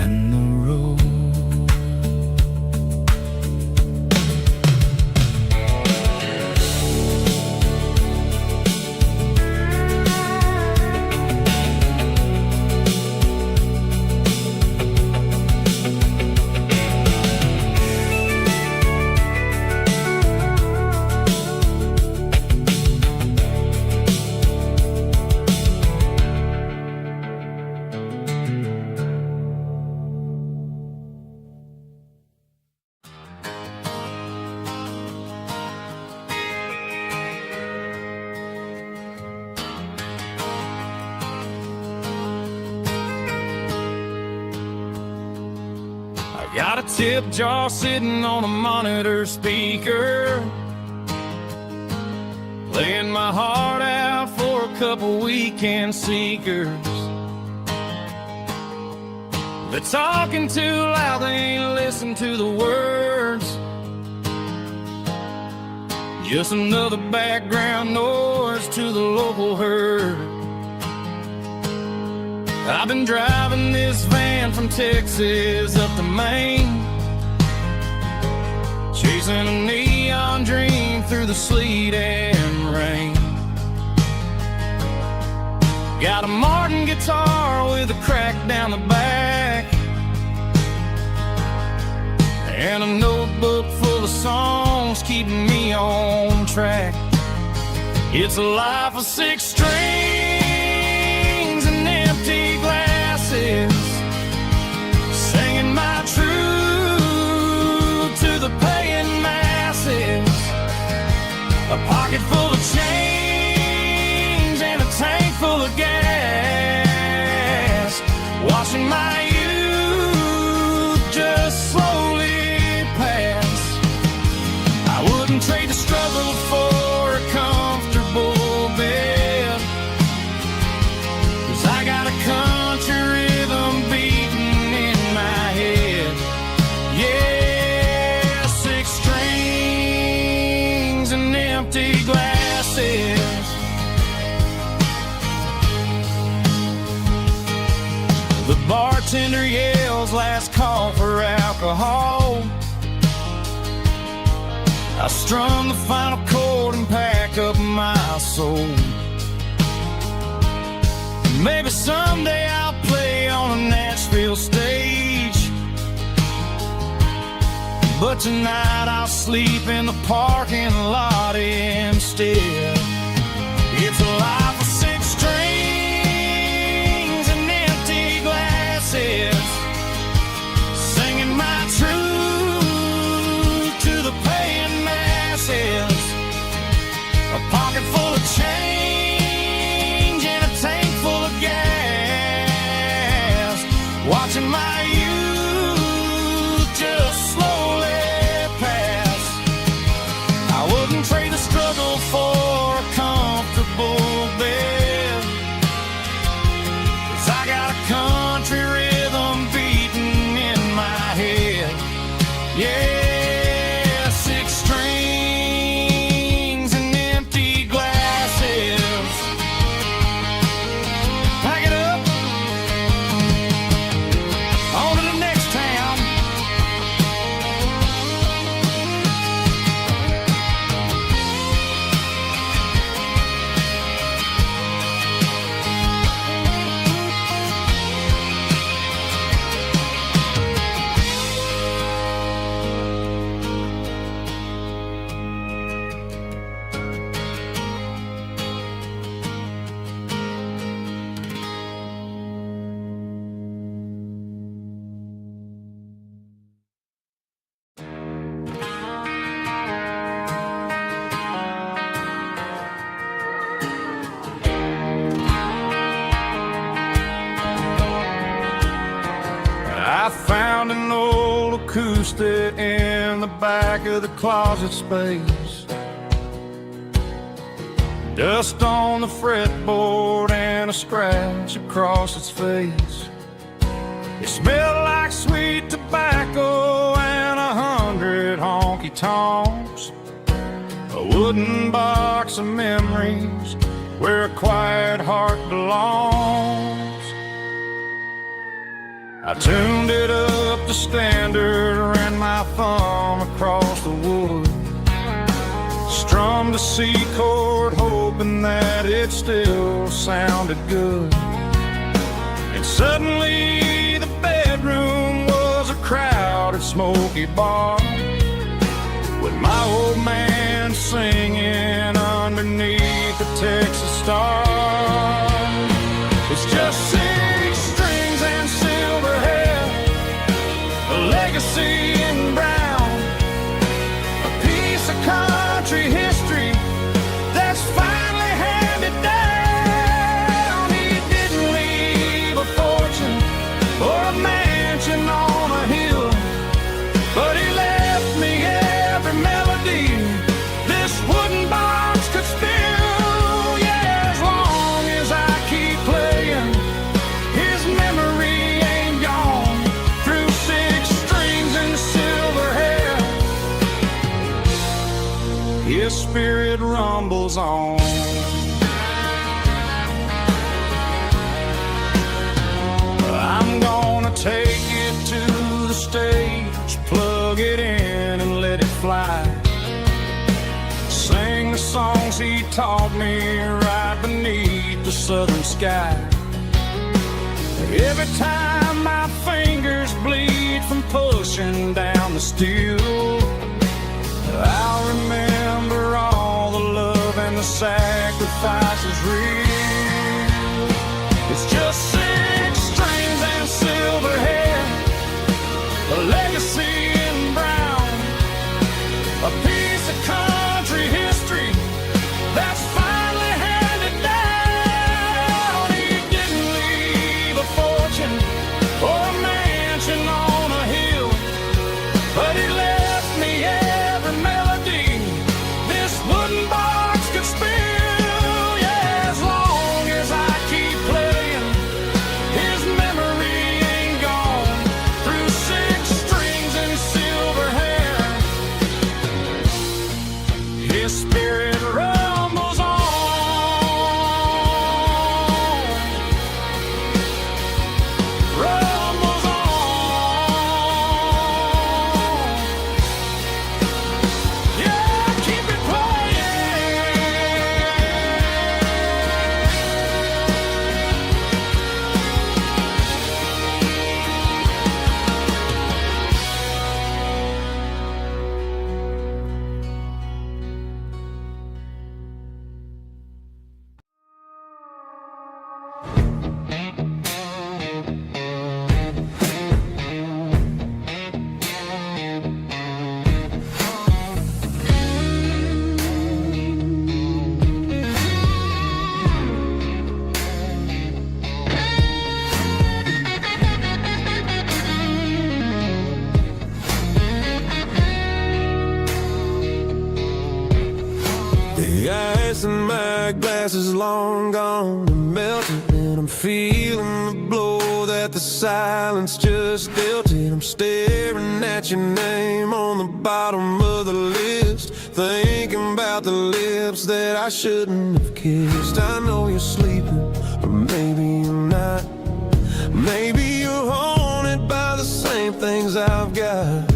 and the road. Got a tip jar sitting on a monitor speaker, playing my heart out for a couple weekend seekers. They're talking too loud, they ain't listen to the words. Just another background noise to the local herd. I've been driving this van from Texas up to Maine, chasing a neon dream through the sleet and rain. Got a Martin guitar with a crack down the back, and a notebook full of songs keeping me on track. It's a life of 6 strings and empty glasses, singing my truth to the paying masses. A pocket full of change and a tank full of gas, watching my youth just slowly pass. I wouldn't trade the struggle for a comfortable bed, 'cause I got a country rhythm beating in my head. Yeah, 6 strings and empty glasses. The bartender yells last call for alcohol. I strum the final chord and pack up my soul. Maybe someday I'll play on a Nashville stage, but tonight I'll sleep in the parking lot instead. It's a life of 6 strings and empty glasses, singing my truth to the paying masses. A pocket full of change and a tank full of gas, watching my youth just slowly pass. I wouldn't trade the struggle for a comfortable bed, 'cause I got a country rhythm beating in my head. Yeah, 6 strings and empty glasses. Pack it up, on to the next town. I found an old acoustic in the back of the closet space. Dust on the fretboard and a scratch across its face. It smelled like sweet tobacco and 100 honky-tonks. A wooden box of memories where a quiet heart belongs. I tuned it up to standard, ran my thumb across the wood, strummed a C chord, hoping that it still sounded good. And suddenly the bedroom was a crowded, smoky bar, with my old man singing underneath the Texas star. It's just 6 strings and silver hair, a legacy in brown, a piece of country history that's finally handed down. He didn't leave a fortune or a mansion on a hill, but he left me every melody this wooden box could spill. Yeah, as long as I keep playing, his memory ain't gone. Through 6 strings and silver hair, his spirit rumbles on. I'm gonna take it to the stage, plug it in and let it fly, sing the songs he taught me right beneath the southern sky. Every time my fingers bleed from pushing down the steel, I'll remember all the love and the sacrifices real. It's just 6 strings and silver hair, a legacy in brown, a piece of country history that's finally handed down. He didn't leave a fortune or a mansion on a hill, but he left me every melody this wooden box could spill. Yeah, as long as I keep playing, his memory ain't gone. Through 6 strings and silver hair, his spirit rumbles on. Rumbles on. Yeah, keep it playing. The ice in my glass is long gone and melted, and I'm feeling the blow that the silence just dealt it. I'm staring at your name on the bottom of the list, thinking about the lips that I shouldn't have kissed. I know you're sleeping, or maybe you're not. Maybe you're haunted by the same things I've got.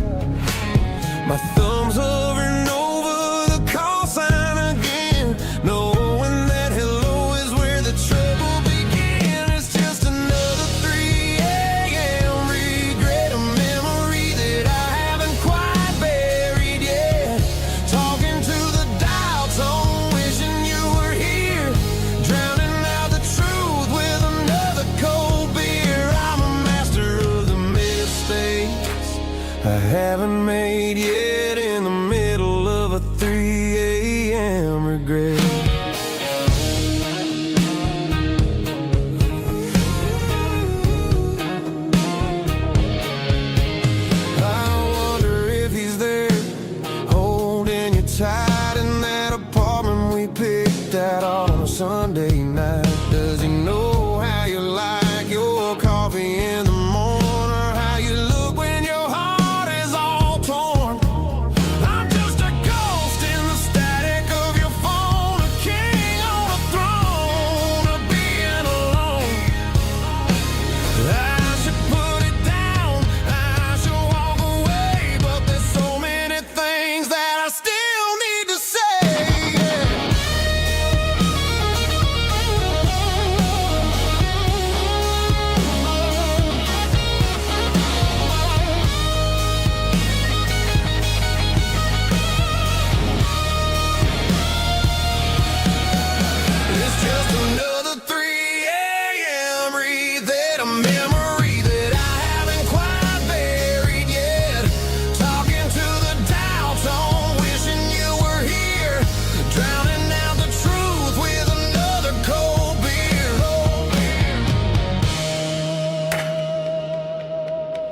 My thumb's hovering over the call sign again, knowing that hello is where the trouble began. It's just another 3 a.m. regret, a memory that I haven't quite buried yet. Talking to the dial tone, wishing you were here, drowning out the truth with another cold beer. I'm a master of the mistakes I haven't made yet, in the middle of a 3 a.m. regret. I wonder if he's there, holding you tight in that apartment we picked out on a Sunday night. Does he know how you like your coffee in the morning, or how you look when your heart is all torn?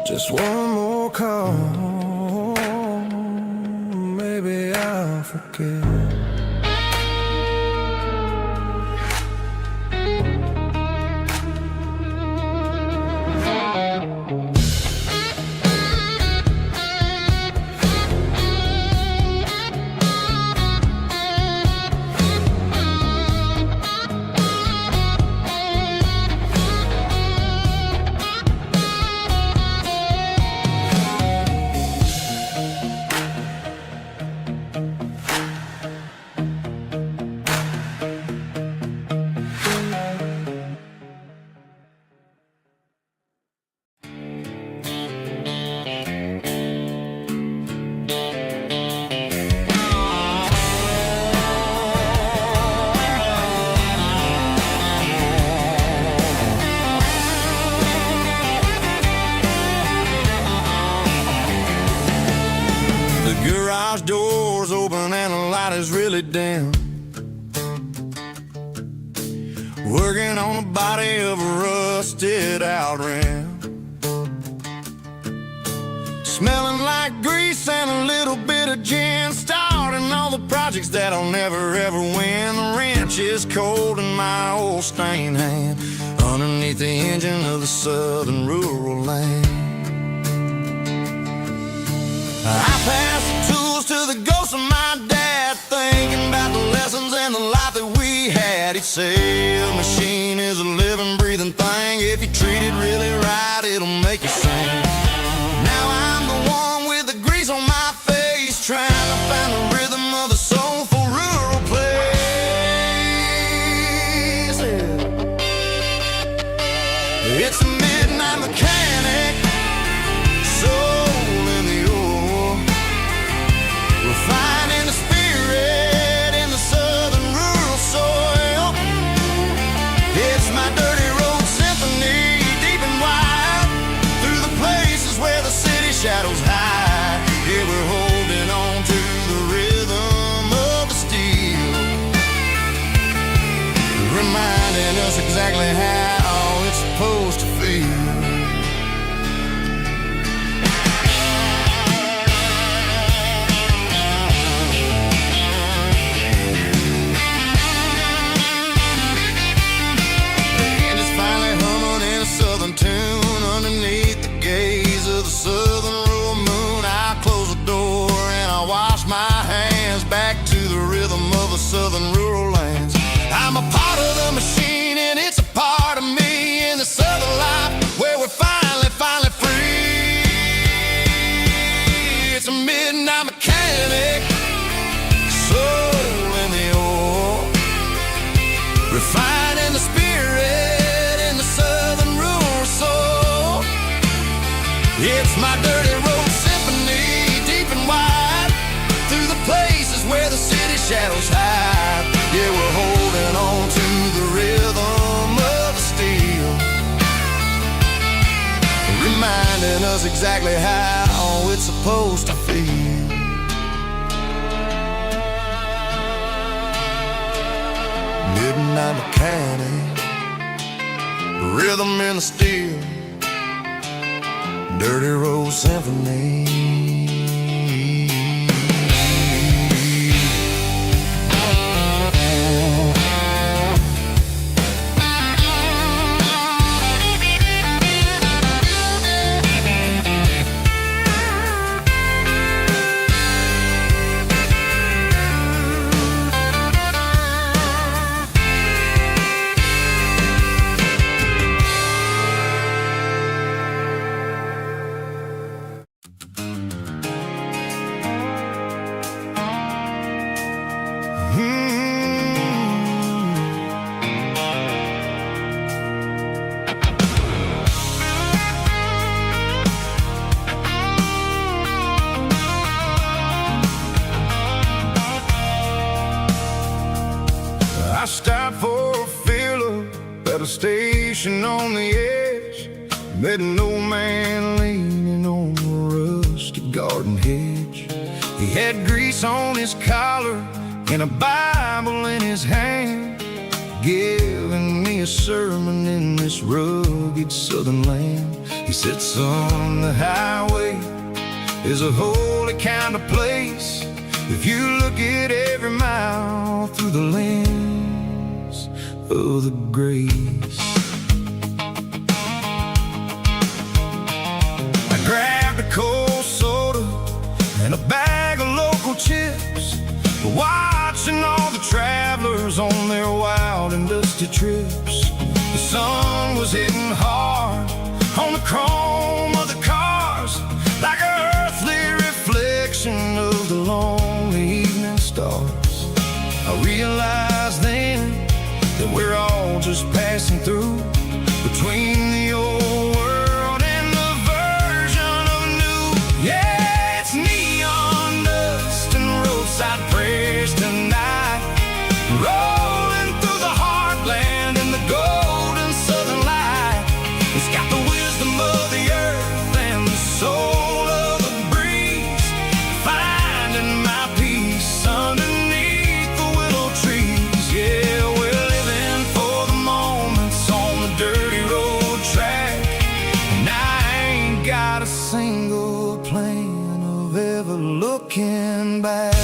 Just one more call, maybe I'll forget. The garage door's open and the light is really dim. Working on the body of a rusted out rim. Smelling like grease and a little bit of gin. Starting all the projects that'll never ever win. The wrench is cold in my old stained hand, underneath the engine of the southern rural land. I pass the tools to the ghost of my dad, thinking about the lessons and the life that we had. He'd say a machine is a living, breathing thing. If you treat it really right, it'll make you sing. Now I'm the one with the grease on my face, trying to find the rhythm of the soulful rural place. It's a midnight mechanic, soul in the ore, refining the spirit in the southern rural soil. It's my dirty road symphony, deep and wide, through the places where the city shadows hide. Yeah, we're holding on to the rhythm of the steel, reminding us exactly how it's supposed to feel. Tune underneath the gaze of the southern rural moon. I close the door and I wash my hands, back to the rhythm of the southern rural lands. I'm a part of the machine and it's a part of me in the southern life where we're finally free. It's a midnight mechanic, soul in the ore, refining the spirit in the southern rural soul. It's my dirty road symphony, deep and wide, through the places where the city shadows hide. Yeah, we're holding on to the rhythm of the steel, reminding us exactly how it's supposed to feel. Midnight mechanic, rhythm in the steel, dirty road symphony. I stopped for a fill-up at a station on the edge. Met an old man leaning on a rusty garden hedge. He had grease on his collar and a Bible in his hand, giving me a sermon in this rugged southern land. He sits on the highway, is a holy kind of place if you look at every mile through the lens of the grace. I grabbed a cold soda and a bag of local chips, watching all the travelers on their wild and dusty trips. The sun was hitting hard on the chrome of the cars, like an earthly reflection of the lonely evening stars. I realized then that we're all just passing through, between the old world and the version of new. Yeah, it's neon dust and roadside prayers tonight, rolling through the heartland in the golden southern light. It's got the wisdom of the earth and the soul of the breeze, finding my peace underneath the willow trees. Yeah, we're living for the moments on the dirty road track, and I ain't got a single plan of ever looking back.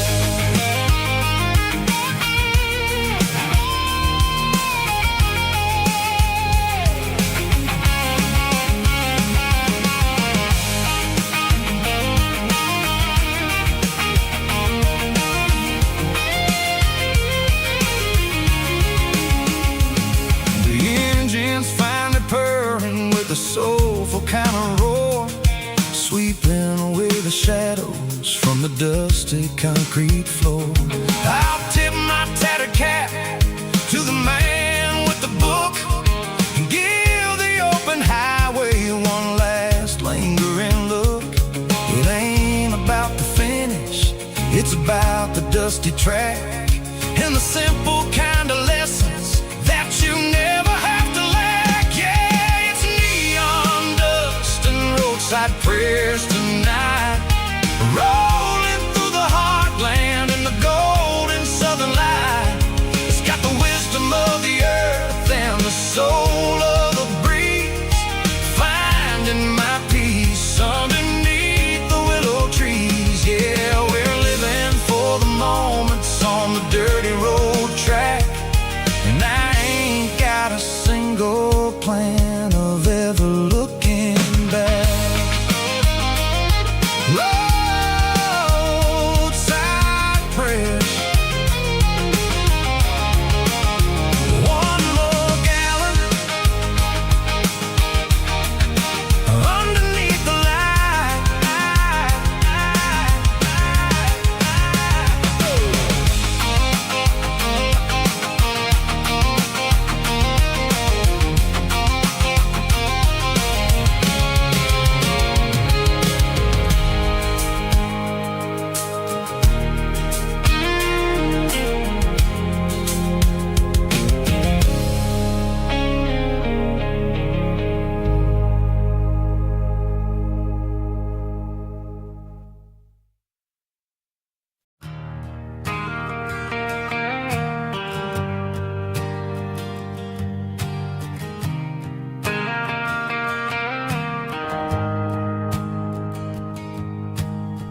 Finally purring with a soulful kind of roar, sweeping away the shadows from the dusty concrete floor. I'll tip my tattered cap to the man with the book and give the open highway one last lingering look. It ain't about the finish, it's about the dusty track and the simple kind of lessons that you never have to lack. Yeah, it's neon dust and roadside prayers tonight, rolling through the heartland in the golden southern light. It's got the wisdom of the earth and the soul of the breeze, finding my peace underneath the willow trees. Yeah, we're living for the moments on the dirty road track, and I ain't got a single plan of ever looking back. Roadside prayers, one more gallon underneath the light.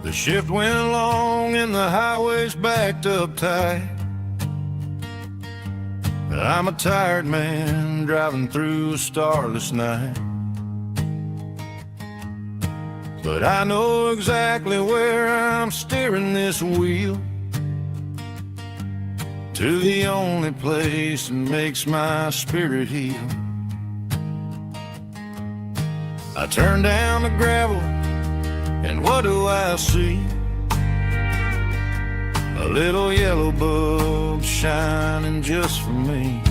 The shift went along and the highway's backed up tight. I'm a tired man driving through a starless night, but I know exactly where I'm steering this wheel, to the only place that makes my spirit heal. I turn down the gravel, and what do I see? A little yellow bulb shining just for me.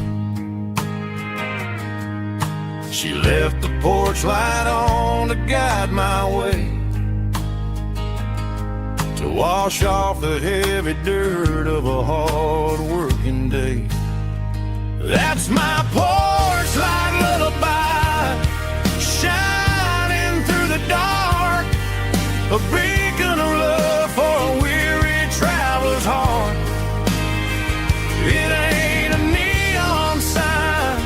She left the porch light on to guide my way, to wash off the heavy dirt of a hard-working day. That's my porch light lullaby, shining through the dark, a beacon of love for a weary traveler's heart. It ain't a neon sign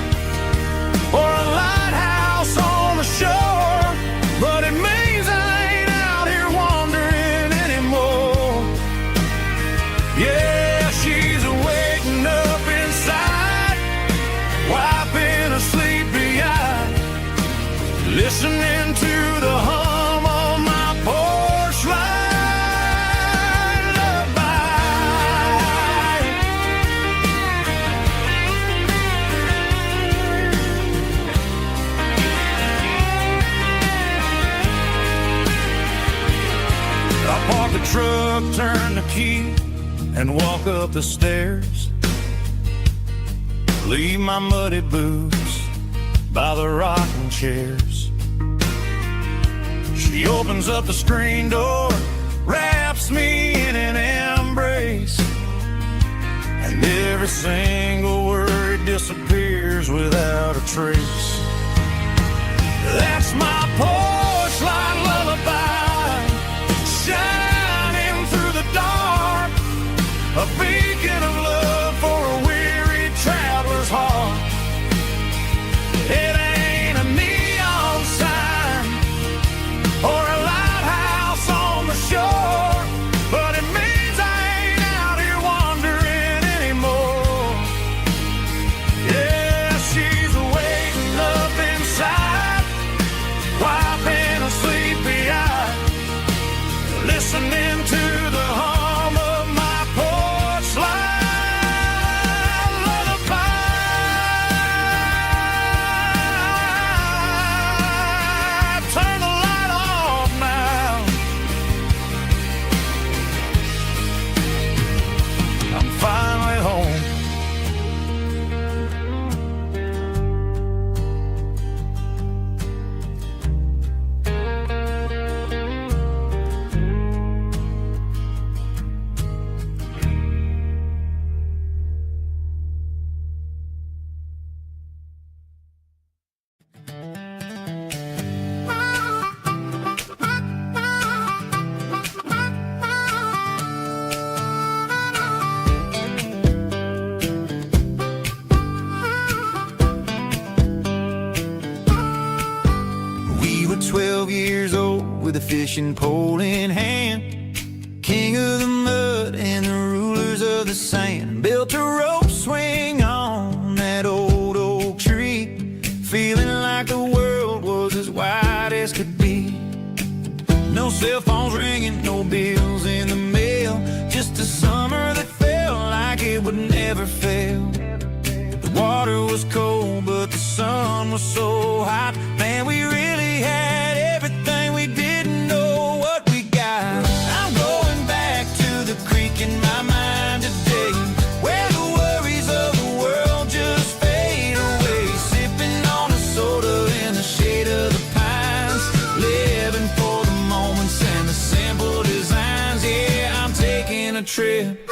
or a lighthouse on the shore, Park the truck, turn the key, and walk up the stairs. Leave my muddy boots by the rocking chairs. She opens up the screen door, wraps me in an embrace, and every single word disappears without a trace. That's my porch light lullaby, shining through the dark, a beacon of love for a weary traveler's heart. It ain't a neon sign or a lighthouse on the shore, but it means I ain't out here wandering anymore. Yeah, she's waiting up inside, wiping a sleepy eye, listening to the hum of my porch light lullaby. Turn the light off now. I'm finally home. We were 12 years old with a fishing pole in hand, king of the mud and the rulers of the sand. Built a rope swing on that old oak tree, feeling like the world was as wide as could be. No cell phones ringing, no bills in the mail, just a summer that felt like it would never fail. The water was cold, but the sun was so hot. Man, we really had everything, we didn't know what we got. I'm going back to the creek in my mind today, where the worries of the world just fade away. Sipping on a soda in the shade of the pines, living for the moments and the simple designs. Yeah, I'm taking a trip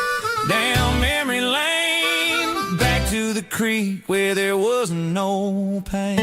down memory lane, back to the creek where there was no pain.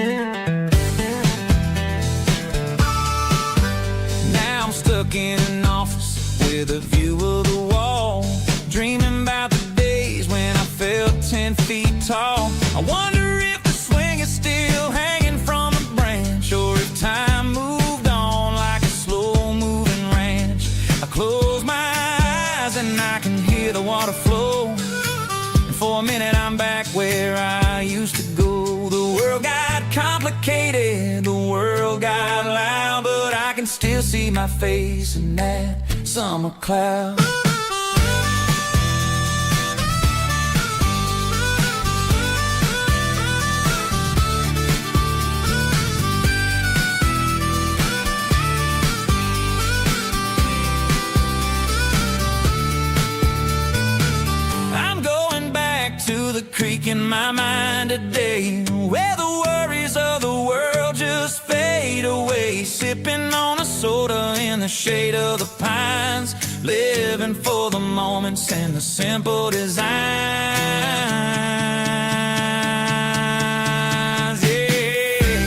Now I'm stuck in an office with a view of the wall, dreaming about the days when I felt 10 feet tall. I wonder if the swing is still hanging from a branch, or if time moved on like a slow-moving ranch. I close my eyes and I can hear the water flow, and for a minute I'm back where I used to go. The world got complicated, the world got loud, but I can still see my face in that summer cloud. I'm going back to the creek in my mind today, where the worries of the world just fade away. Sipping on a soda in the shade of the pines, living for the moments and the simple designs. Yeah,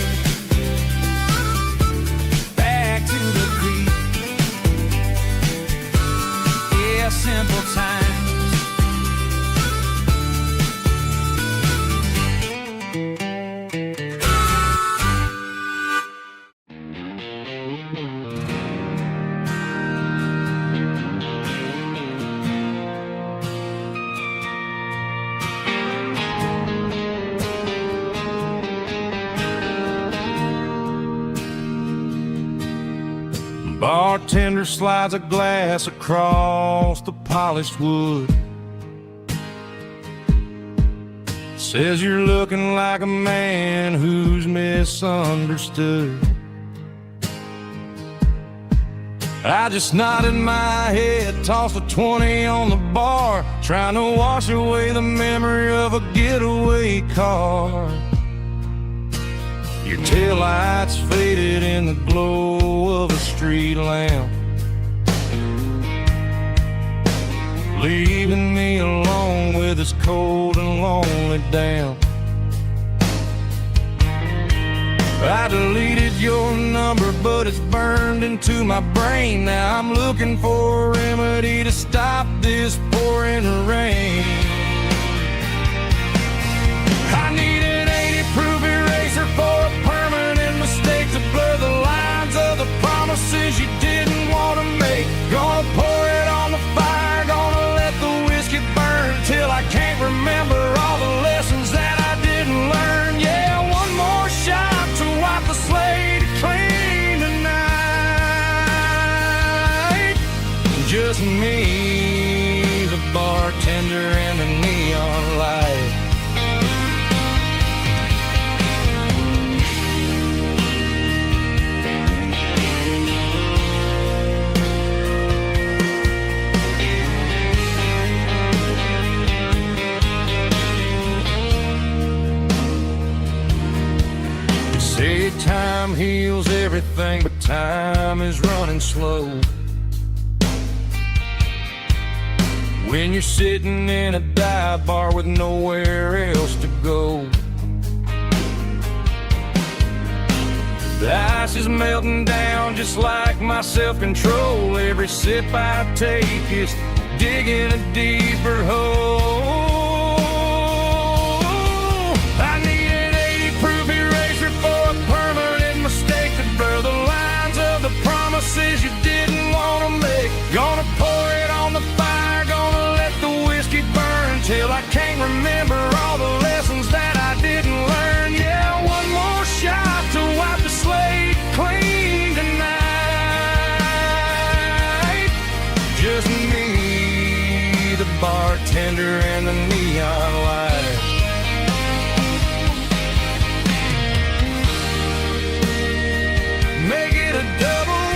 back to the creek. Yeah, simple times. Bartender slides a glass across the polished wood, says you're looking like a man who's misunderstood. I just nodded my head, tossed a 20 on the bar, trying to wash away the memory of a getaway car. Your taillights faded in the glow of a street lamp, leaving me alone with this cold and lonely damp. I deleted your number, but it's burned into my brain. Now I'm looking for a remedy to stop this pouring rain. I need an 80-proof eraser for a permanent mistake to blur the lines of the promises you didn't want to make. Gonna pour it on the fire, gonna let the whiskey burn till I can't remember all the lessons that I didn't learn. Yeah, one more shot to wipe the slate clean tonight. Just me, the bartender, and the neon light. Say time heals everything, but time is running slow. When you're sitting in a dive bar with nowhere else to go, the ice is melting down just like my self-control. Every sip I take is digging a deeper hole. I need an 80-proof eraser for a permanent mistake to blur the lines of the promises you didn't want to make. Gonna pour it on the fire, gonna let the whiskey burn till I can't remember all the lessons that I didn't learn. Yeah, one more shot to wipe the slate clean tonight. Just me, the bartender, and the neon light. Make it a double,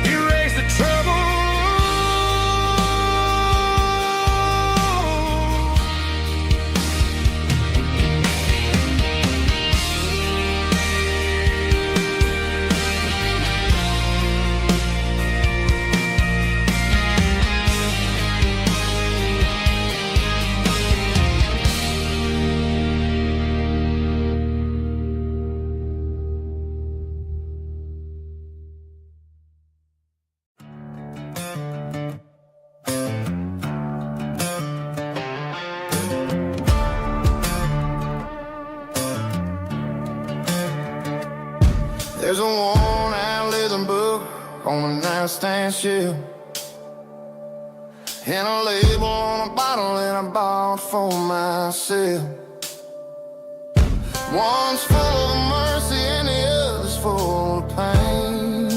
erase the trouble. There's a worn-out leather book on the nightstand shelf, and a label on a bottle that I bought for myself. One's full of mercy and the other's full of pain.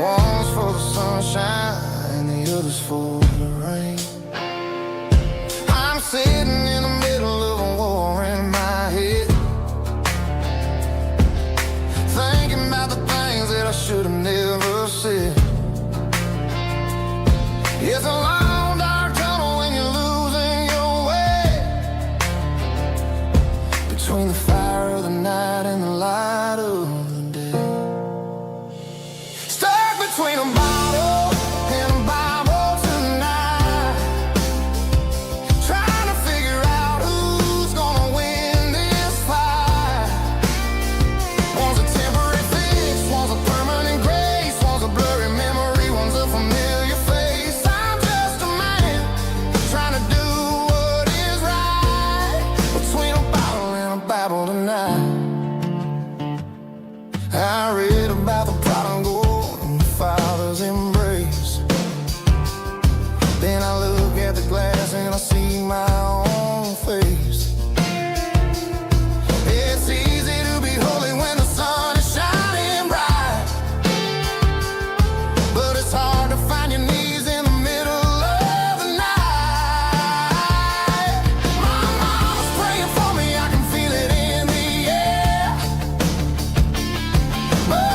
One's for the sunshine and the other's for the rain. I'm sitting in the middle of a war in my head, thinking about the things that I should have never said. It's a long dark tunnel when you're losing your way, between the fire of the night and the light of the day. Stuck between a bottle and a Bible tonight, trying to figure out who's gonna win this fight. One's a temporary fix, one's a permanent grace, one's a blurry memory, one's a familiar face. I'm just a man trying to do what is right, between a bottle and a Bible tonight. I read about the prodigal and the father's embrace. Then I look at the glass and I see my own face. It's easy to be holy when the sun is shining bright, but it's hard to find your knees in the middle of the night. My mama's praying for me, I can feel it in the air, but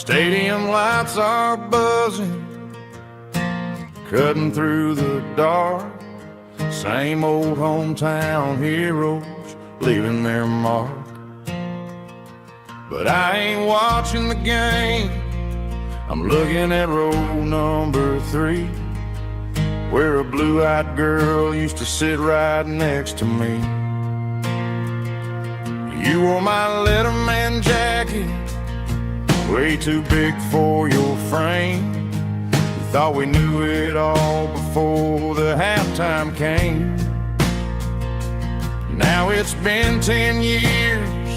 Stadium lights are buzzing, cutting through the dark. Same old hometown heroes leaving their mark. But I ain't watching the game, I'm looking at row number 3, where a blue-eyed girl used to sit right next to me. You wore my Letterman jacket, way too big for your frame. We thought we knew it all before the halftime came. Now it's been 10 years,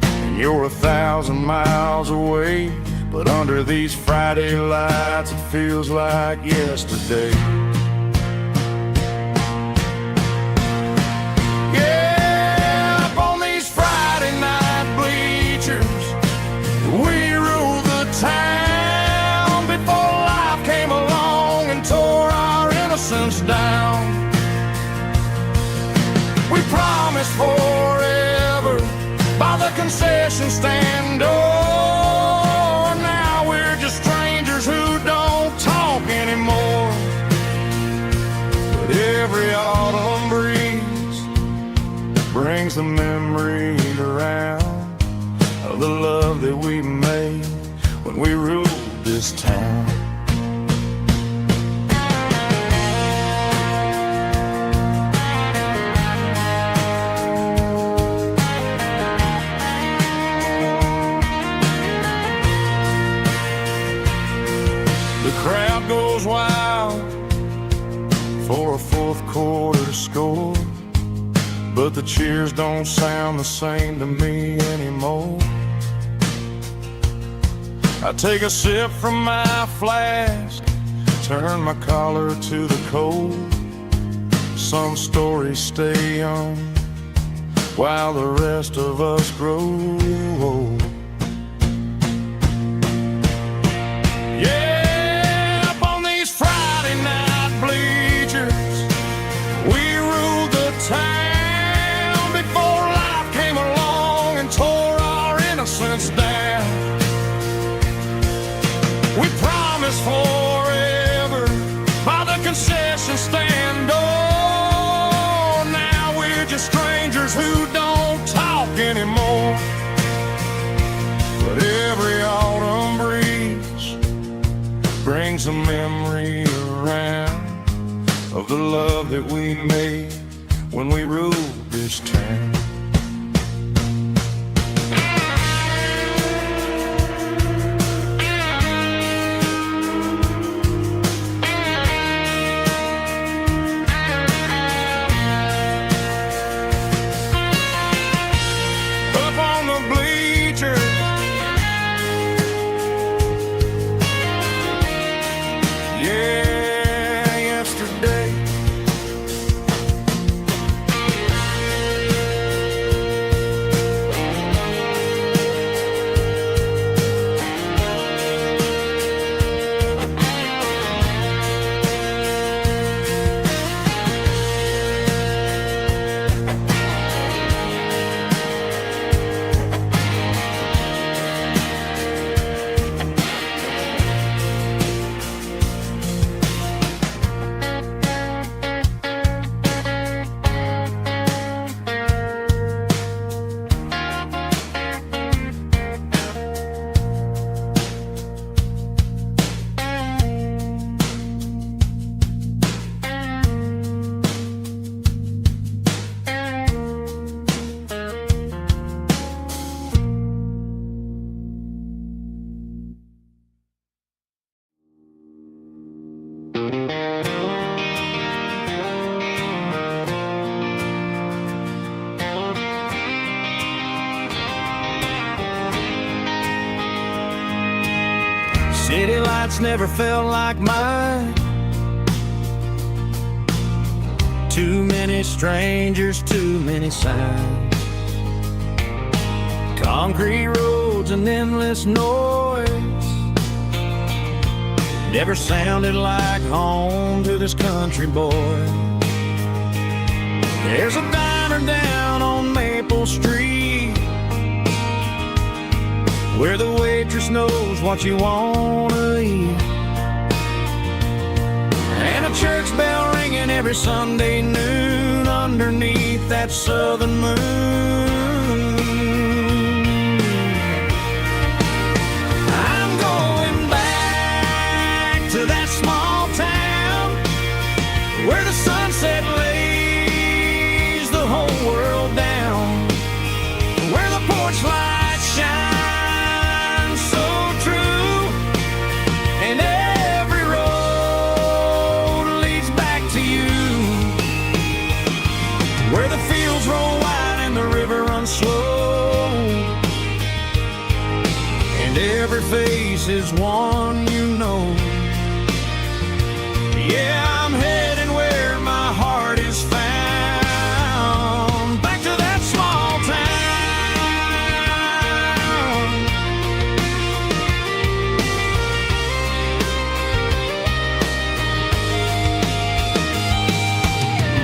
and you're 1,000 miles away. But under these Friday lights, it feels like yesterday. Yeah, up on these Friday night bleachers, we rule the town before life came along and tore our innocence down. We promised forever by the concession stand door. Now we're just strangers who don't talk anymore. But every autumn breeze brings the memory around of the love that we made when we ruled this town. The crowd goes wild for a fourth quarter score, but the cheers don't sound the same to me anymore. I take a sip from my flask, turn my collar to the cold. Some stories stay young while the rest of us grow old. Yeah, up on these Friday night bleachers, we ruled the town before life came along and tore our innocence down. We promised forever by the concession stand door. Now we're just strangers who don't talk anymore. But every autumn breeze brings a memory around of the love that we made when we ruled this town. City lights never felt like mine. Too many strangers, too many signs. Concrete roads and endless noise never sounded like home to this country boy. There's a diner down on Maple Street where the waitress knows what you wanna eat, and a church bell ringing every Sunday noon underneath that southern moon. I'm going back to that small town where the sunset lays the whole world down, where the porch light shines so true, and every road leads back to you, where the fields roll wide and the river runs slow, and every face is one you know. Yeah, I'm heading where my heart is found, back to that small town.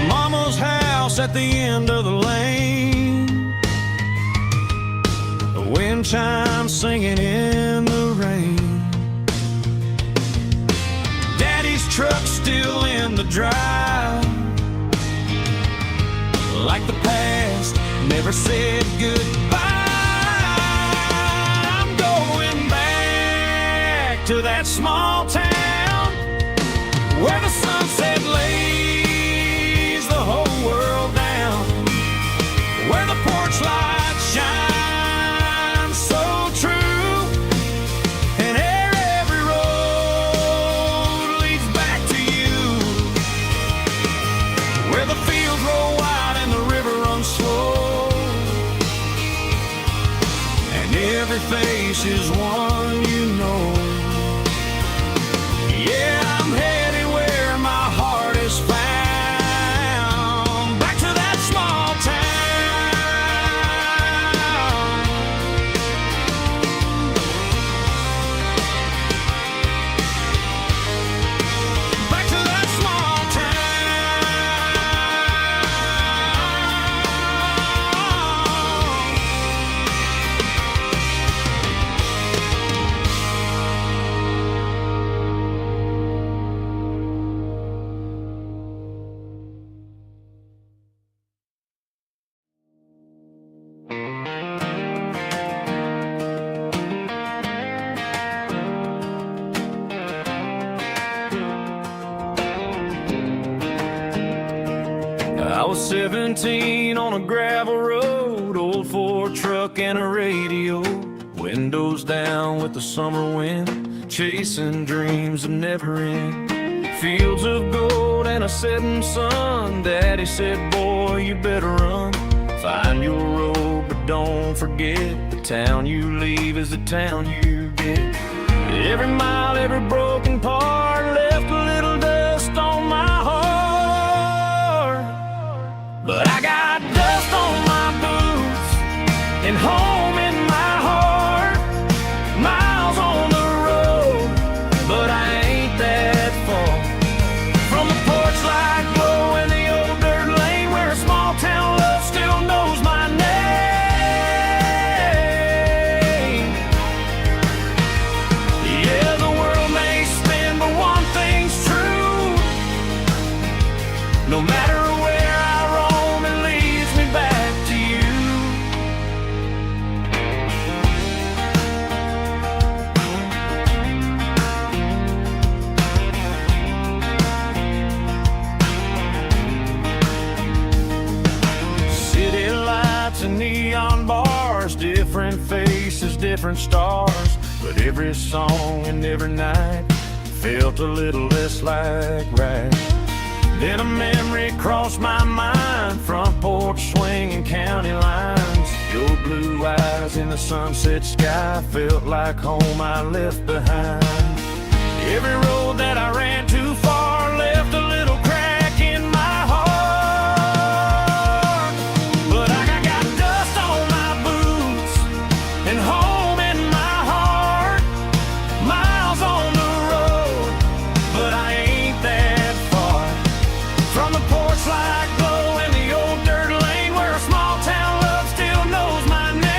Mama's house at the end of the lane, the wind chimes singing in the rain, truck still in the drive, like the past never said goodbye. I'm going back to that small town where the sunset lays the whole world down, where the porch light shines so true, and every road leads back to you, where the fields roll wide and the river runs slow, and every face is one you know. Yeah, I'm headed where my heart is found, back to that small town. Back to that small I was 17 on a gravel road, old Ford truck and a radio, windows down with the summer wind, chasing dreams that never end, fields of gold and a setting sun. Daddy said, boy, you better run, find your road, but don't forget, the town you leave is the town you get. Every mile, every broken part left a little dust on my heart, but I got dust on my boots and home in my heart. Miles on the road, but I ain't that far from the porch light glow and the old dirt lane where a small town love still knows my name. Yeah, the world may spin, but one thing's true. No matter where I roam, it leads me back to you. City lights and neon bars, different faces, different stars, but every song and every night felt a little less like right. Then a memory crossed my mind, front porch swinging county lines, your blue eyes in the sunset sky felt like home I left behind. Every road that I ran too far left a little crack in my heart, but I got dust on my boots and home in my heart. Miles on the road, but I ain't that far from the porch light glow and the old dirt lane where a small town love still knows my name.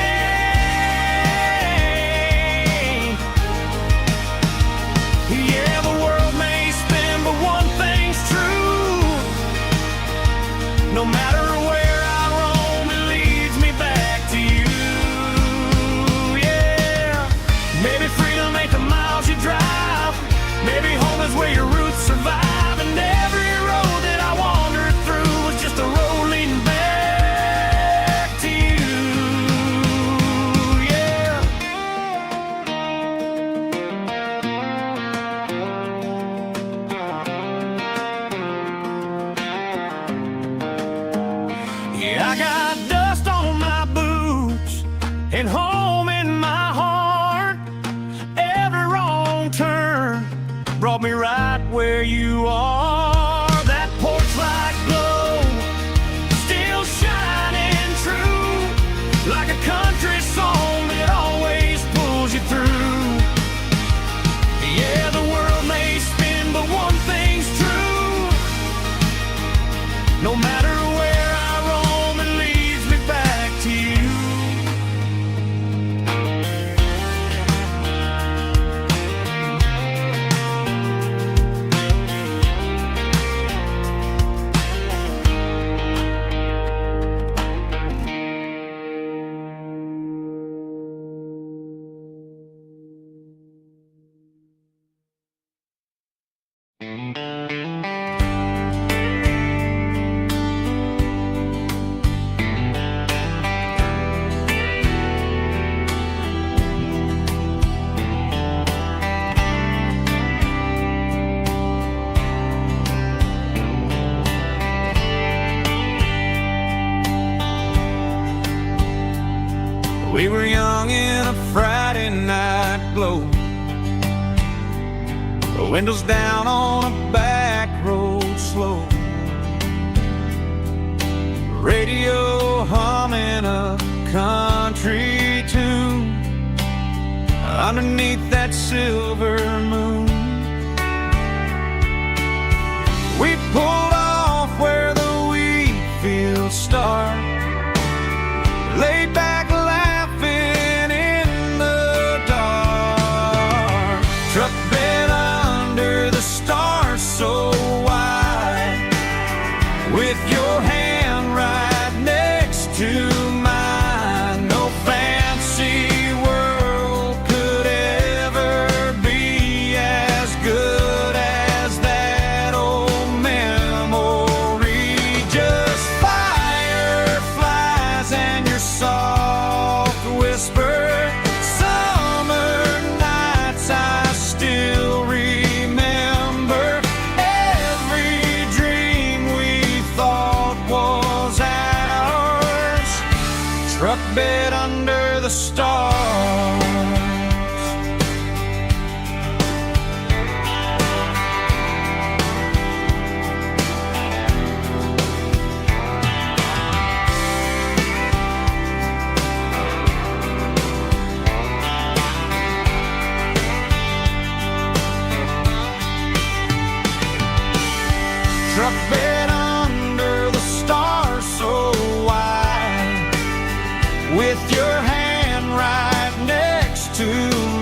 you are. That porch light glow, still shining true, like a country song that always pulls you through. Yeah, the world may spin, but one thing's true. No matter where I roam, it leads me back to you. We were young in a Friday night glow, the windows down on a back road slow, radio humming a country tune underneath that silver moon. We pulled off where the wheat fields start, laid back laughing in the dark. Truck bed under the stars so wide, with your hand right next to mine. No fancy world could ever be as good as that old memory. Just fireflies and your soft whisper. Summer nights I still remember. Every dream we thought was ours. Truck bed under the stars. Truck bed under the stars so wide, with your hand right next to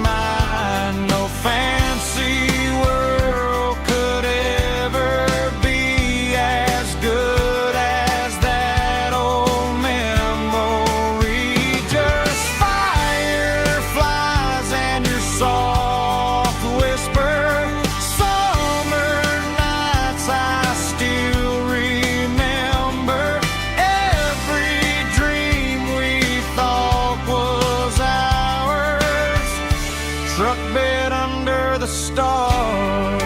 mine. No fancy world could ever be as good as that old memory. Just fireflies and your soft whisper. Summer nights I still remember. Every dream we thought was ours. Truck bed under the stars.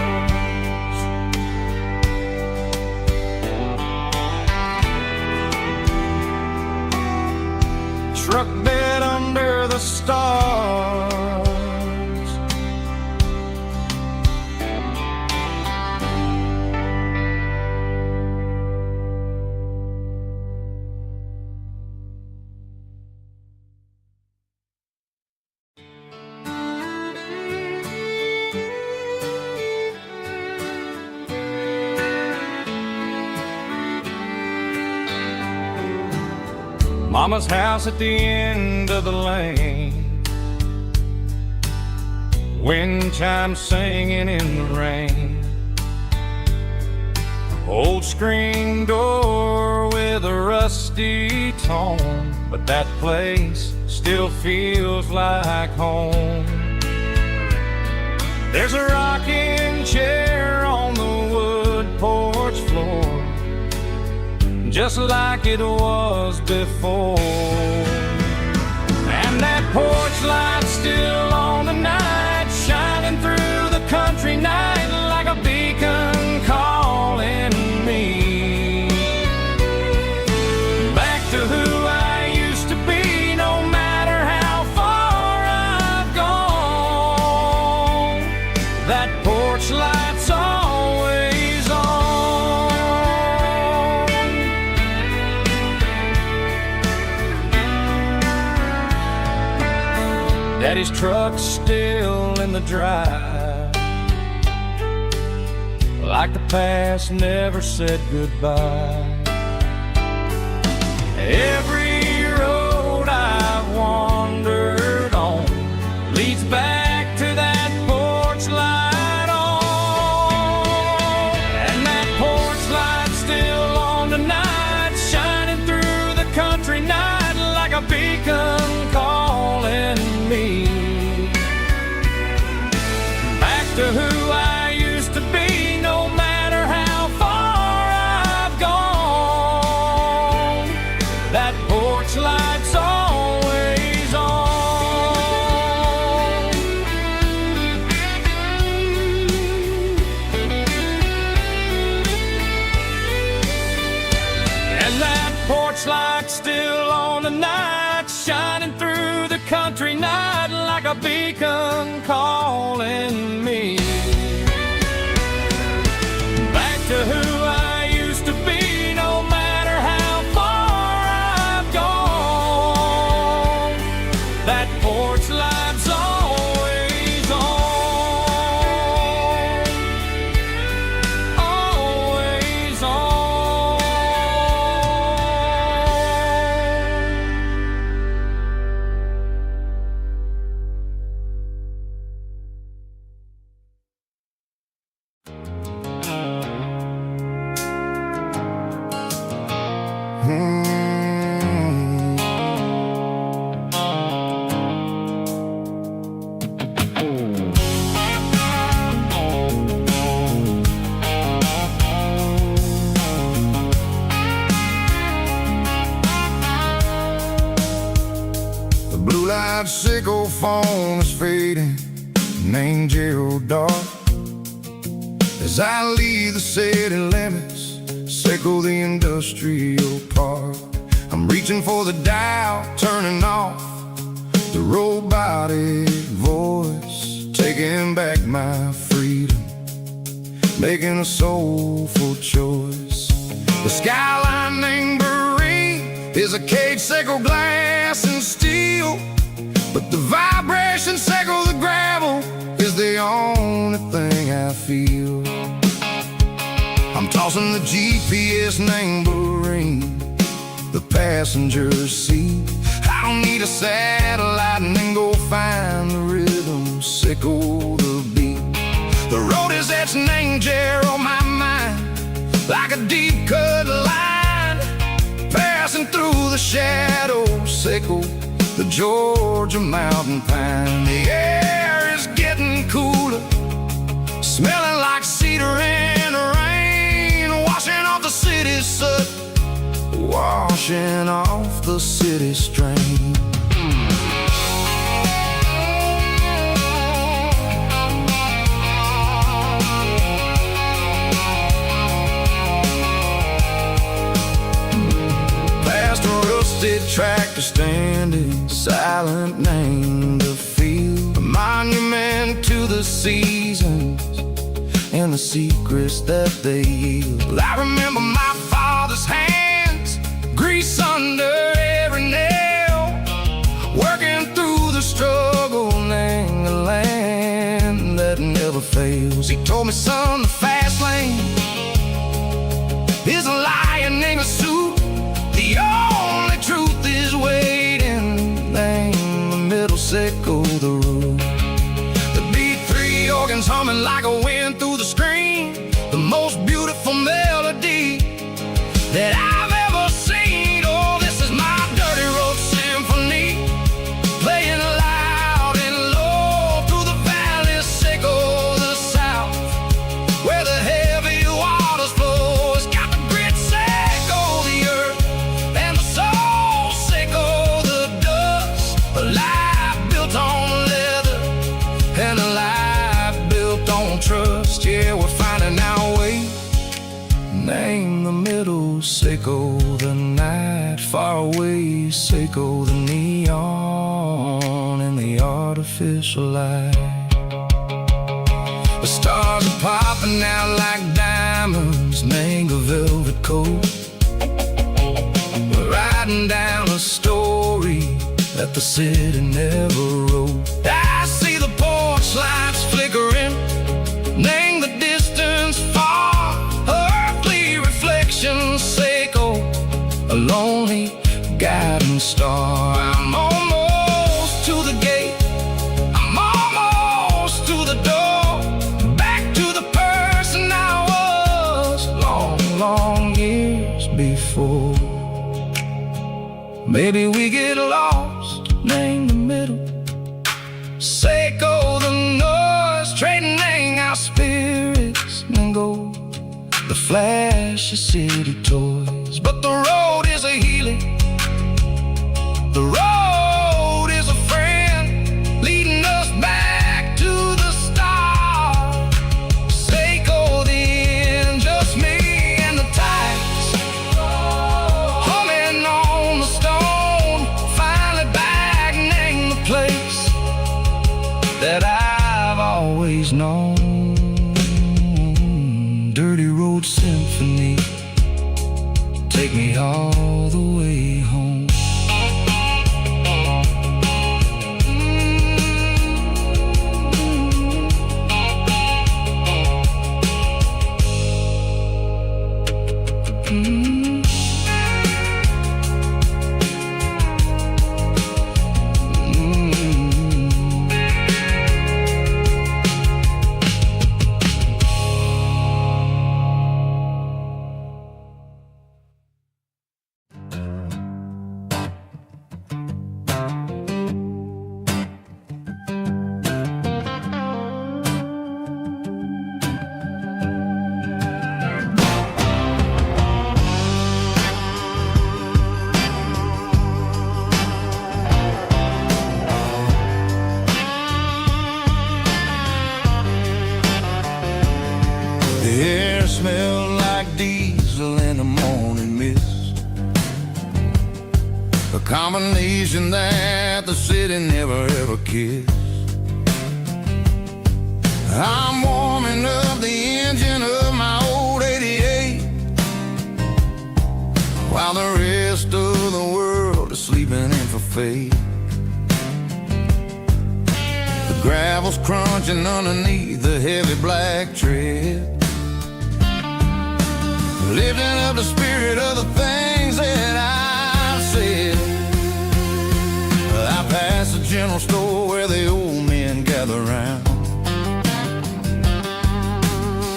Truck bed under the stars. Mama's house at the end of the lane, wind chimes singing in the rain. Old screen door with a rusty tone, but that place still feels like home. There's a rocking chair on the wood porch floor, just like it was before. And that porch light's still on tonight, shining through the country night like a beacon calling me back to who I used to be. No matter how far I've gone, that porch light's always Daddy's truck's still in the drive, like the past never said goodbye. Every road I've wandered on leads back to that porch light on. And that porch light's still on tonight, shining through the country night like a beacon calling me back to who I used to be, no matter how far I've gone. That porch light's always on. And that porch light's still on tonight, shining through the country night like a beacon calling me back to who I used to be, no matter how far I've gone. That porch light's always on, always on. The blue light sickle phone is fading, named Geralkyo. As I leave the city limits, sickle the industrial park. I'm reaching for the dial, turning off the robotic voice, taking back my freedom, making a soulful choice. The skyline named Marine is a cage, sickle glass and steel, but the vibration sickle the gravel is the only thing I feel. I'm tossing the GPS named Marine, the passenger seat. I don't need a satellite and then go find the rhythm, sickle the beat. The road is etched named Jer on my mind, like a deep cut line, passing through the shadows, sickle the Georgia mountain pine. The air is getting cooler, smelling like cedar in the rain, washing off the city soot, washing off the city strain. Past a rusted tractor standing silent, named the field, a monument to the seasons and the secrets that they yield. I remember my father's hands, grease under every nail, working through the struggle, named the land that never fails. He told me, son, the fast lane is a lion in a suit. The only truth is waiting, name the middle, sickle the root. The B3 organs humming like a wind through the screen, the most beautiful melody that I've ever seen. Oh, this is my dirty road symphony, playing loud and low through the valley, sickle the south, where the heavy waters flow. It's got the grit, sickle the earth, and the soul, sickle the dust. A life built on leather and a life built on trust. Yeah, we're finding our way, name the middle, sickle the night, far away, sickle the neon and the artificial light. The stars are popping out like diamonds, name the velvet coat. We're riding down a story that the city never wrote. I see the porch lights flickering, name the distance far, earthly reflections echo, a lonely guiding star. I'm almost to the gate, I'm almost to the door, back to the person I was long, long years before. Maybe we get lost, name the middle, Seiko the noise, trading our spirits and go. The flash of city toys, but the road is a healing. The road is a friend, leading us back to the start. Seiko the end, just me and the tides, humming on the stone. Finally back, name the place that I've always known. Dirty Road Symphony, take me all the way home. The air smelled like diesel in the morning mist, a combination that the city never ever kissed. I'm warming up the engine of my old 88, while the rest of the world is sleeping in for fate. The gravel's crunching underneath the heavy black tread, lifting up the spirit of the things that I've said. I passed the general store where the old men gather round,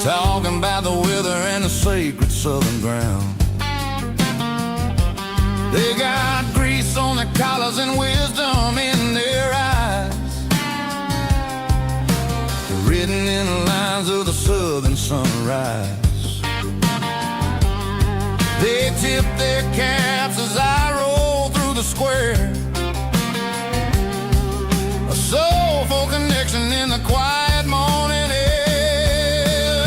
talking about the weather and the sacred southern ground. They got grease on their collars and wisdom in their eyes, written in the lines of the southern sunrise. They tip their caps as I roll through the square, a soulful connection in the quiet morning air.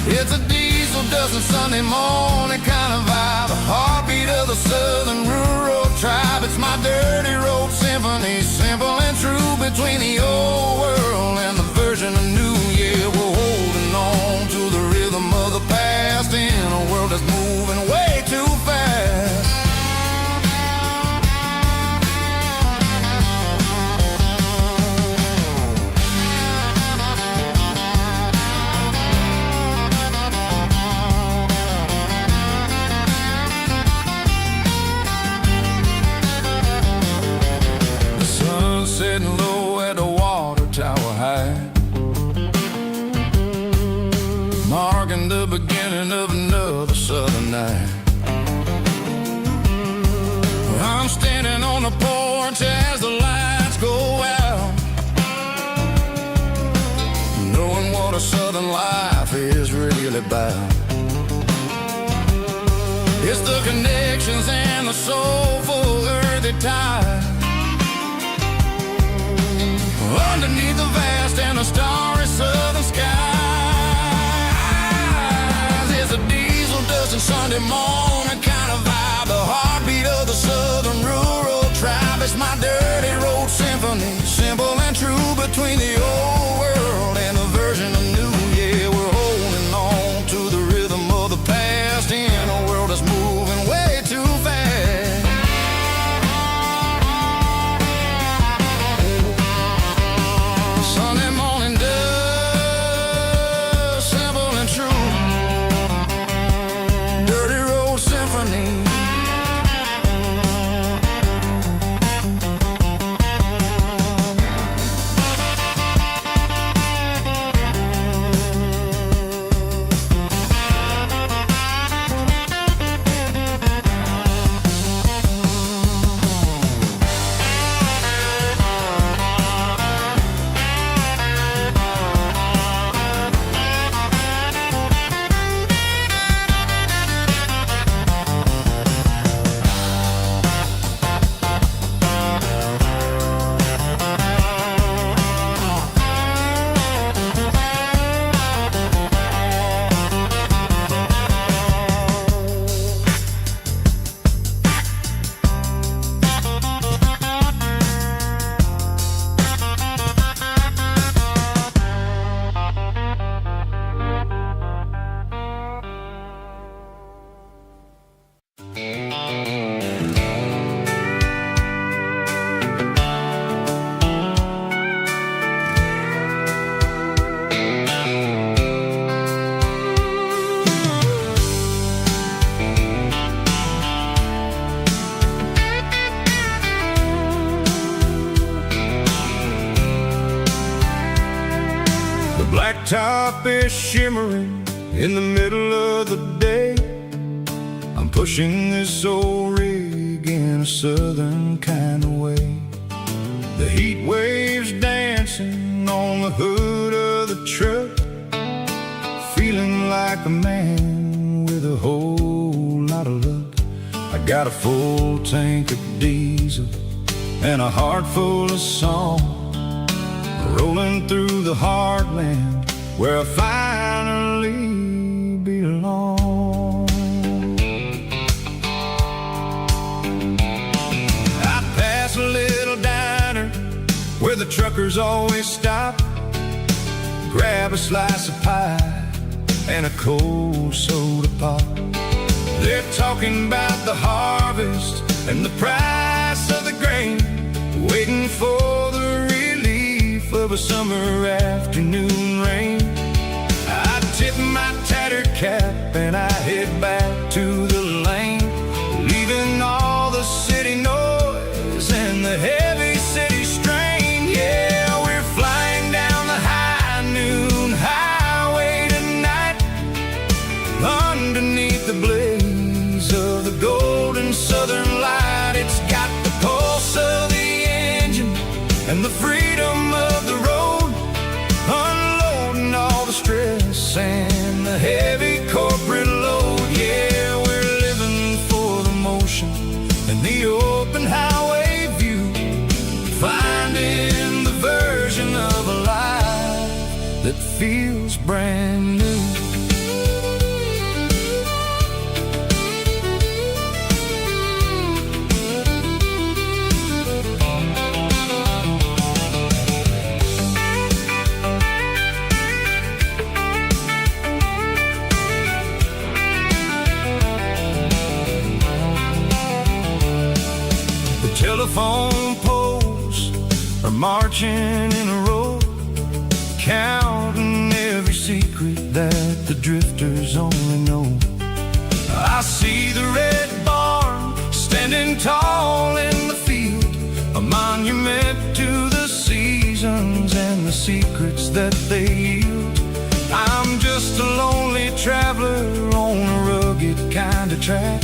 It's a diesel dusting Sunday morning kind of vibe, a heartbeat of the southern rural tribe. It's my dirty road symphony, simple and true, between the old world and the version of new. Yeah, we're holding on to the rhythm of the past in a world that's moving way too fast. The sun setting low at the water tower high, marking the beginning of another southern night. I'm standing on the porch as the lights go out, knowing what a southern life is really about. It's the connections and the soulful earthy tide, underneath the vast and the starry southern skies. It's a diesel dusting Sunday morning kind of vibe, the heartbeat of the southern rural tribe. It's my dirty road symphony, simple and true, between the old world and the version of new. Yeah, we're holding on to the rhythm of the past in a world that's moving way too fast. Sunday morning dust, simple and true. Dirty road symphony. Blacktop is shimmering in the middle of the day. I'm pushing this old rig in a southern kind of way. The heat waves dancing on the hood of the truck, feeling like a man with a whole lot of luck. I got a full tank of diesel and a heart full of song, rolling through the heartland where I finally belong. I pass a little diner where the truckers always stop, grab a slice of pie and a cold soda pop. They're talking about the harvest and the price of the grain, waiting for the relief of a summer afternoon rain. I tip my tattered cap and I head back to the lane, leaving all the city noise and the heavy city strain. Yeah, we're flying down the high noon highway tonight, underneath the blaze of the golden southern light. It's got the pulse of the engine and the freedom of the road, unloading all the stress and the heavy corporate load. Yeah, we're living for the motion and the open highway view, finding the version of a life that feels brand new. Telephone poles are marching in a row, counting every secret that the drifters only know. I see the red barn standing tall in the field, a monument to the seasons and the secrets that they yield. I'm just a lonely traveler on a rugged kind of track,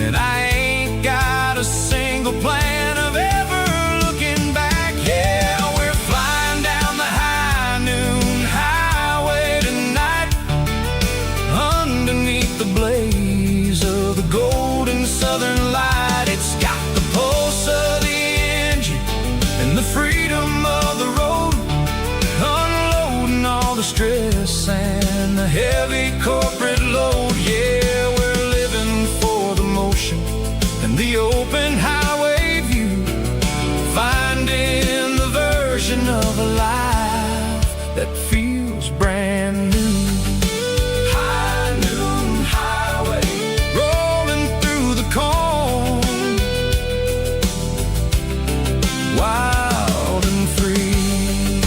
and I ain't got a single plan of ever looking back. Yeah, we're flying down the high noon highway tonight, underneath the blaze of the golden southern light. It's got the pulse of the engine and the freedom of the road, unloading all the stress and the heavy corporate load. Yeah, we're living for the motion and the open highway view, finding the version of a life that feels brand new. High noon highway, rolling through the corn, wild and free.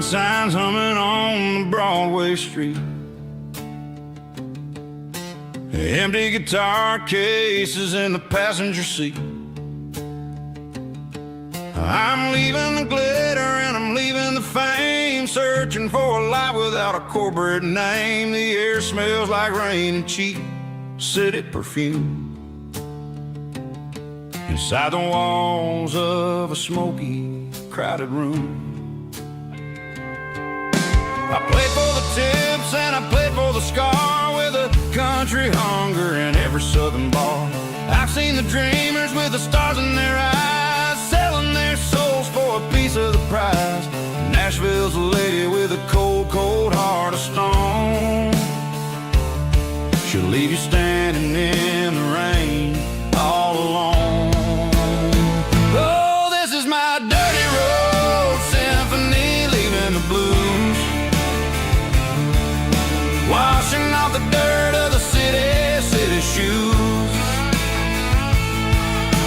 signs humming on the Broadway street. Empty guitar cases in the passenger seat. I'm leaving the glitter and I'm leaving the fame, searching for a life without a corporate name. The air smells like rain and cheap city perfume. Inside the walls of a smoky, crowded room. I played for the tips and I played for the scar, with a country hunger in every southern bar. I've seen the dreamers with the stars in their eyes, selling their souls for a piece of the prize. Nashville's a lady with a cold, cold heart of stone. She'll leave you standing in the rain all alone. Oh, this is my dirty road symphony, leaving the blues, washing off the dirt of the city shoes.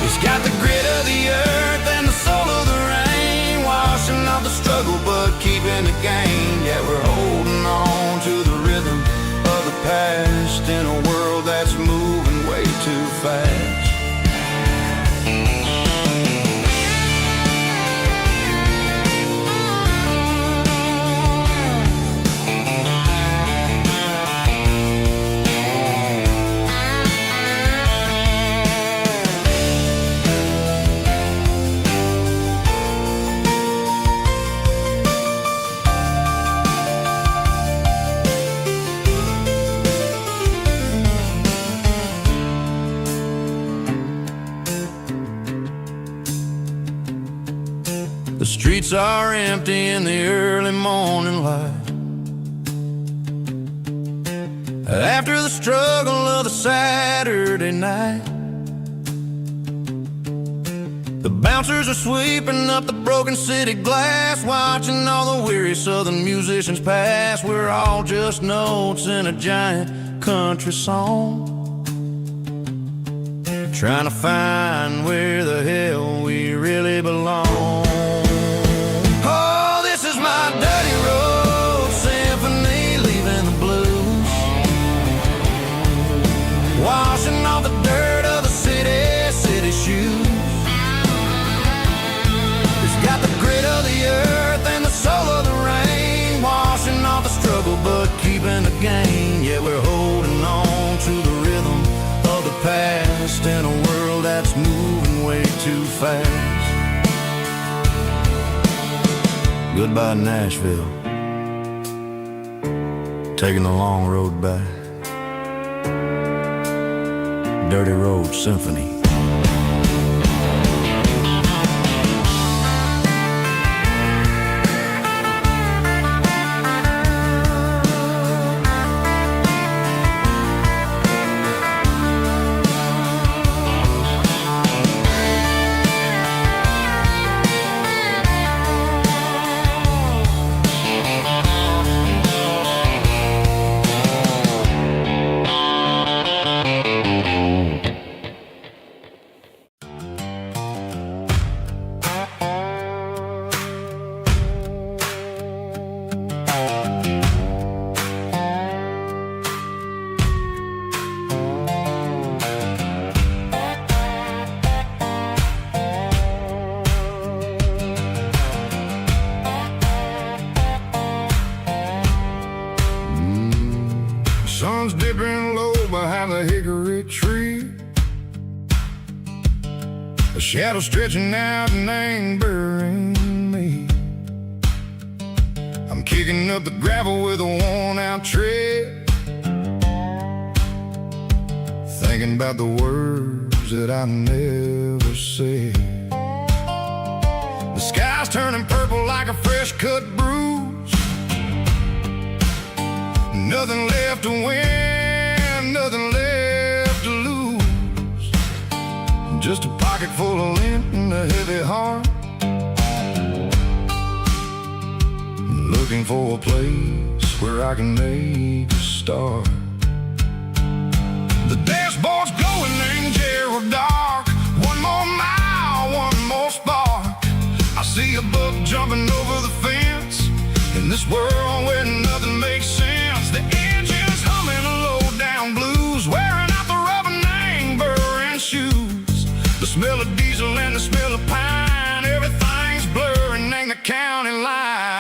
It's got the grit of the earth and the soul of the rain, washing off the struggle but keeping the gain. Yeah, we're holding on to the rhythm of the past in a world that's moving way too fast. The streets are empty in the early morning light, after the struggle of the Saturday night. The bouncers are sweeping up the broken city glass, watching all the weary southern musicians pass. We're all just notes in a giant country song, trying to find where the hell we really belong. My dirty road symphony, leaving the blues, washing off the dirt of the city shoes. It's got the grit of the earth and the soul of the rain, washing off the struggle but keeping the gain. Yeah, we're holding on to the rhythm of the past in a world that's moving way too fast. Goodbye, Nashville, taking the long road back. Dirty Road Symphony. Sun's dipping low behind the hickory tree, a shadow stretching out and angering me. I'm kicking up the gravel with a worn-out tread, thinking about the words that I never said. The sky's turning purple like a fresh-cut bruise, nothing left to win, nothing left to lose, just a pocket full of lint and a heavy heart, looking for a place where I can make a start. The dashboard's glowing in Gerald dark, one more mile, one more spark. I see a buck jumping over the fence, this world where nothing makes sense. The engine's humming low-down blues, wearing out the rubber burring shoes. The smell of diesel and the smell of pine, everything's blurring, ain't the county line.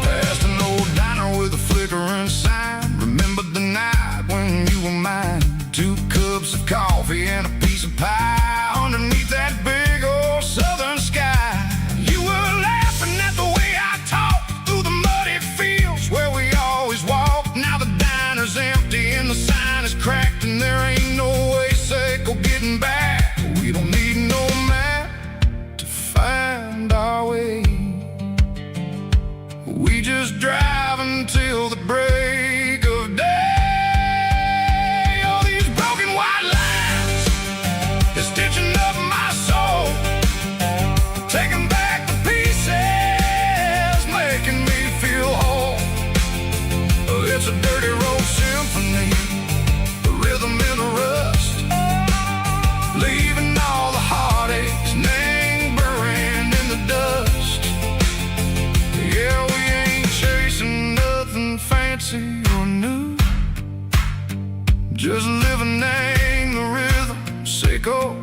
Past an old diner with a flickering sign. Remember the night when you were mine. 2 cups of coffee and a piece of pie underneath that big old southern sky. You were laughing at the way I talked through the muddy fields where we always walked. Now the diner's empty and the sign is cracked, and there ain't no way Seiko getting back. We don't need no map to find our way. We just drive until the break of day. Oh, these broken white lines is stitching up my soul, taking back the pieces, making me feel whole. Oh, it's a dirty road symphony, the rhythm in the rust, leaving all the heartaches lingering in the dust. Yeah, we ain't chasing nothing fancy or new, just living in the rhythm, Seiko,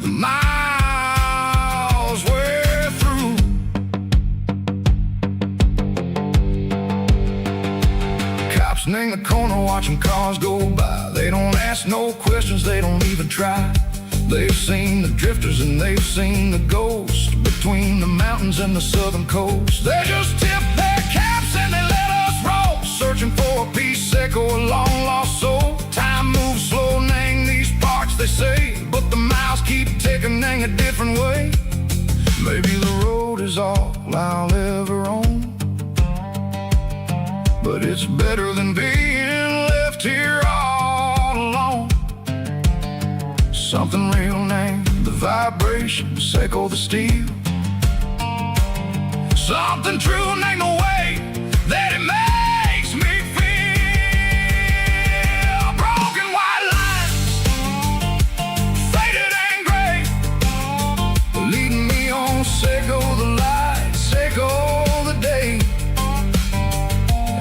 the miles we're through. Cops in the corner watching cars go by. They don't ask no questions, they don't even try. They've seen the drifters and they've seen the ghosts between the mountains and the southern coast. They just tip their caps and they let us roll, searching for a piece, Seiko, a long lost soul. Time moves slow, nang these parts, they say, but the miles keep ticking, nang a different way. Maybe the road is all I'll ever own, but it's better than being left here all alone. Something real named the vibration, Seiko the steel. Something true named the way that it makes me feel. Broken white lines, faded and gray, leading me on, Seiko the light, Seiko the day.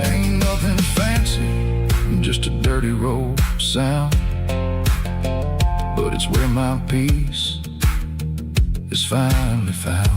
Ain't nothing fancy, just a dirty road sound, but it's where my peace is finally found.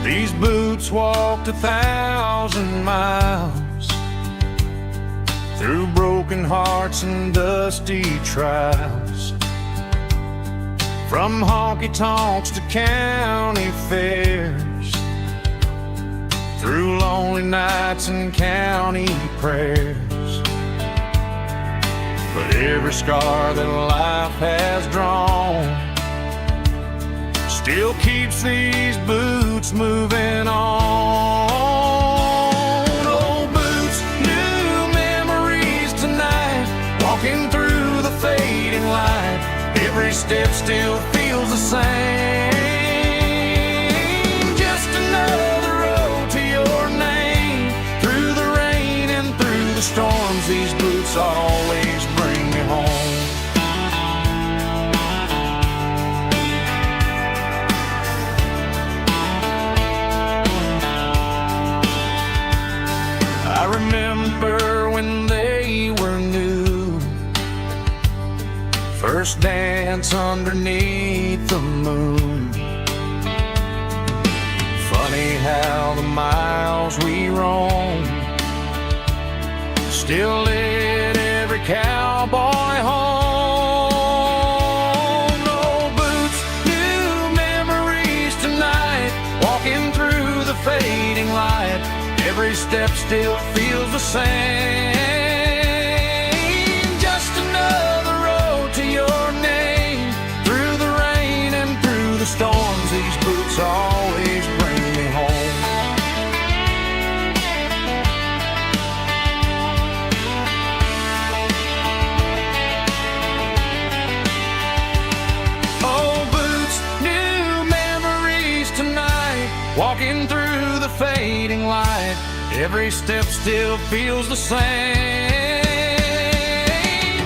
These boots walked 1,000 miles through broken hearts and dusty trials, from honky-tonks to county fairs, through lonely nights and county prayers. But every scar that life has drawn still keeps these boots moving on. Old boots, new memories tonight, walking through the fading light. Every step still feels the same, just another road to your name. Through the rain and through the storms, these boots always bring me home. I remember when they were new, first dance underneath the moon. Funny how the miles we roam still lit every cowboy home. Old boots, new Every step still feels the same. Just another road to your name. Through the rain and through the storms, these boots always bring me home. Old boots, new memories tonight. Walking through the fading light, every step still feels the same.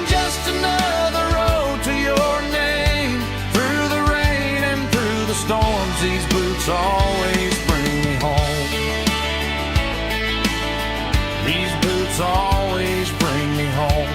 Just another road to your name. Through the rain and through the storms, these boots always bring me home. These boots always bring me home.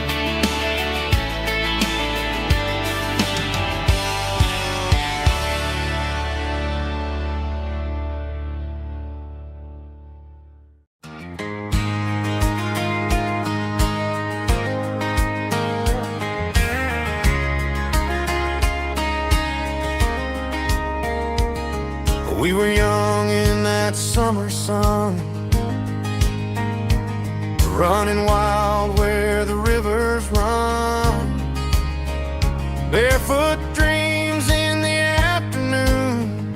We were young in that summer sun, running wild where the rivers run. Barefoot dreams in the afternoon,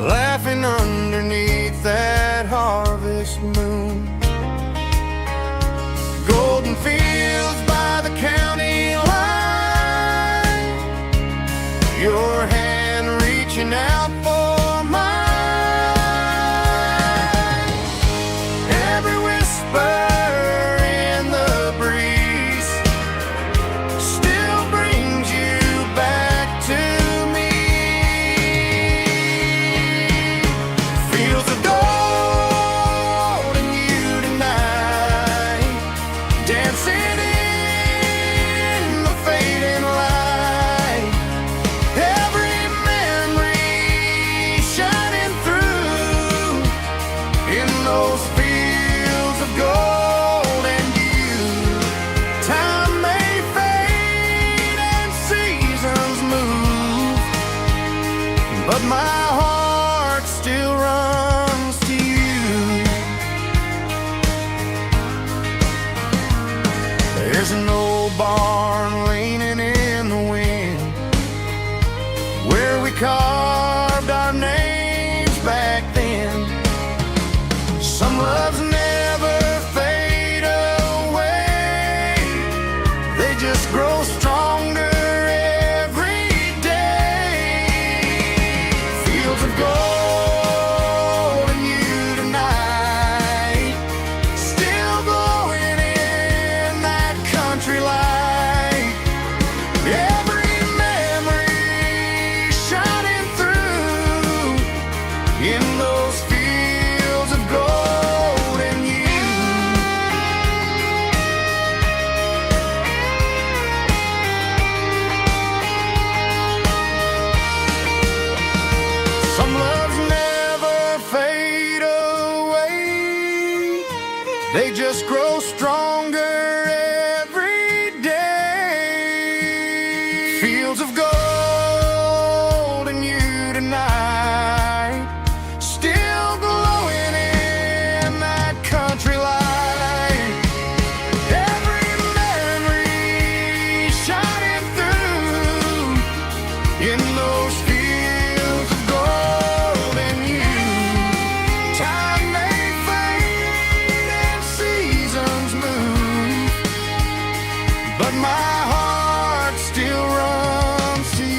laughing underneath that harvest moon. Golden fields by the county line, your hand reaching out for mine. Every whisper in the breeze still brings you back to me. Fields of gold and you tonight, dancing in the fading light. Every memory shining through in those fields of gold and you. Time may fade and seasons move, but my heart still runs to you. There's an old barn leaning in the wind, where we carved our names back then. Some loves never fade away, they just grow stronger every day. Fields of gold and you tonight, still glowing in that country light. Every memory shining through in those fields of gold and you. Some loves never fade away, they just grow stronger every day. Fields of gold and you tonight, still glowing in that country light. Every memory shining through in those fields of gold and you. Time may fade and seasons move, but my heart still runs to you.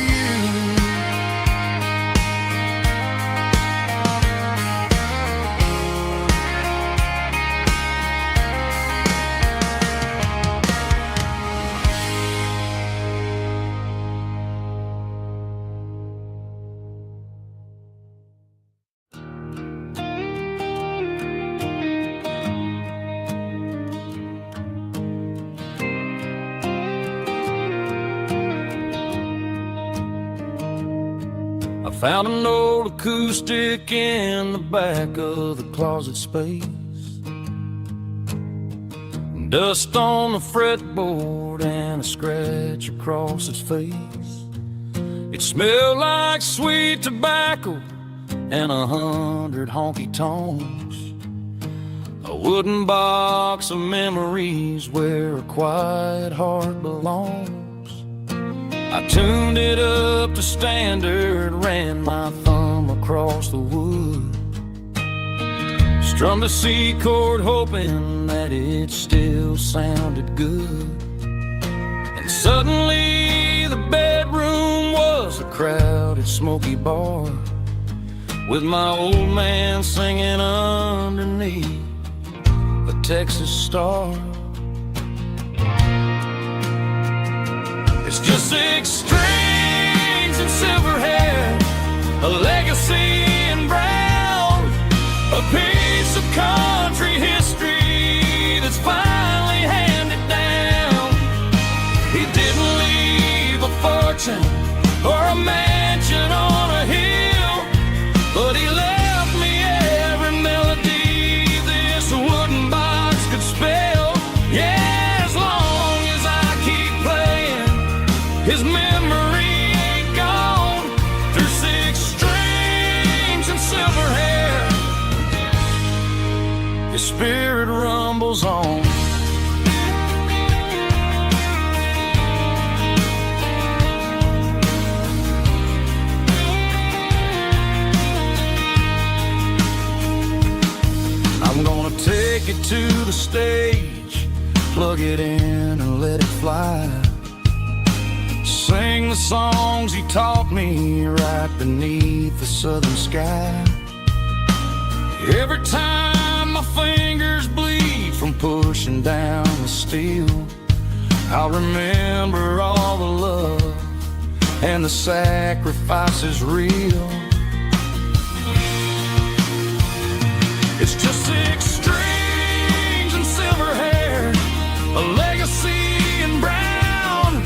I found an old acoustic in the back of the closet space. Dust on the fretboard and a scratch across its face. It smelled like sweet tobacco and 100 honky tonks. wooden box of memories where a quiet heart belongs. I tuned it up to standard, ran my thumb across the wood, strummed a C chord hoping that it still sounded good. And suddenly the bedroom was a crowded smoky bar, with my old man singing underneath the Texas star. It's just 6 strings and silver hair, a legacy in brown, a piece of country history that's finally handed down. He didn't leave a fortune or a mansion on a hill, but he left me every melody this wooden box could spell. Yeah, as long as I keep playing, his memory ain't gone. Through 6 strings and silver hair, his spirit rumbles on. I'm gonna take it to the stage, plug it in and let it fly. Sing the songs he taught me right beneath the southern sky. Every time my fingers bleed from pushing down the steel, I'll remember all the love and the sacrifices real. It's just 6 strings and silver hair, a legacy in brown,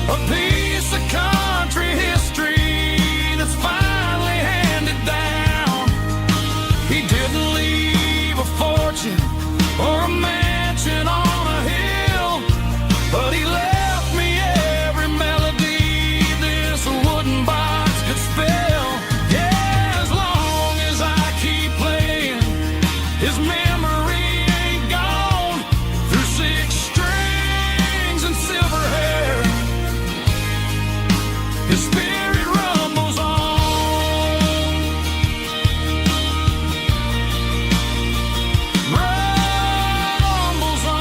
a piece of country history that's finally handed down. He didn't leave a fortune or a mansion on a hill, but he left me every melody this wooden box could spell. Yeah, as long as I keep playing, his memory ain't gone. Through 6 strings and silver hair, his spirit rumbles on. Rumbles on.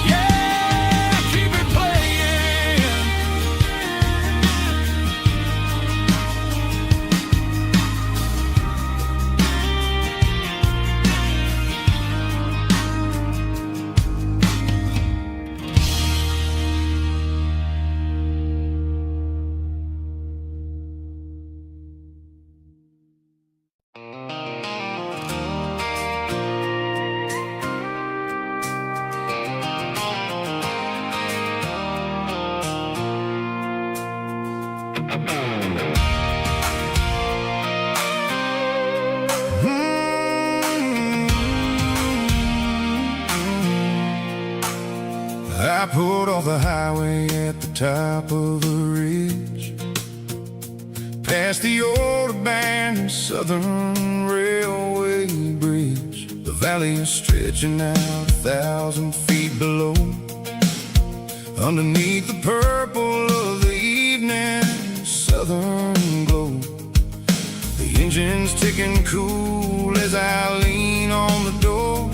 Yeah, keep it playing. I pulled off the highway at the top of the ridge, past the old abandoned Southern Railway bridge. The valley is stretching out 1,000 feet below, underneath the purple of the evening southern glow. The engine's ticking cool as I lean on the door,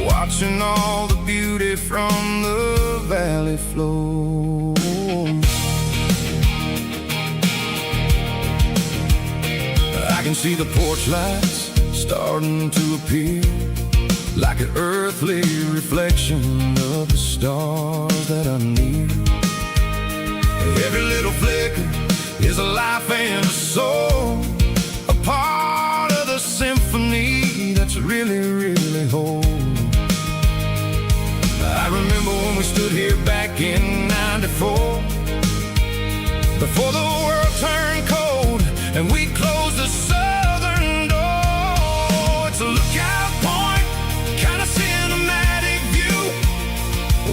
watching all the beauty from the valley flow. I can see the porch lights starting to appear, like an earthly reflection of the stars that are near. Every little flicker is a life and a soul, a part of the symphony that's really, really whole. I remember when we stood here back in '94, before the world turned cold and we closed the southern door. It's a lookout point, kind of cinematic view,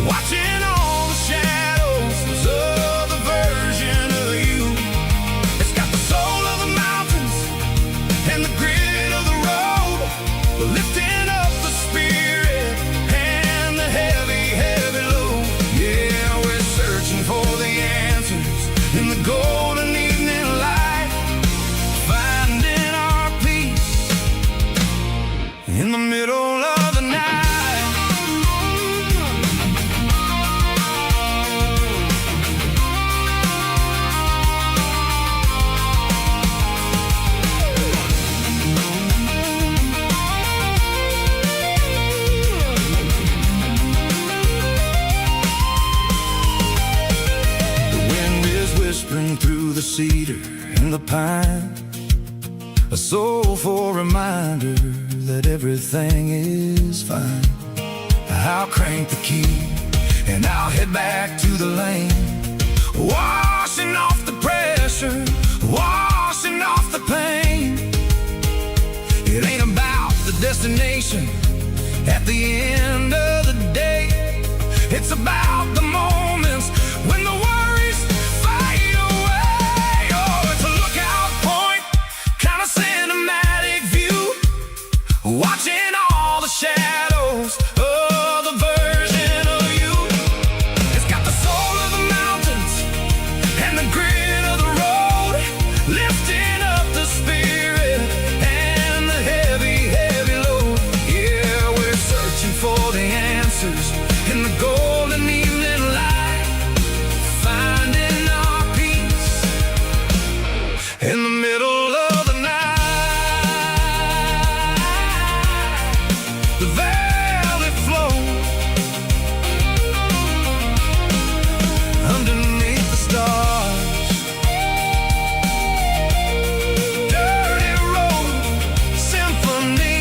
watching all the shadows of the version of you. It's got the soul of the mountains and the grit the cedar and the pine, a soulful reminder that everything is fine. I'll crank the key and I'll head back to the lane, washing off the pressure, washing off the pain. It ain't about the destination at the end of the day. It's about the moments when the worries fade away. Oh, it's a lookout point, kind of cinematic view, watching all the shadows of the version of you. It's got the soul of the mountains and the grit of the road, lifting up the spirit and the heavy, heavy load. Yeah, we're searching for the answers in the golden evening light, finding our peace in the middle of the night. The valley flows underneath the stars. Dirty road symphony.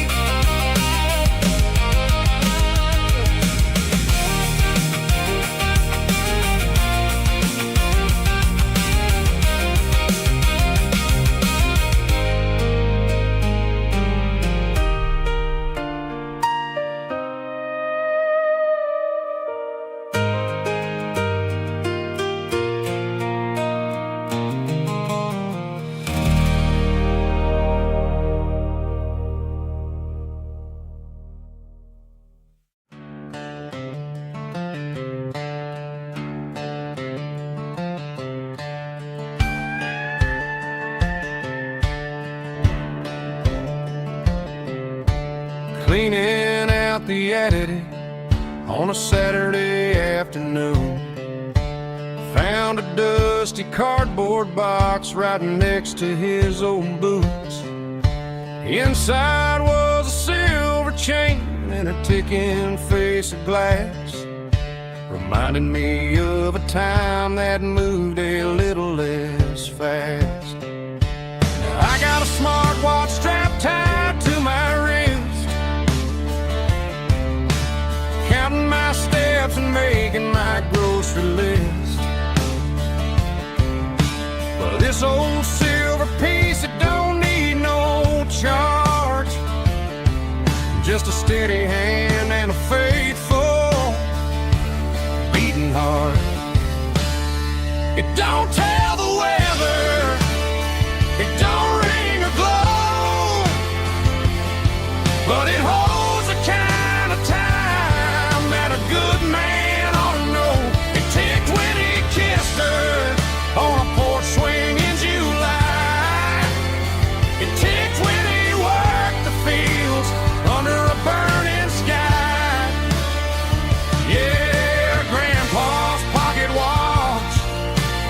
Cleaning out the attic on a Saturday afternoon, found a dusty cardboard box right next to his old boots. Inside was a silver chain and a ticking face of glass, reminding me of a time that moved a little less fast. I got a smartwatch strapped tied to my wrist, counting my steps and making my grocery list. Well, this old silver piece, it don't need no charge, just a steady hand and a faithful beating heart. It don't tell the weather, it don't ring or glow, but it holds the kind of time that a good man ought to know. It ticked when he kissed her on a porch swing in July. It ticked when he worked the fields under a burning sky. Yeah, Grandpa's pocket watch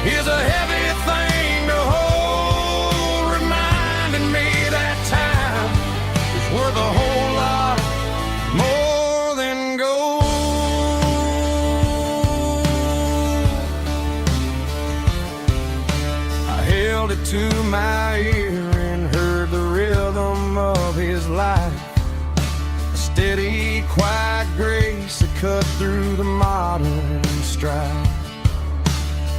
is a heavy thing to hold, reminding me that time is worth a whole lot more than gold. I held it to my ear and heard the rhythm of his life, a steady, quiet grace that cut through the modern strife.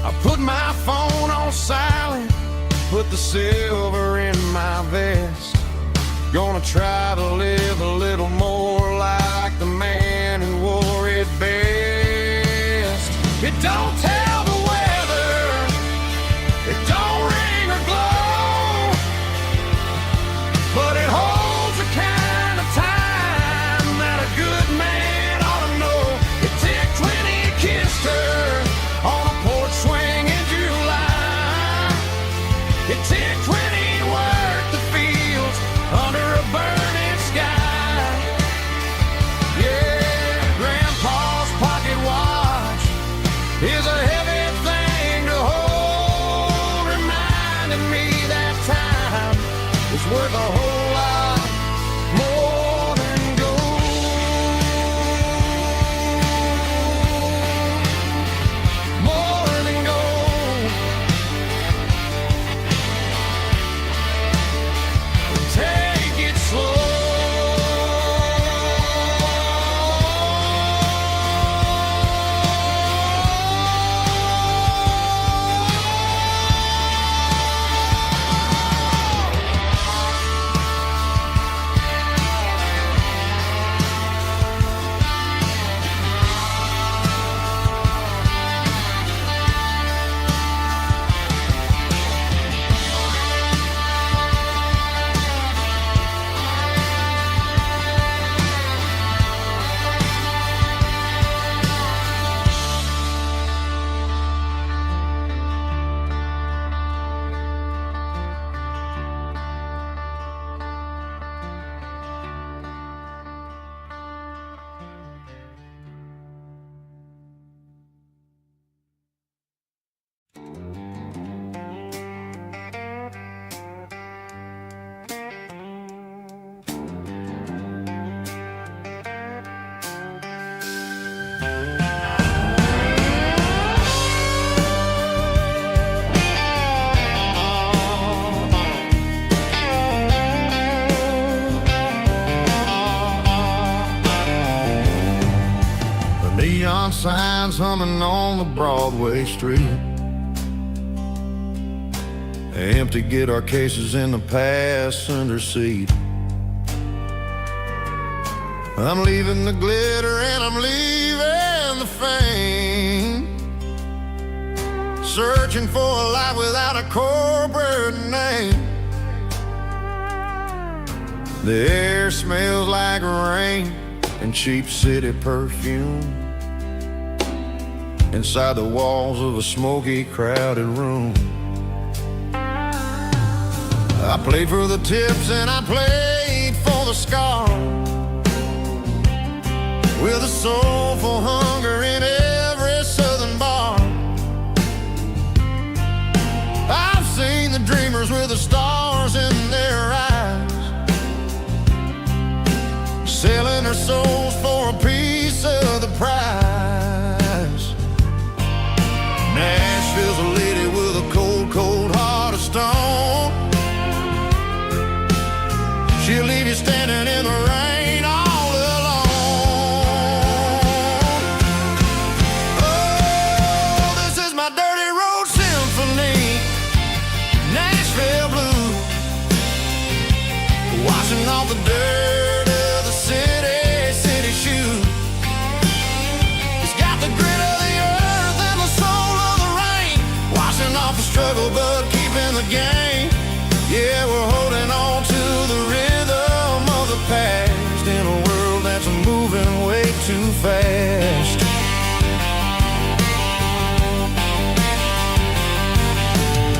I put my phone on silent, put the silver in my vest. Gonna try to live a little more like the man who wore it best. It don't tell the weather, it don't ring or glow, but it holds the kind of time that a good man ought to know. It ticked when he kissed her on a porch swing in July. It ticked when he worked the fields under a burning sky. Yeah, Grandpa's pocket watch is a heavy signs humming on the Broadway street. Empty guitar cases in the passenger seat. I'm leaving the glitter and I'm leaving the fame, searching for a life without a corporate name. The air smells like rain and cheap city perfume inside the walls of a smoky, crowded room. I played for the tips and I played for the scars, with a soulful hunger in every southern bar. I've seen the dreamers with the stars in their eyes, selling their souls for a piece of the prize. Nashville's a lady with a cold, cold heart of stone. She'll leave you standing in the rain all alone. Oh, this is my dirty road symphony, Nashville blues, washing off the dirt of the city shoes. It's got the grit of the earth and the soul of the rain, washing off the struggle but keeping the game. Yeah, we're holding on to the rhythm of the past in a world that's moving way too fast.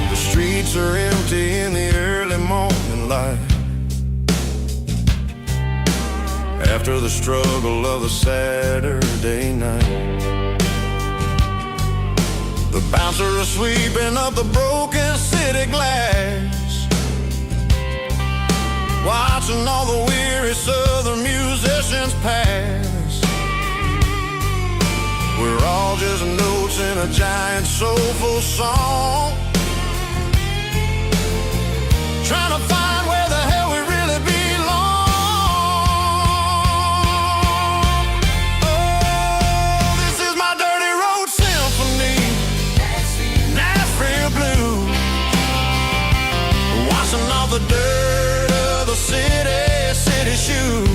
The streets are empty in the early morning light, after the struggle of the Saturday night. The bouncer is sweeping up the broken city glass, watching all the weary southern musicians pass. We're all just notes in a giant soulful song, trying to find where the hell we really belong. Oh, this is my dirty road symphony, Nashville blues, washing off the dirt of the city shoes.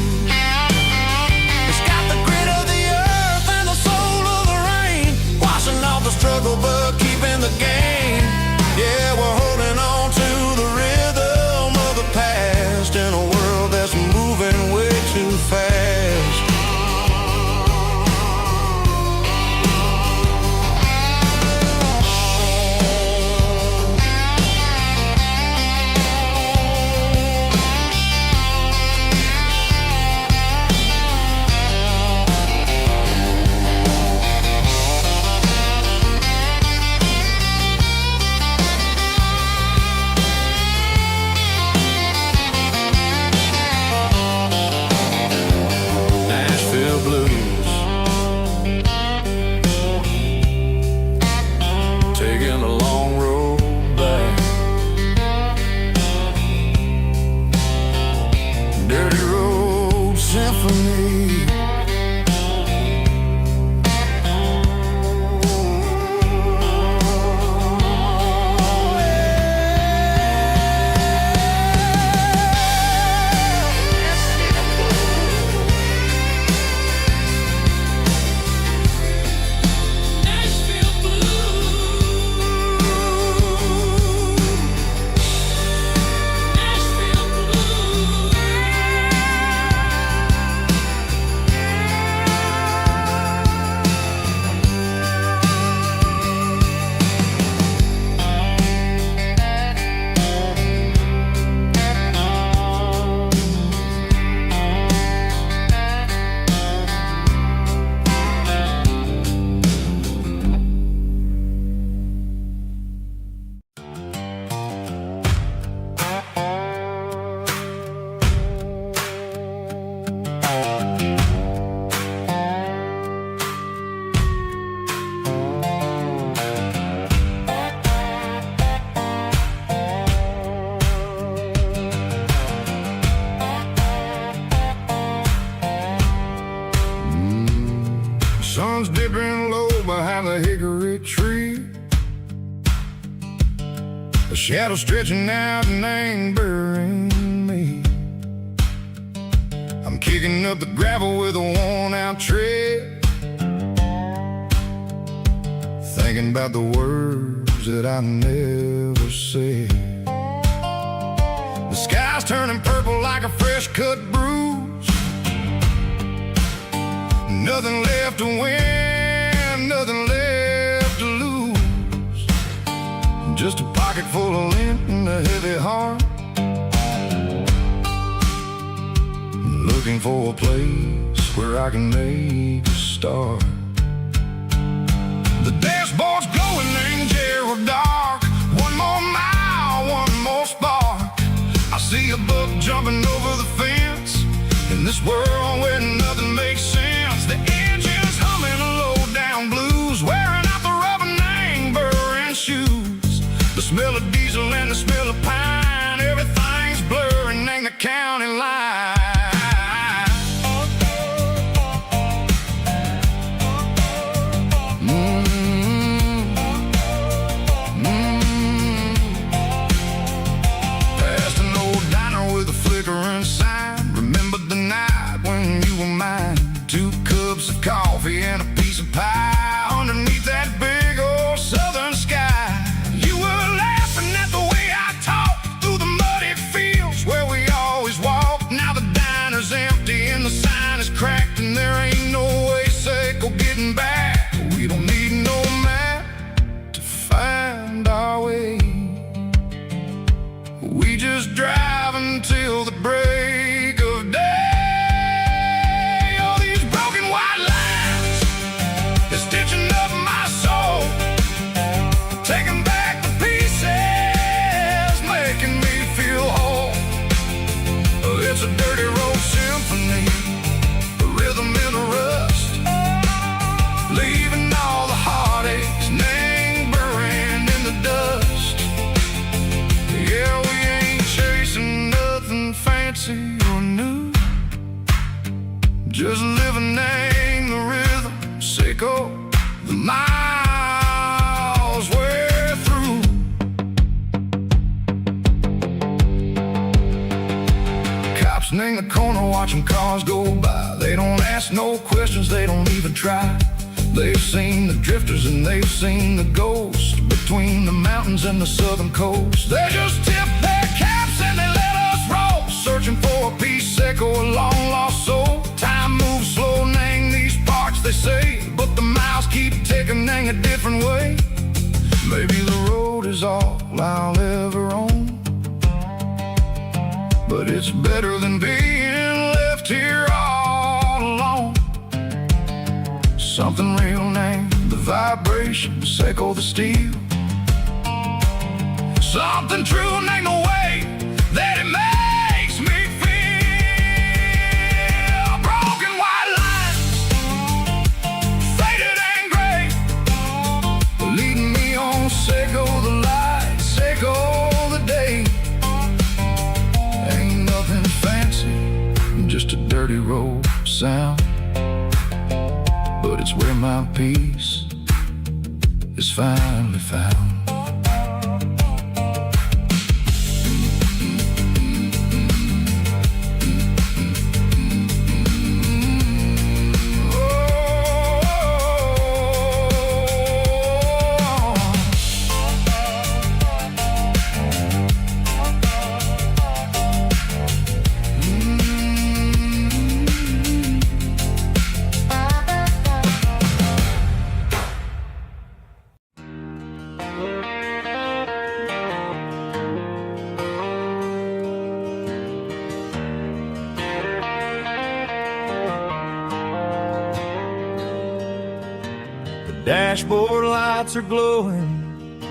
It's got the grit of the earth and the soul of the rain, washing off the struggle but keeping the game. Yeah, we're holding on to the rhythm The shadow stretching out and angering me. I'm kicking up the gravel with a worn-out tread, thinking about the words that I never said. The sky's turning purple like a fresh-cut bruise. Nothing left to win, nothing left to lose. Just a pocket full of lint and a heavy heart, looking for a place where I can make a start. The dashboard's glowing angel dark. One more mile, one more spark. I see a buck jumping over the fence in this world where nothing makes sense. The engine's humming a low-down blues, wearing out the rubber-nang burring shoes. The smell of diesel and the smell of pine, everything's blurring, ain't the county line. Coffee and a piece of pie underneath that big old southern sky. You were laughing at the way I talked through the muddy fields where we always walked. Now the diner's empty and the sign is cracked, and there ain't no way Seiko getting back. We don't need no map to find our way. We just drive until the break of day. It's a dirty road symphony, a rhythm in the rust, leaving all the heartaches lingering in the dust. Yeah, we ain't chasing nothing fancy or new, just living in the rhythm, Seiko, the miles we're through. In the corner watching cars go by. They don't ask no questions, they don't even try. They've seen the drifters and they've seen the ghosts between the mountains and the southern coast. They just tip their caps and they let us roll, searching for a piece, Seiko, a long lost soul. Time moves slow, nang these parts, they say, but the miles keep ticking, nang a different way. Maybe the road is all I'll ever own, but it's better than being left here all alone. Something real named the vibration, Seiko the steel. Something true named the way that it makes me feel. Broken white lines, faded and gray, leading me on, Seiko the light, Seiko the day. Just a dirty road sound, but it's where my peace is finally found. Dashboard lights are glowing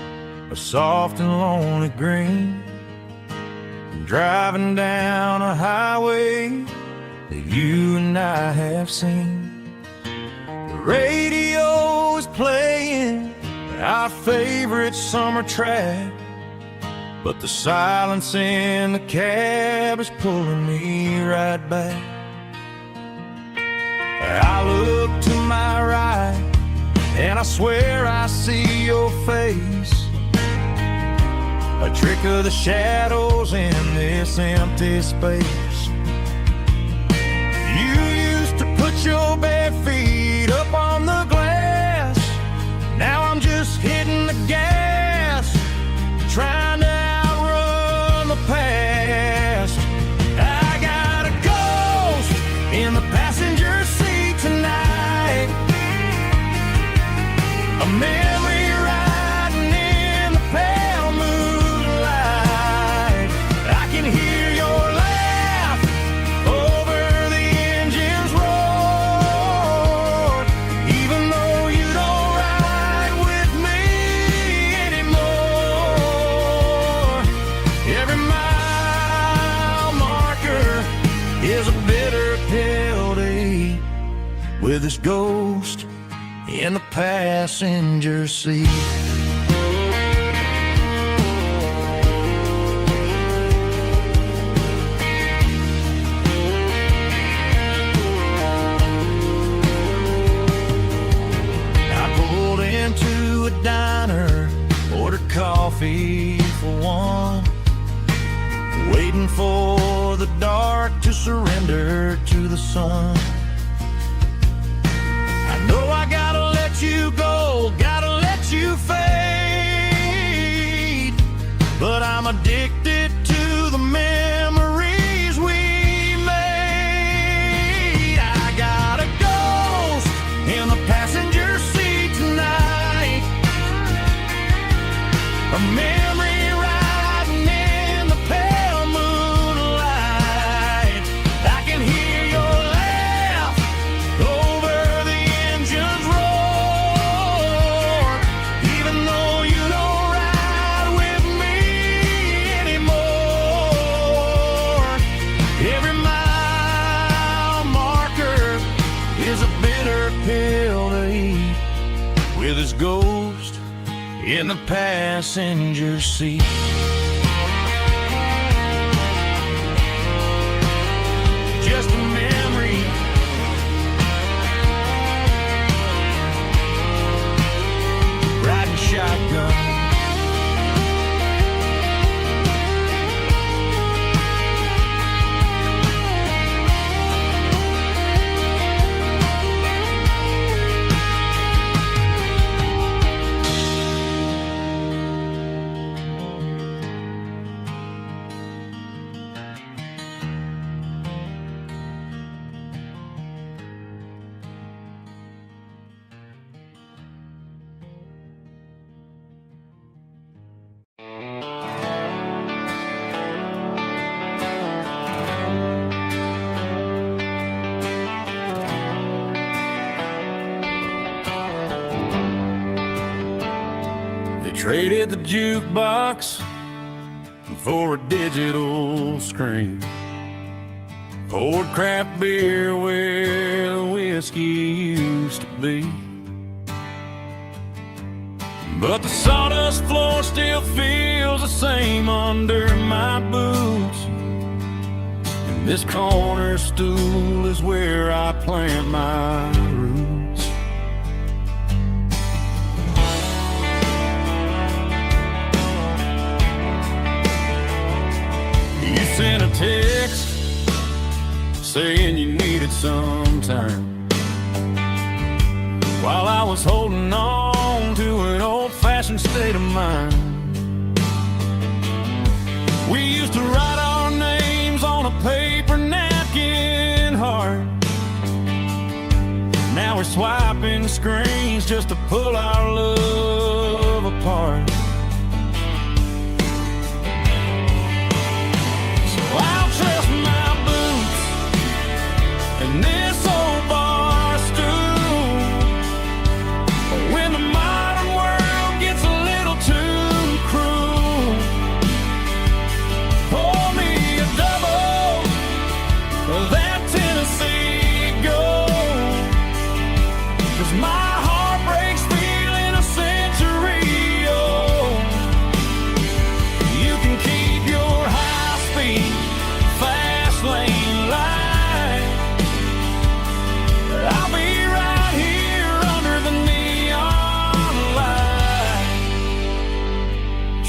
a soft and lonely green. I'm driving down a highway that you and I have seen. The radio is playing our favorite summer track, but the silence in the cab is pulling me right back. I look to my right and I swear I see your face. a trick of the shadows in this empty space. You used to put your bare feet up on the glass. Now I'm just hitting the gas, trying to outrun the past. I got a ghost in the passenger seat tonight, a memory riding in the pale moonlight. I can hear your laugh over the engine's roar, even though you don't ride with me anymore. Every mile marker is a bitter pill to eat, with this ghost in the passenger seat. I pulled into a diner, ordered coffee for one, waiting for the dark to surrender to the sun. I know I gotta let you go, gotta let you fade, but I'm addicted to the memories we made. I got a ghost in the passenger seat tonight, a memory riding in the pale moonlight. I can hear your laugh over the engine's roar, even though you don't ride with me anymore. Every mile marker is a bitter pill to eat, with his ghost in the passenger seat. Just a memory, riding shotgun. They traded the jukebox for a digital screen, poured craft beer where the whiskey used to be. But the sawdust floor still feels the same under my boots, and this corner stool is where I plant my roots. You sent a text saying you needed some time, while I was holding on to an old-fashioned state of mind. We used to write our names on a paper napkin heart. Now we're swiping screens just to pull our love apart. So I'll trust my boots and this old bar stool. When the modern world gets a little too cruel, pour me a double of that Tennessee Gold, 'cause my heart breaks feeling a century old.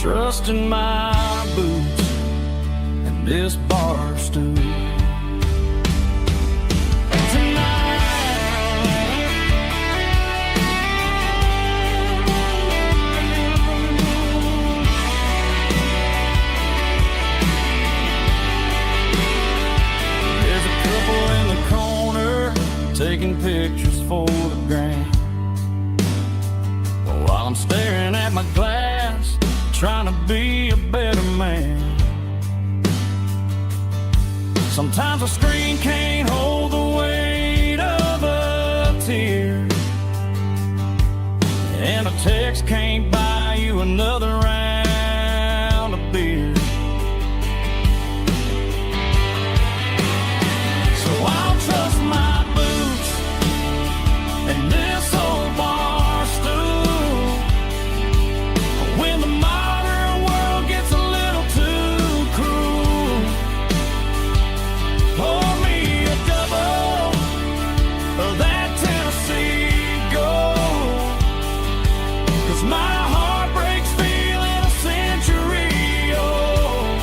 trusting my boots and this bar stool. Taking pictures for the gram, while I'm staring at my glass, trying to be a better man. Sometimes a screen can't hold the weight of a tear, and a text can't buy you another round of beer. So I'll trust my and this old bar stool when the modern world gets a little too cruel. Pour me a double of that Tennessee Gold, 'cause my heart breaks feeling a century old.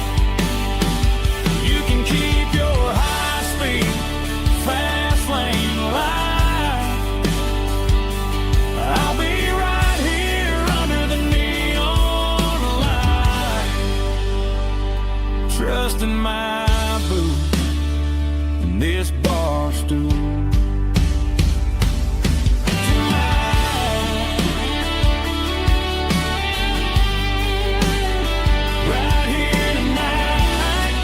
You can keep your high-speed fast lane life. I'll be right here under the neon light, trusting my boots and this bar stool. Right here tonight,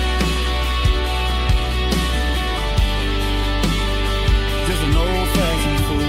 just an old-fashioned fool.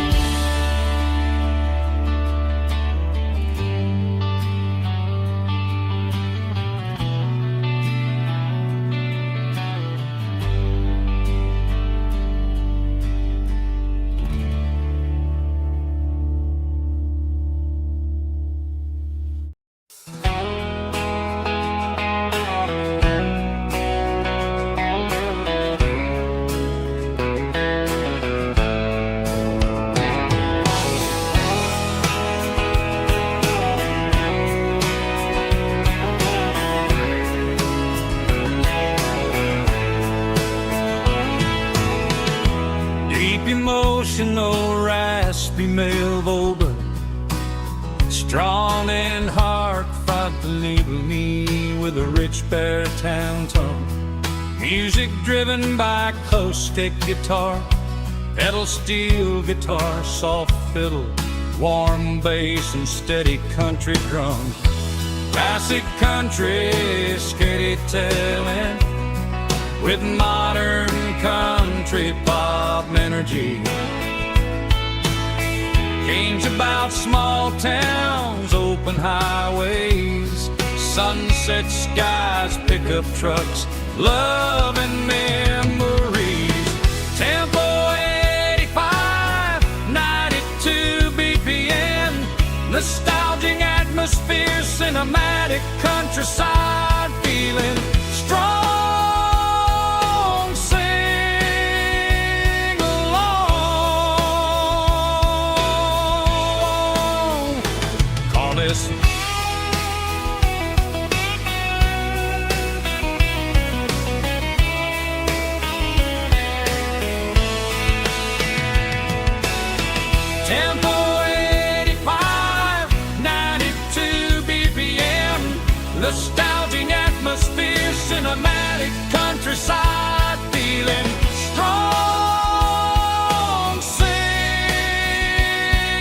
Emotional, raspy male vulva, strong and heartfelt, enable me with a rich baritone tone. Music driven by acoustic guitar, pedal steel guitar, soft fiddle, warm bass and steady country drums. Classic country storytelling with modern country pop energy. Games about small towns, open highways, sunset skies, pickup trucks, love and memories. Tempo 85, 92 BPM, nostalgic atmosphere, cinematic countryside feeling, strong. Tempo 85, 92 BPM, nostalgic atmosphere, cinematic countryside feeling, strong, sing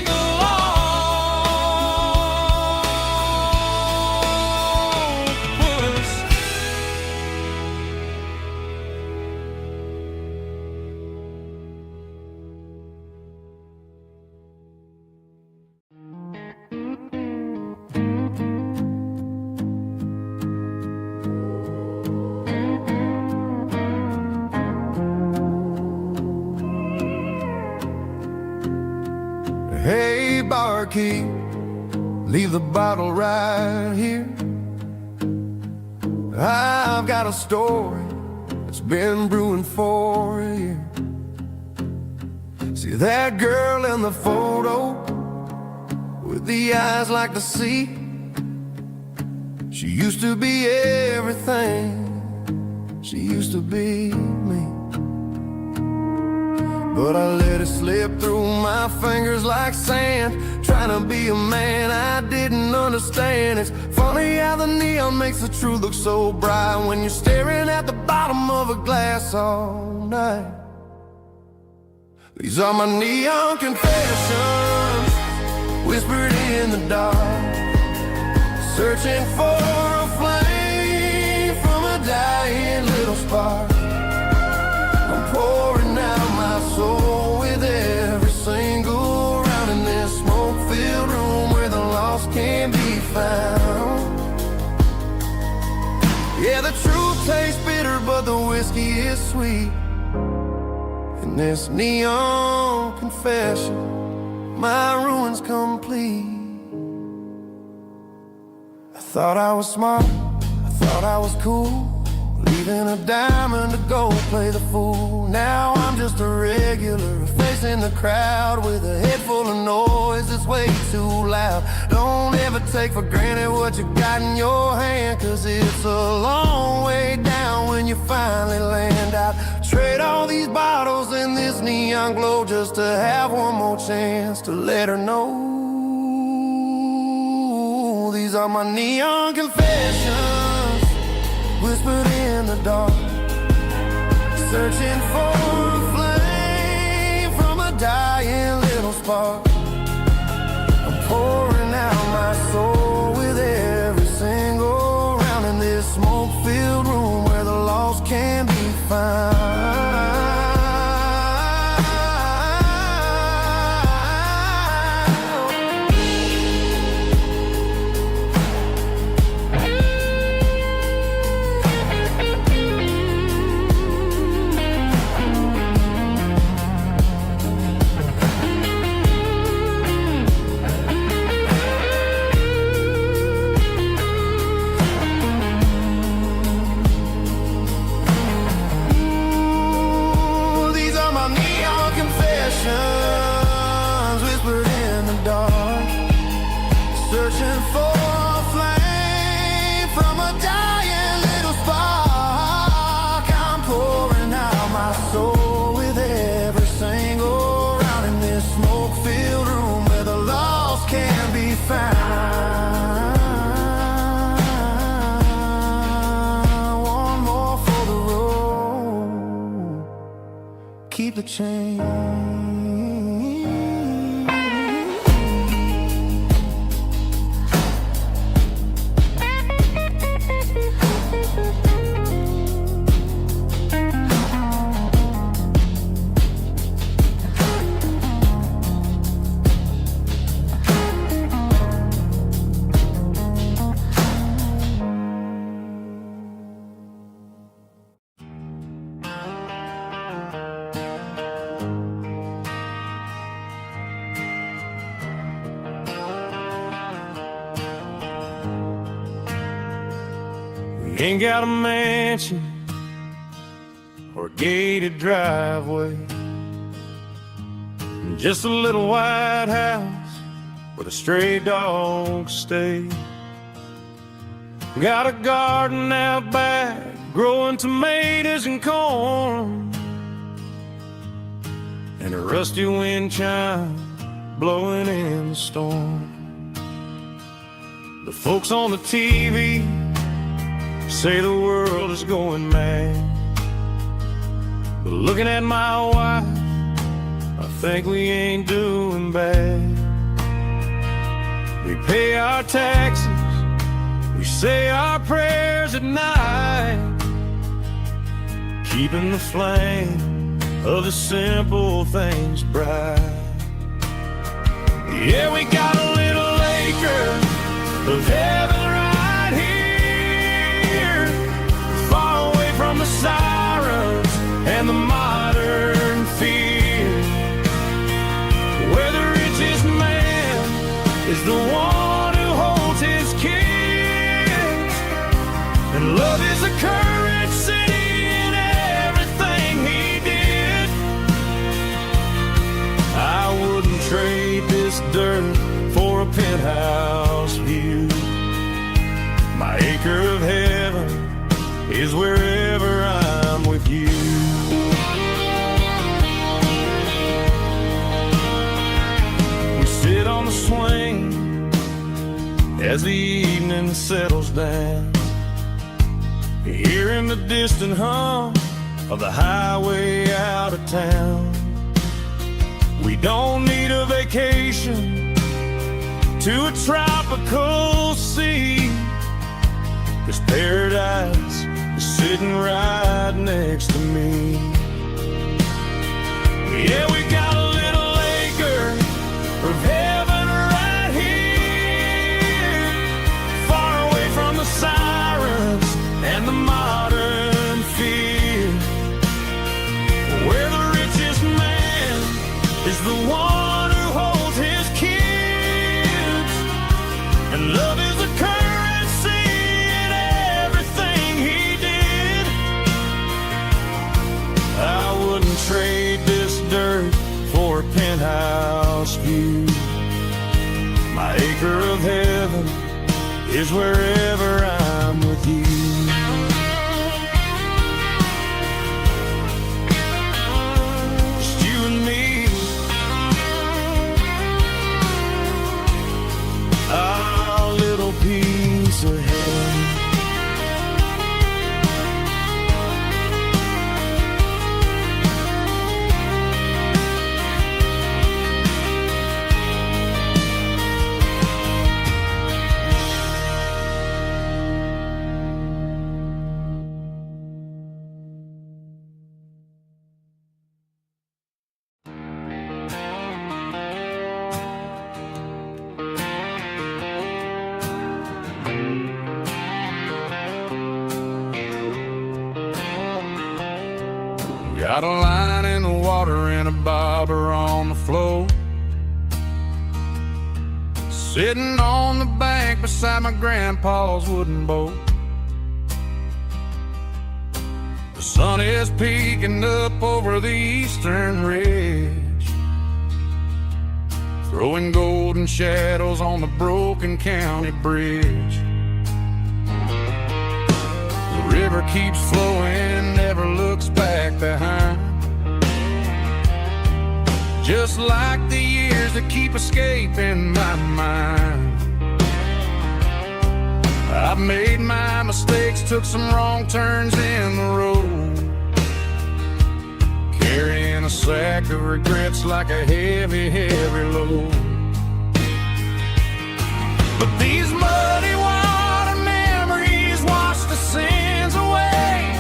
along, puss. Hey, barkeep, leave the bottle right here. I've got a story that's been brewing for a year. See that girl in the photo with the eyes like the sea? She used to be everything, she used to be me. But I let it slip through my fingers like sand, trying to be a man I didn't understand. It's funny how the neon makes the truth look so bright when you're staring at the bottom of a glass all night. These are my neon confessions, whispered in the dark, searching for a flame from a dying little spark. I'm pouring out my soul with every single round in this smoke-filled room where the lost can be found. Yeah, the truth tastes bitter, but the whiskey is sweet. In this neon confession, my ruin's complete. I thought I was smart, I thought I was cool, leaving a diamond to go play the fool. Now I'm just a regular, facing the crowd with a head full of noise that's way too loud. Don't ever take for granted what you got in your hand, cause it's a long way down when you finally land out. Trade all these bottles and this neon glow just to have one more chance to let her know. These are my neon confessions, whispered in the dark, searching for a flame from a dying little spark. I'm pouring out my soul with every single round in this smoke-filled room where the lost can be found. Whispered in the dark, searching for a flame from a dying little spark. I'm pouring out my soul with every single round in this smoke-filled room where the lost can be found. One more for the road, keep the change. Ain't got a mansion or a gated driveway, just a little white house where the stray dogs stay. Got a garden out back growing tomatoes and corn, and a rusty wind chime blowing in the storm. The folks on the TV say the world is going mad, but looking at my wife, I think we ain't doing bad. We pay our taxes, we say our prayers at night, keeping the flame of the simple things bright. Yeah, we got a little acre of heaven right here, far away from the sirens and the modern fear, where the richest man is the one who holds his kids, and love is the currency in everything he did. I wouldn't trade this dirt for a penthouse view. My acre of heaven is wherever I'm with you. We sit on the swing as the evening settles down, hearing the distant hum of the highway out of town. We don't need a vacation to a tropical sea, 'cause paradise is sitting right next to me. Yeah, we got a little acre of heaven right here, far away from the sirens and the modern fear, where the richest man is the one who holds his kids, and love is the currency in everything he did. I wouldn't trade this dirt for a penthouse view. My acre of heaven is wherever I'm with you. Just you and me, our little piece of heaven. Got a line in the water and a bobber on the floor, sitting on the bank beside my grandpa's wooden boat. The sun is peeking up over the eastern ridge, throwing golden shadows on the broken county bridge. The river keeps flowing, never looks back behind, just like the years that keep escaping my mind. I've made my mistakes, took some wrong turns in the road, carrying a sack of regrets like a heavy, heavy load. But these muddy water memories wash the sins away,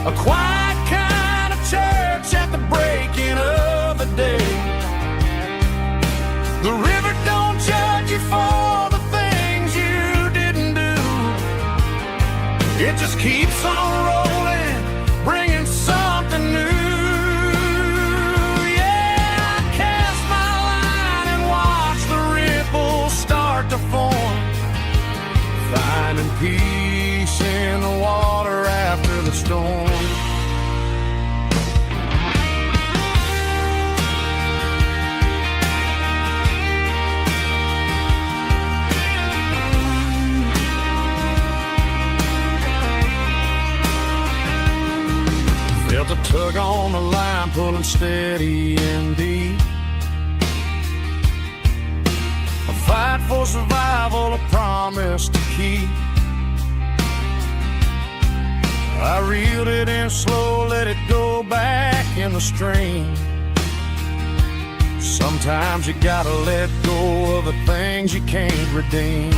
a quiet kind of church at the breaking of the day. The river don't judge you for the things you didn't do, it just keeps on rolling, bringing something new. Yeah, I cast my line and watch the ripples start to form, finding peace in the water after the storm. Felt a tug on the line, pulling steady and deep, a fight for survival, a promise to keep. I reeled it in slow, let it go back in the stream. Sometimes you gotta let go of the things you can't redeem.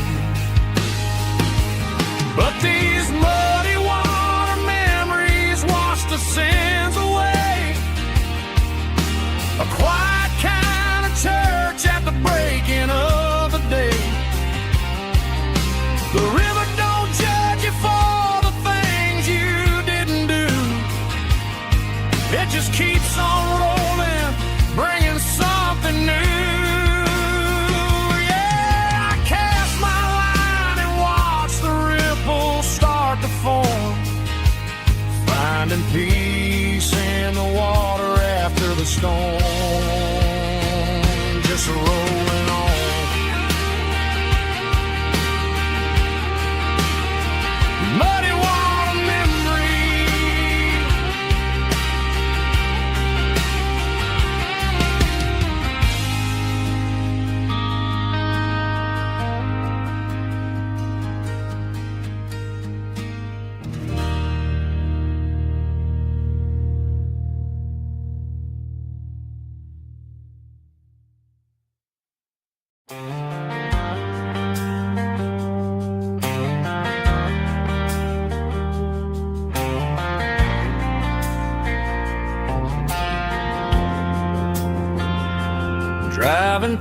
But these muddy water memories wash the sins away, a quiet kind of church at the breaking of the day. The river don't judge you for the things you didn't do, it just keeps on rolling, bringing something new. Yeah, I cast my line and watch the ripples start to form, finding peace in the water after the storm, just rolling on.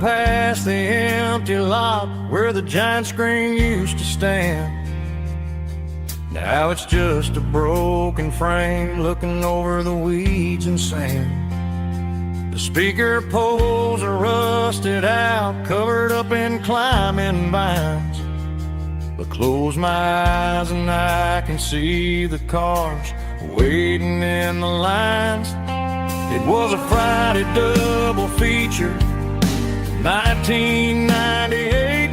past the empty lot where the giant screen used to stand. Now it's just a broken frame looking over the weeds and sand. The speaker poles are rusted out, covered up in climbing vines. But close my eyes and I can see the cars waiting in the lines. It was a Friday double feature, 1998.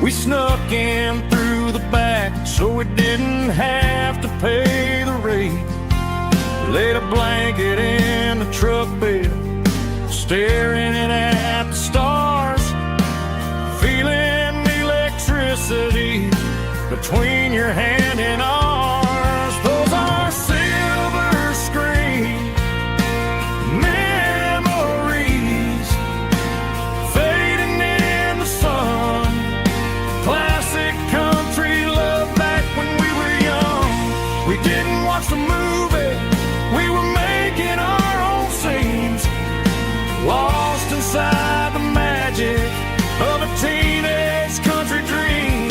We snuck in through the back so we didn't have to pay the rate. Laid a blanket in the truck bed, staring at the stars, feeling the electricity between your hand and ours. Those are silver screen memories fading in the sun. Classic country love back when we were young. We didn't watch the movie, we were making our own scenes, lost inside the magic of a teenage country dream.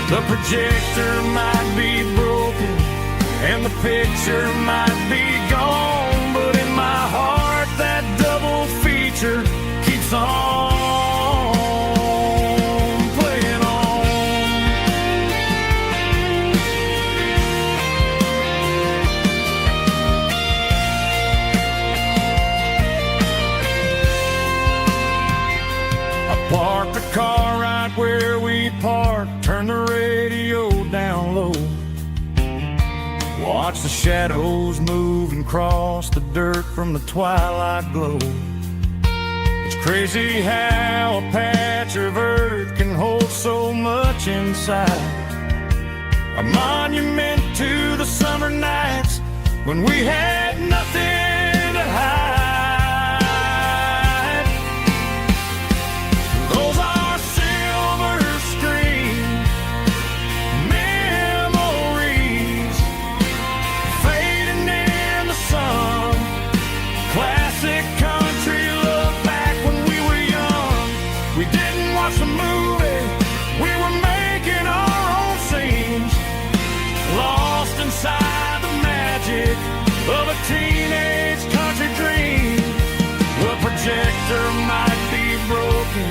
The projector might be broken and the picture might be gone, but in my heart that double feature keeps on playing on. I parked the car right where we parked, turned the radio down low, watch the shadows move and cross the dirt from the twilight glow. It's crazy how a patch of earth can hold so much inside. A monument to the summer nights when we had nothing to hide. Those are silver screen memories fading in the sun. Classic country love back when we were young. We didn't watch the movie, we were making our own scenes, lost inside the magic of a teenage country dream. The projector might be broken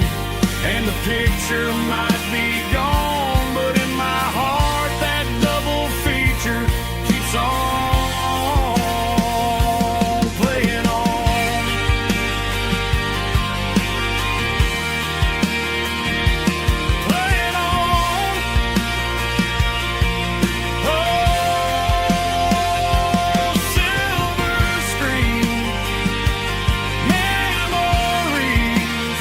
and the picture might be gone, but in my heart that double feature keeps on playing on. Playing on. Oh, silver screen memories.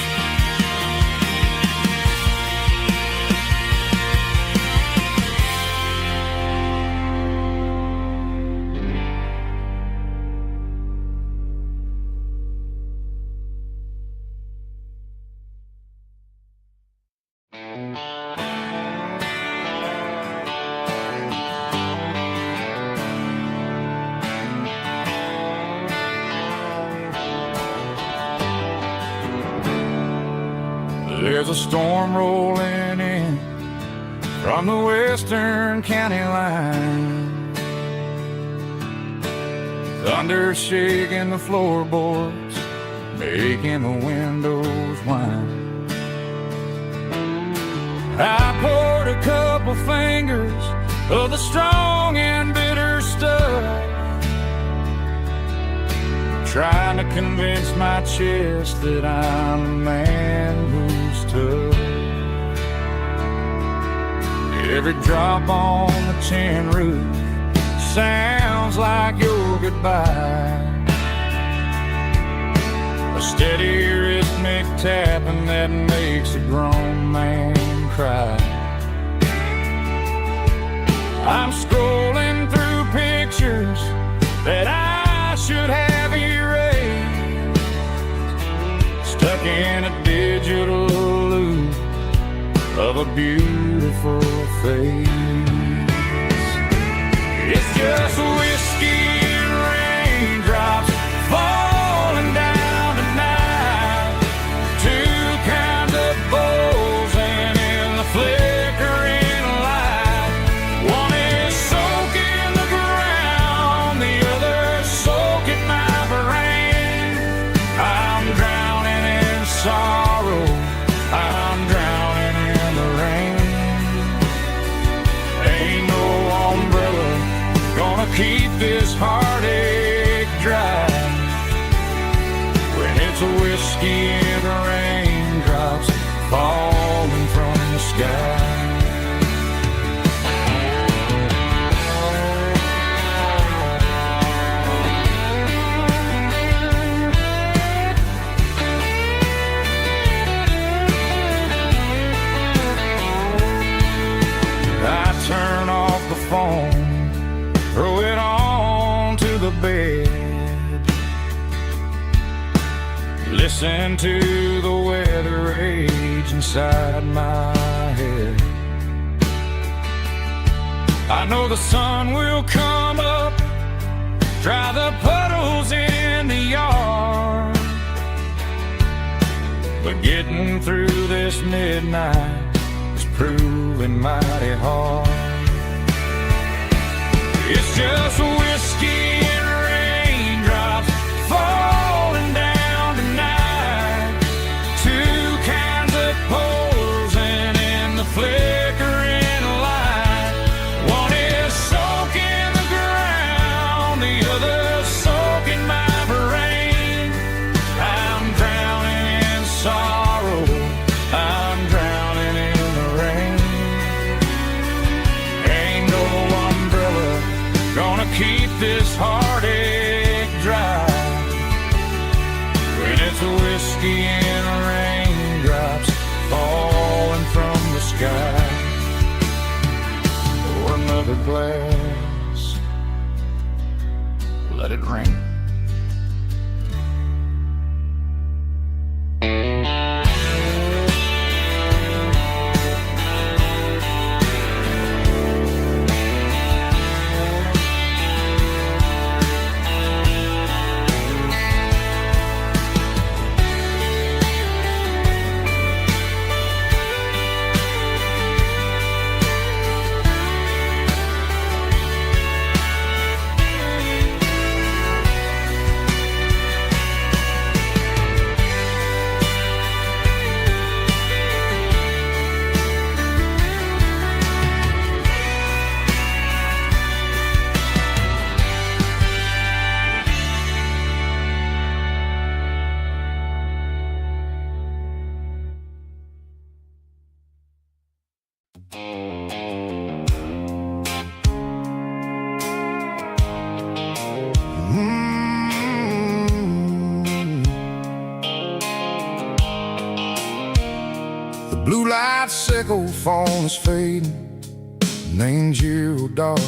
There's a storm rolling in from the western county line. Thunder shaking the floorboards, making the windows whine. I poured a couple fingers of the strong and bitter stuff, trying to convince my chest that I'm a man who's tough. Every drop on the tin roof sounds like your goodbye, a steady rhythmic tapping that makes a grown man cry. I'm scrolling through pictures that I should have erased, stuck in a digital loop of a beautiful face. It's just whiskey and raindrops falling down tonight. Two keep this heartache dry. When it's a whiskey and the raindrops falling from the sky. Turn off the phone, throw it on to the bed, listen to the weather rage inside my head. I know the sun will come up, dry the puddles in the yard, but getting through this midnight is proving mighty hard. It's just whiskey and raindrops falling down tonight. Two kinds of posing in the flickering light. One is soaking the ground, the other soaking my brain. I'm drowning in sorrow, I'm drowning in the rain. Ain't no umbrella gonna keep this heartache dry. When it's a whiskey and raindrops falling from the sky. Pour another glass, let it rain. The blue light sickle phone is fading, named zero dark.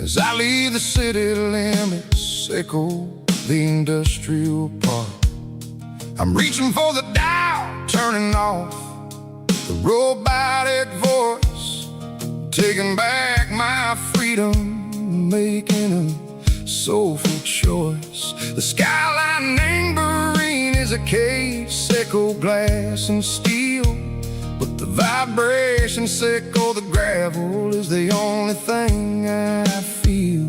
As I leave the city limits, sickle the industrial park. I'm reaching for the dial, turning off the robotic voice, taking back my freedom, making a soulful choice. The skyline named Marine is a cage, sickle glass and steel, but the vibration sickle, the gravel is the only thing I feel.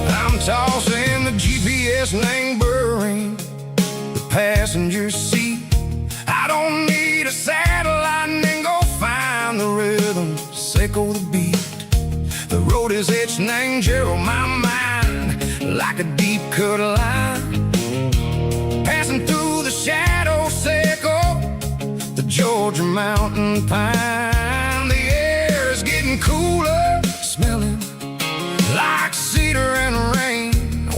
I'm tossing the GPS named Burring, the passenger seat. I don't need a satellite and go find the rhythm, sickle the beat. The road is etched named Gerald, my mind, like a deep cut line. Passing through the shadow sickle, the Georgia mountain pine. The air is getting cooler, smelling like cedar and rain,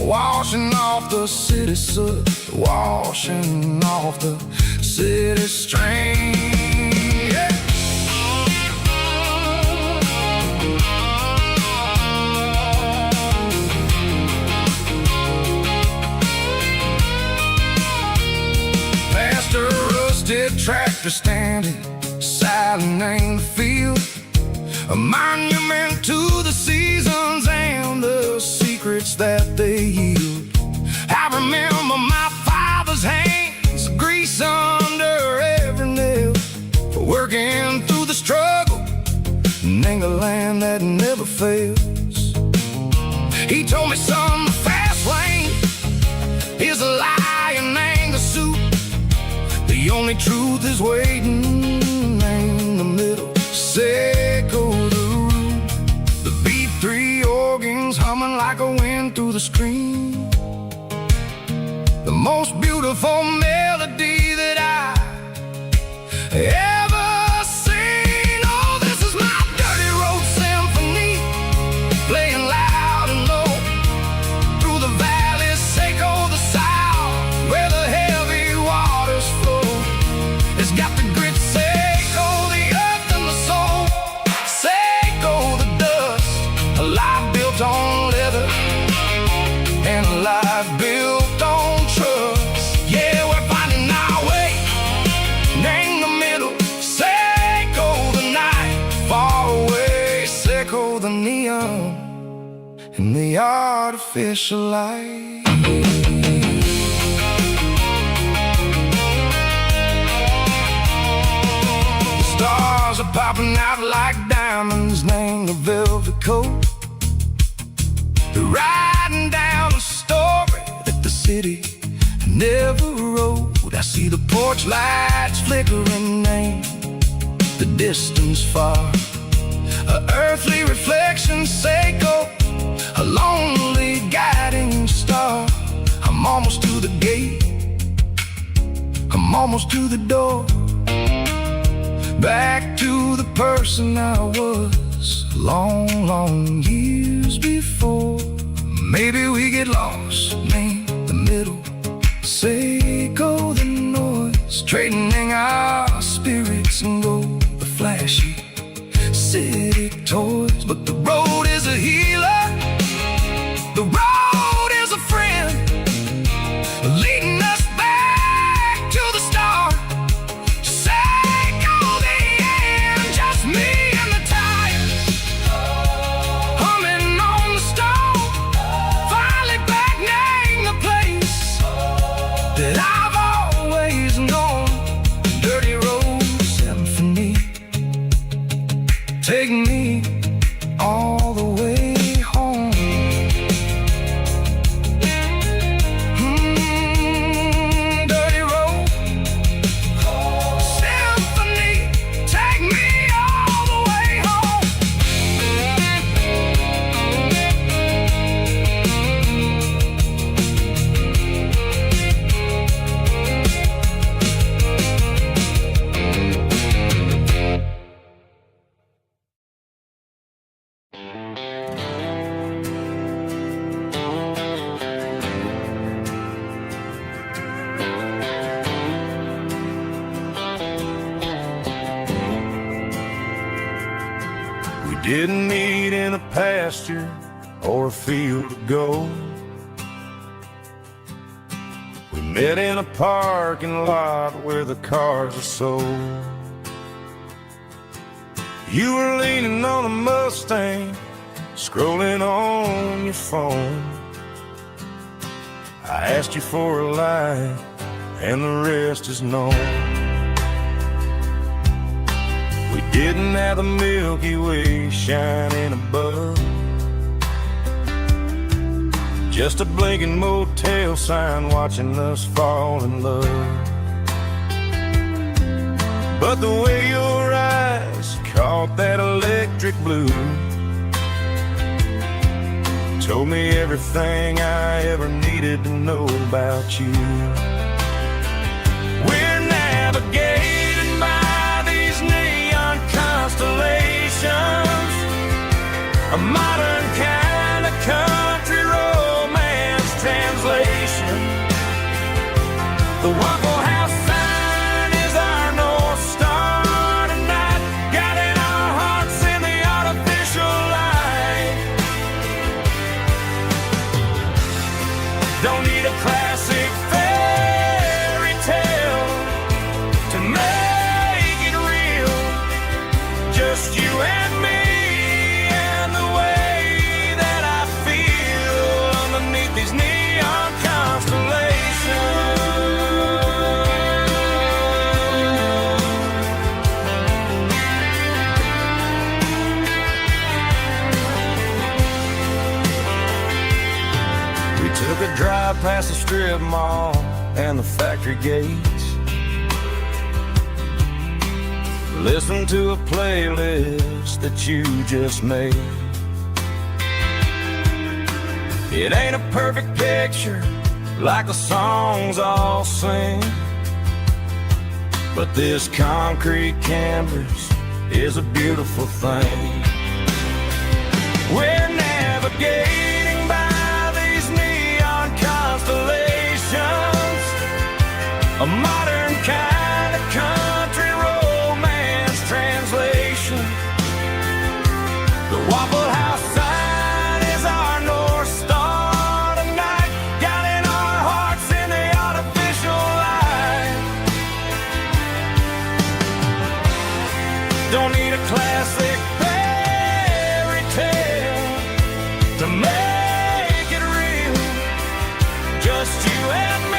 washing off the city soot, washing off the city strain. Yeah. Past a rusted tractor standing, silent in the field, a monument to the seasons and the secrets that they yield. I remember my father's hands, grease under every nail, for working through the struggle, and the land that never fails. He told me, son, the fast lane only truth is waiting in the middle. Seco the room, the B3 organs humming like a wind through the screen. The most beautiful melody that I ever seen. Oh, this is my dirty road symphony, playing loud and low through the valleys, Seco the south, where the heavy waters flow. It's got the grit, Seco the earth and the soul, Seco the dust, a life built on leather and a life built on trust. Yeah, we're finding our way in the middle. Seco the night, far away, Seco the neon and the artificial light. The stars are popping out like diamonds, named the velvet coat. They're riding down a story that the city never wrote. I see the porch lights flickering, name the distance far. A earthly reflection, Seco, a lonely guiding star. I'm almost to the gate, I'm almost to the door, back to the person I was long, long years before. Maybe we get lost in the middle, Seco the noise, trading our spirits and go the flashy city toys. But the road is a healer, the road is a friend, leading us back to the start. Seco the end, just me and the tires, humming on the stove, finally back name the place that I've always known. Dirty road symphony, take me all the way home. Dirty road symphony, take me all the way home. We didn't meet in a pasture or a field of gold. We met in a parking lot where the cars are sold. You were leaning on a Mustang, scrolling on your phone. I asked you for a light, and the rest is known. We didn't have the Milky Way shining above, just a blinking motel sign watching us fall in love. But the way your eyes caught that electric blue told me everything I ever needed to know about you. We're navigated by these neon constellations, a modern kind of country romance translation. The Waffle House sign is our North Star tonight, guiding our hearts in the artificial light. Don't need a classic fairy tale to make it real, just you and me and the way that I feel underneath these neon constellations. We took a drive past the strip mall and the factory gates, listen to a playlist that you just made. It ain't a perfect picture like the songs all sing, but this concrete canvas is a beautiful thing. We're navigating by these neon constellations, a modern kind of country romance translation. The Waffle House sign is our North Star tonight, guiding our hearts in the artificial light. Don't need a classic fairy tale to make it real, just you and me.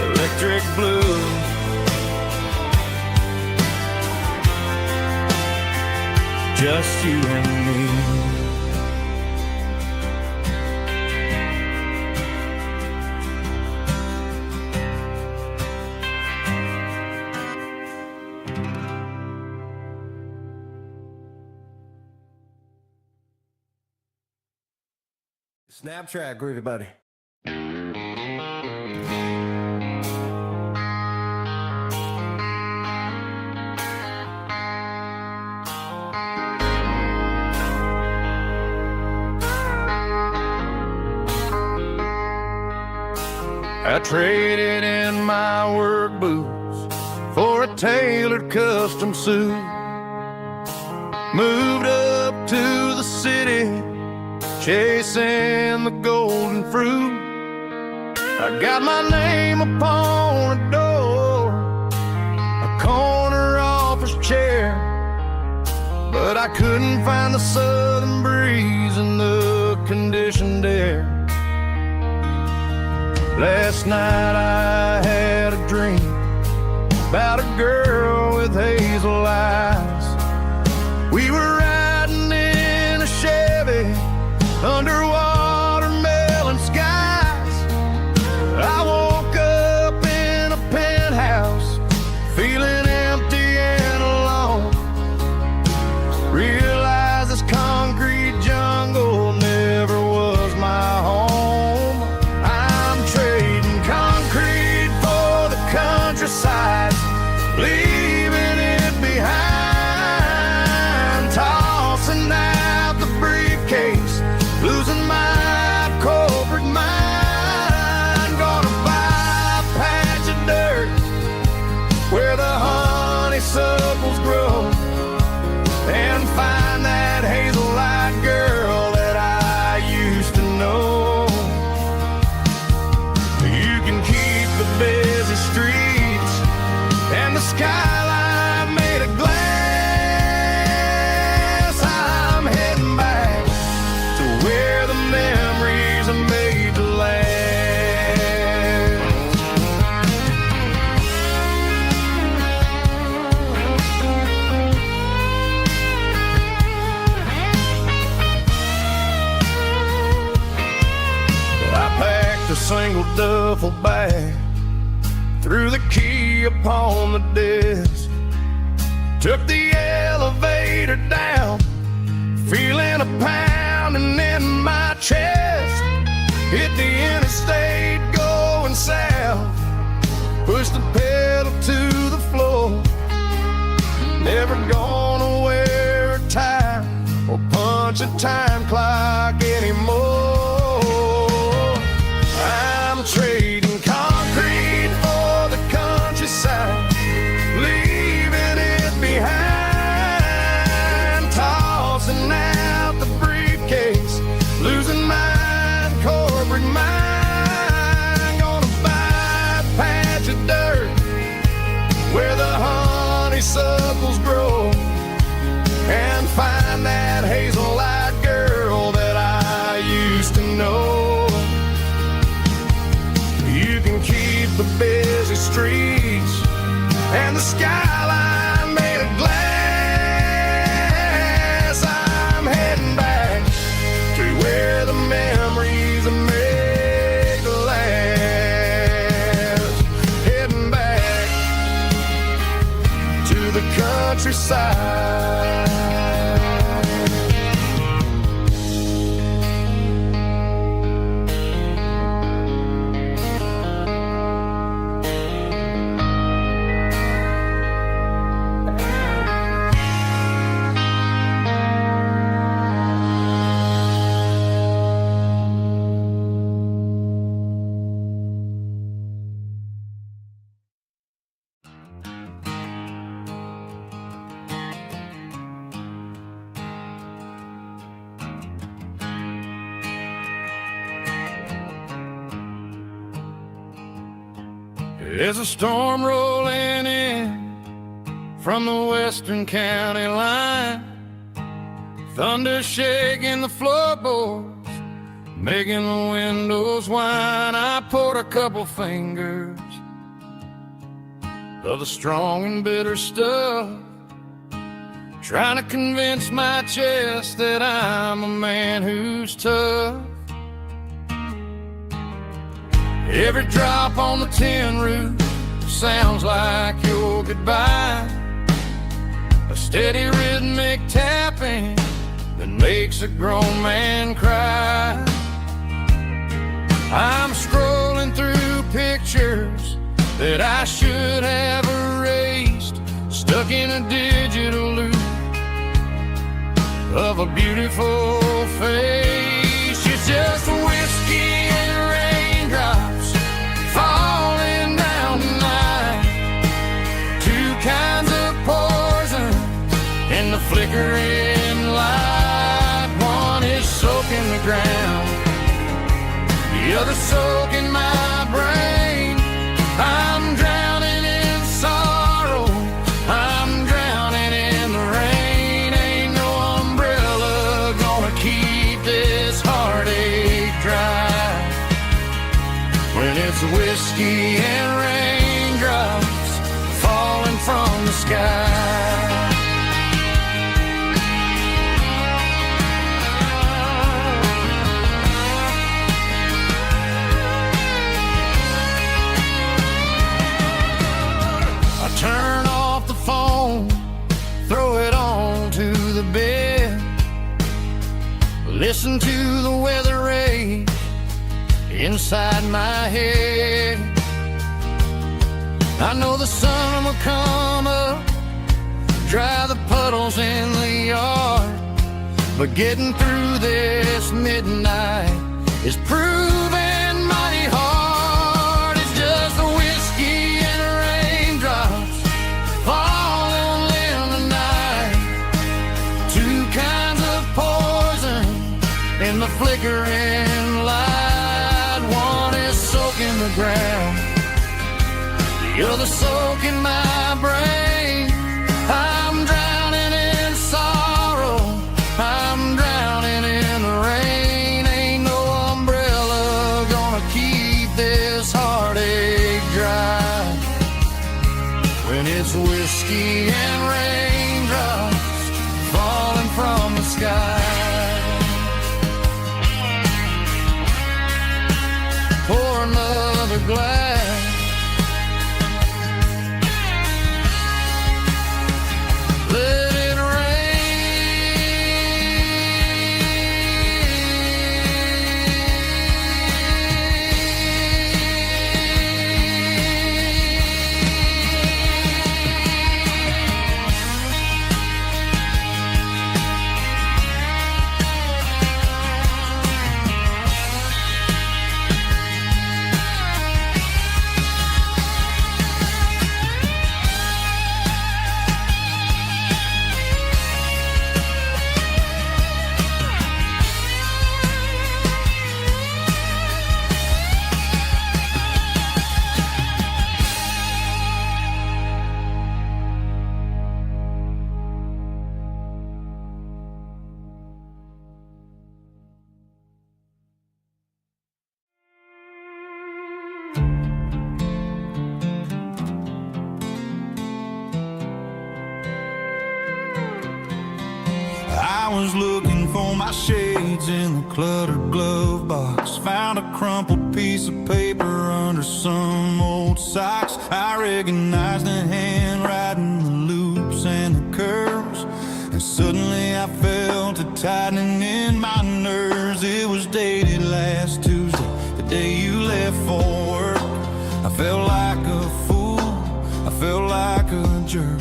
Electric blue, just you and me. Snap track, groovy buddy. I traded in my work boots for a tailored custom suit. Moved up to the city, chasing the golden fruit. I got my name upon a door, a corner office chair, but I couldn't find the southern breeze in the conditioned air. Last night I had a dream about a girl with hazel eyes. We were riding in a Chevy under watermelon skies. I woke up in a penthouse, feeling empty and alone. Realized this concrete jungle never was my home. I'm trading concrete for the countryside, leaving it behind, tossing out the briefcase, losing my corporate mind. Gonna buy a patch of dirt where the honeysuckles grow, and find that hazel-eyed girl that I used to know. You can keep the busy streets and the skyline made of glass. I'm heading back to where the memories are made to last. I packed a single duffel bag, threw the key upon the desk, took the elevator down, feeling a pounding in my chest. Hit the interstate going south, pushed the pedal to the floor. Never gonna wear a tie or punch a time clock anymore. I'm trading concrete for the countryside, leaving it behind, tossing out the briefcase, losing my corporate mind. Gonna buy a patch of dirt where the honeysuckles grow, and find that hazel-eyed girl that I used to know. You can keep the busy streets and the skyline made of glass. There's a storm rolling in from the western county line, thunder shaking the floorboards, making the windows whine. I poured a couple fingers of the strong and bitter stuff, trying to convince my chest that I'm a man who's tough. Every drop on the tin roof sounds like your goodbye, a steady rhythmic tapping that makes a grown man cry. I'm scrolling through pictures that I should have erased, stuck in a digital loop of a beautiful face. It's just whiskey and raindrops falling down tonight, two kinds of poison in the flickering light. One is soaking the ground, the other soaking my brain. I'm drowning in sorrow, I'm drowning in the rain. Ain't no umbrella gonna keep this heartache dry when it's whiskey and raindrops falling from the sky. Turn off the phone, throw it on to the bed, listen to the weather rage inside my head. I know the sun will come up, dry the puddles in the yard, but getting through this midnight is proving mighty hard. It's just the whiskey and raindrops falling in the night, two kinds of poison in the flickering light. One is soaking the ground, the other soaking my brain. I'm drowning in sorrow, I'm drowning in the rain. Ain't no umbrella gonna keep this heartache dry when it's whiskey and raindrops falling from the sky. Pour another glass, let it I was looking for my shades in the cluttered glove box, found a crumpled piece of paper under some old socks. I recognized the handwriting, the loops and the curves, and suddenly I felt a tightening in my nerves. It was dated last Tuesday, the day you left for work. I felt like a fool, I felt like a jerk.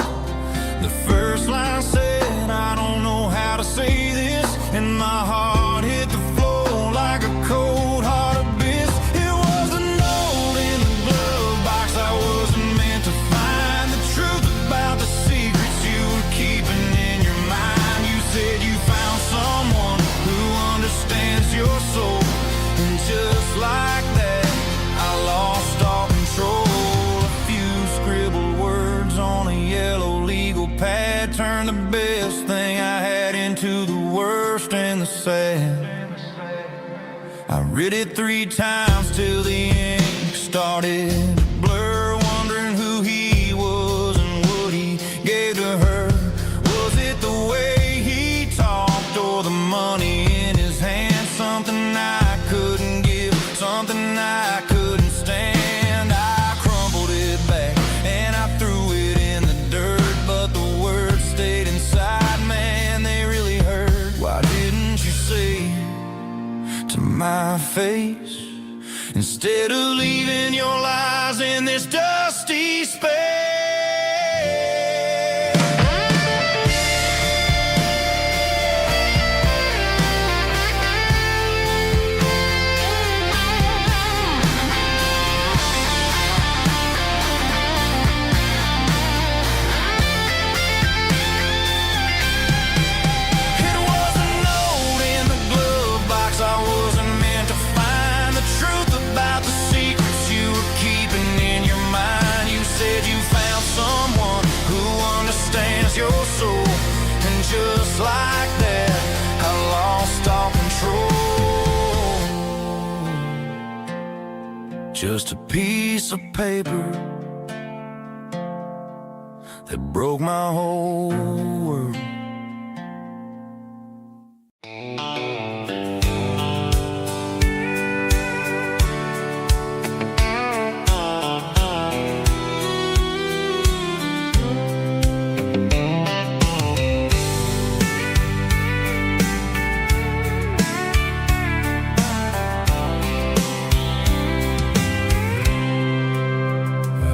The first line said, I don't know how to say this, and my heart hit the floor like a cold heart abyss. It was a note in the glove box I wasn't meant to find, the truth about the secrets you were keeping in your mind. You said you found someone who understands your soul, and just like that I lost all control. Read it 3 times till the ink started to blur, wondering who he was and what he gave to her. Was it the way he talked or the money in his hand? Something I couldn't give, something I couldn't stand. I crumpled it back and I threw it in the dirt, but the words stayed inside, man, they really hurt. Why didn't you say to my face, instead of leaving your lies in this dusty space? Your soul, and just like that, I lost all control. Just a piece of paper that broke my whole world.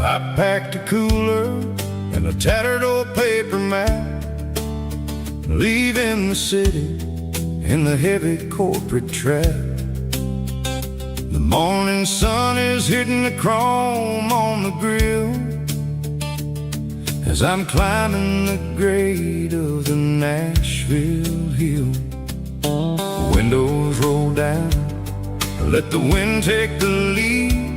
I packed a cooler and a tattered old paper map, leaving the city in the heavy corporate trap. The morning sun is hitting the chrome on the grill as I'm climbing the grade of the Nashville hill. The windows roll down, let the wind take the lead,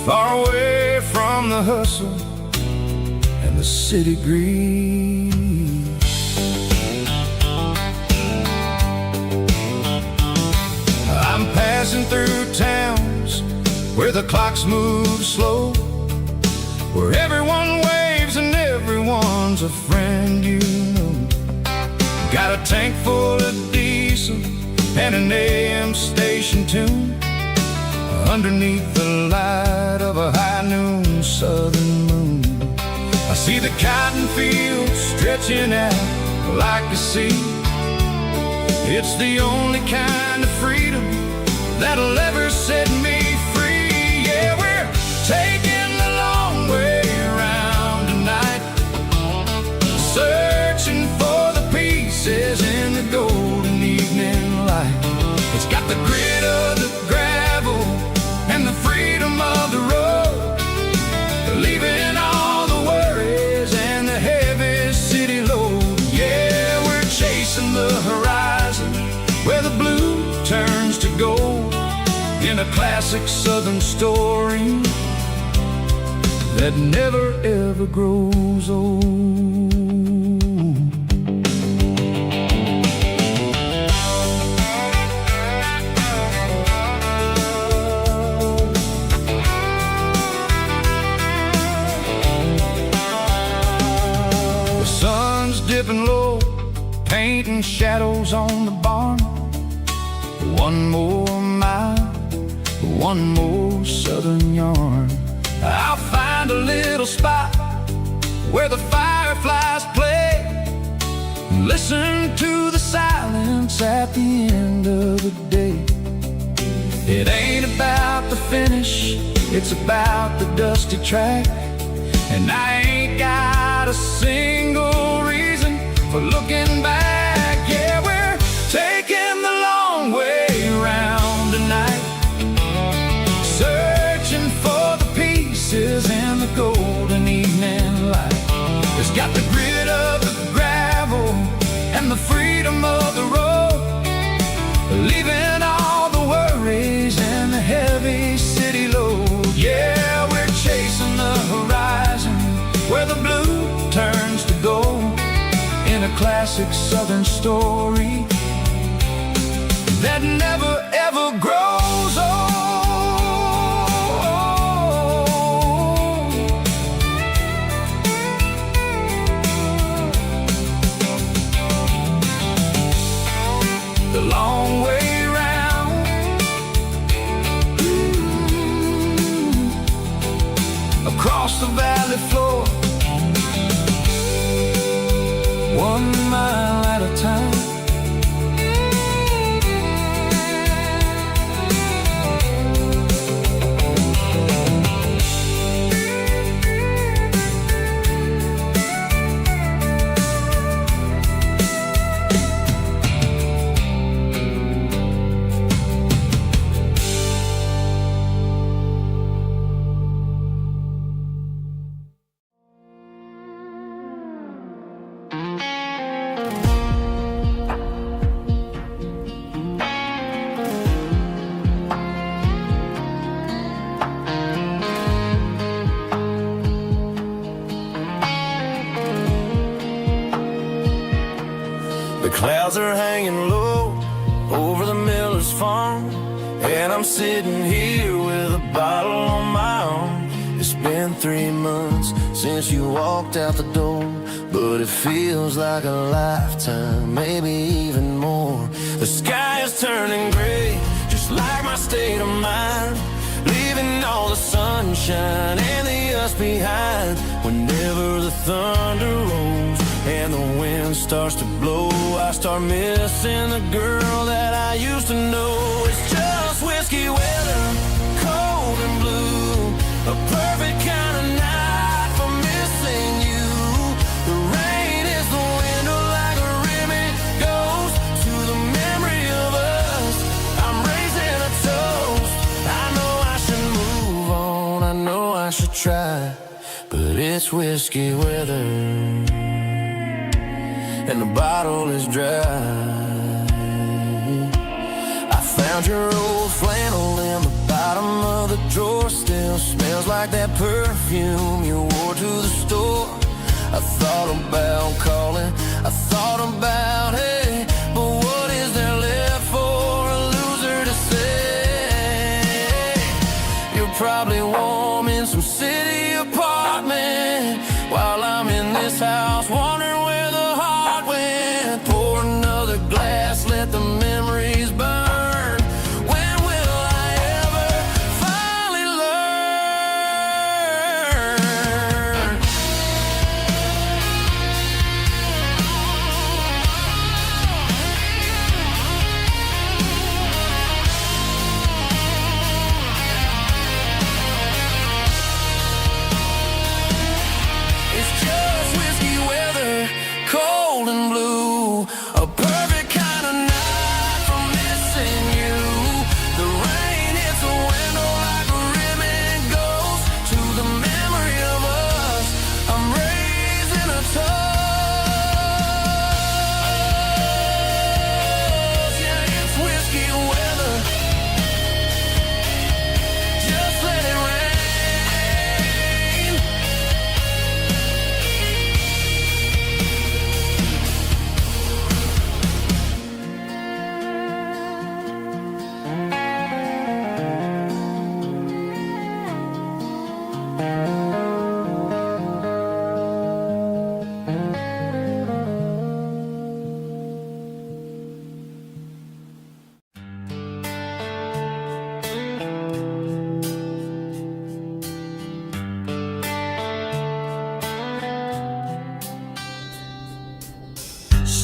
far away from the hustle and the city greed. I'm passing through towns where the clocks move slow, where everyone waves and everyone's a friend you know. Got a tank full of diesel and an AM station tune underneath the light of a high noon southern moon. I see the cotton fields stretching out like a sea. It's the only kind of freedom that'll ever set me free. Yeah, we're taking the long way around tonight, searching for the pieces in the golden evening light. It's got the grit of the gravel and the freedom of the road, leaving all the worries and the heavy city load. Yeah, we're chasing the horizon where the blue turns to gold, in a classic southern story that never ever grows old. Dipping low, painting shadows on the barn. One more mile, one more southern yarn. I'll find a little spot where the fireflies play, listen to the silence at the end of the day. It ain't about the finish, it's about the dusty track, and I ain't got a single reason for looking back. Yeah, we're taking the long way around tonight, searching for the pieces in the golden evening light. It's got the grit of the gravel and the freedom of the road, leaving all the worries and the heavy city load. Yeah, we're chasing the horizon where the blue turns to gold, in a classic southern story that never ever grows across the valley floor, 1 mile at a time. The clouds are hanging low over the miller's farm, and I'm sitting here with a bottle on my arm. It's been 3 months since you walked out the door, but it feels like a lifetime, maybe even more. The sky is turning gray, just like my state of mind, leaving all the sunshine and the us behind. Whenever the thunder rolls and the wind starts to blow, I start missing the girl that I used to know. It's just whiskey weather, cold and blue, a perfect kind of night for missing you. The rain is the window like a ribbon goes to the memory of us. I'm raising a toast. I know I should move on, I know I should try, but it's whiskey weather and the bottle is dry. I found your old flannel in the bottom of the drawer, still smells like that perfume you wore to the store. I thought about calling, I thought about, hey, but what is there left for a loser to say? You're probably warm in some city apartment while I'm in this house wondering where the heart went. Pour another glass, let the memories burn. When will I ever finally learn? It's just whiskey weather, cold and blue, a perfect kind of night for missing you. The rain hits the window like a ribbon goes to the memory of us. I'm raising a toast. Yeah, it's whiskey weather. Just let it rain.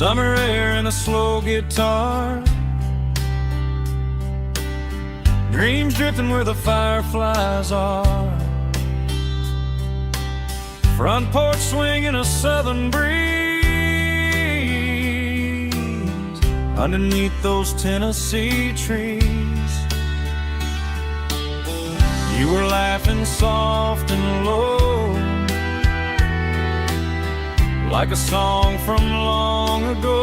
Summer air and a slow guitar, dreams drifting where the fireflies are. Front porch swinging a southern breeze underneath those Tennessee trees. You were laughing soft and low, like a song from long ago.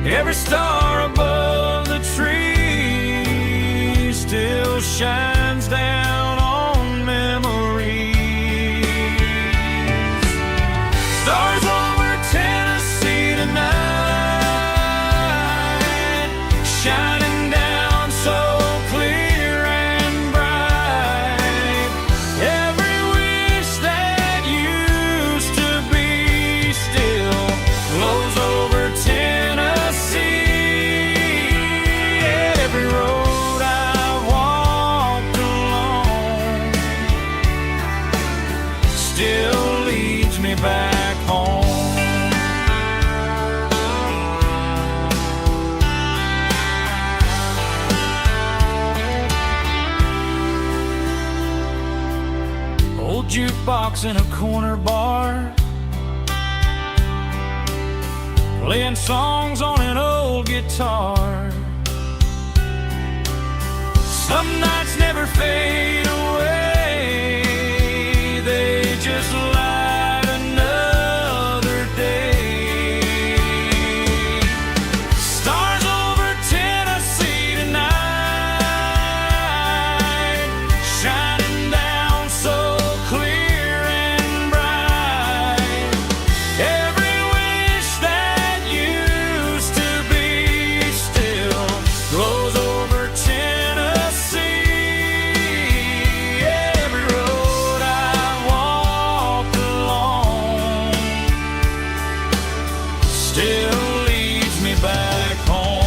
Every star above the tree still shines down on memories. Stars over Tennessee tonight, shining down so clear and bright. Every wish that used to be still flows over Tennessee. Every road I walk jukebox in a corner bar, playing songs on an old guitar. Some nights never fade away, they just light another day. Stars over Tennessee tonight, shining down so clear and bright. Every wish that used to be still glows over Tennessee. Every road I walked along still leads me back home.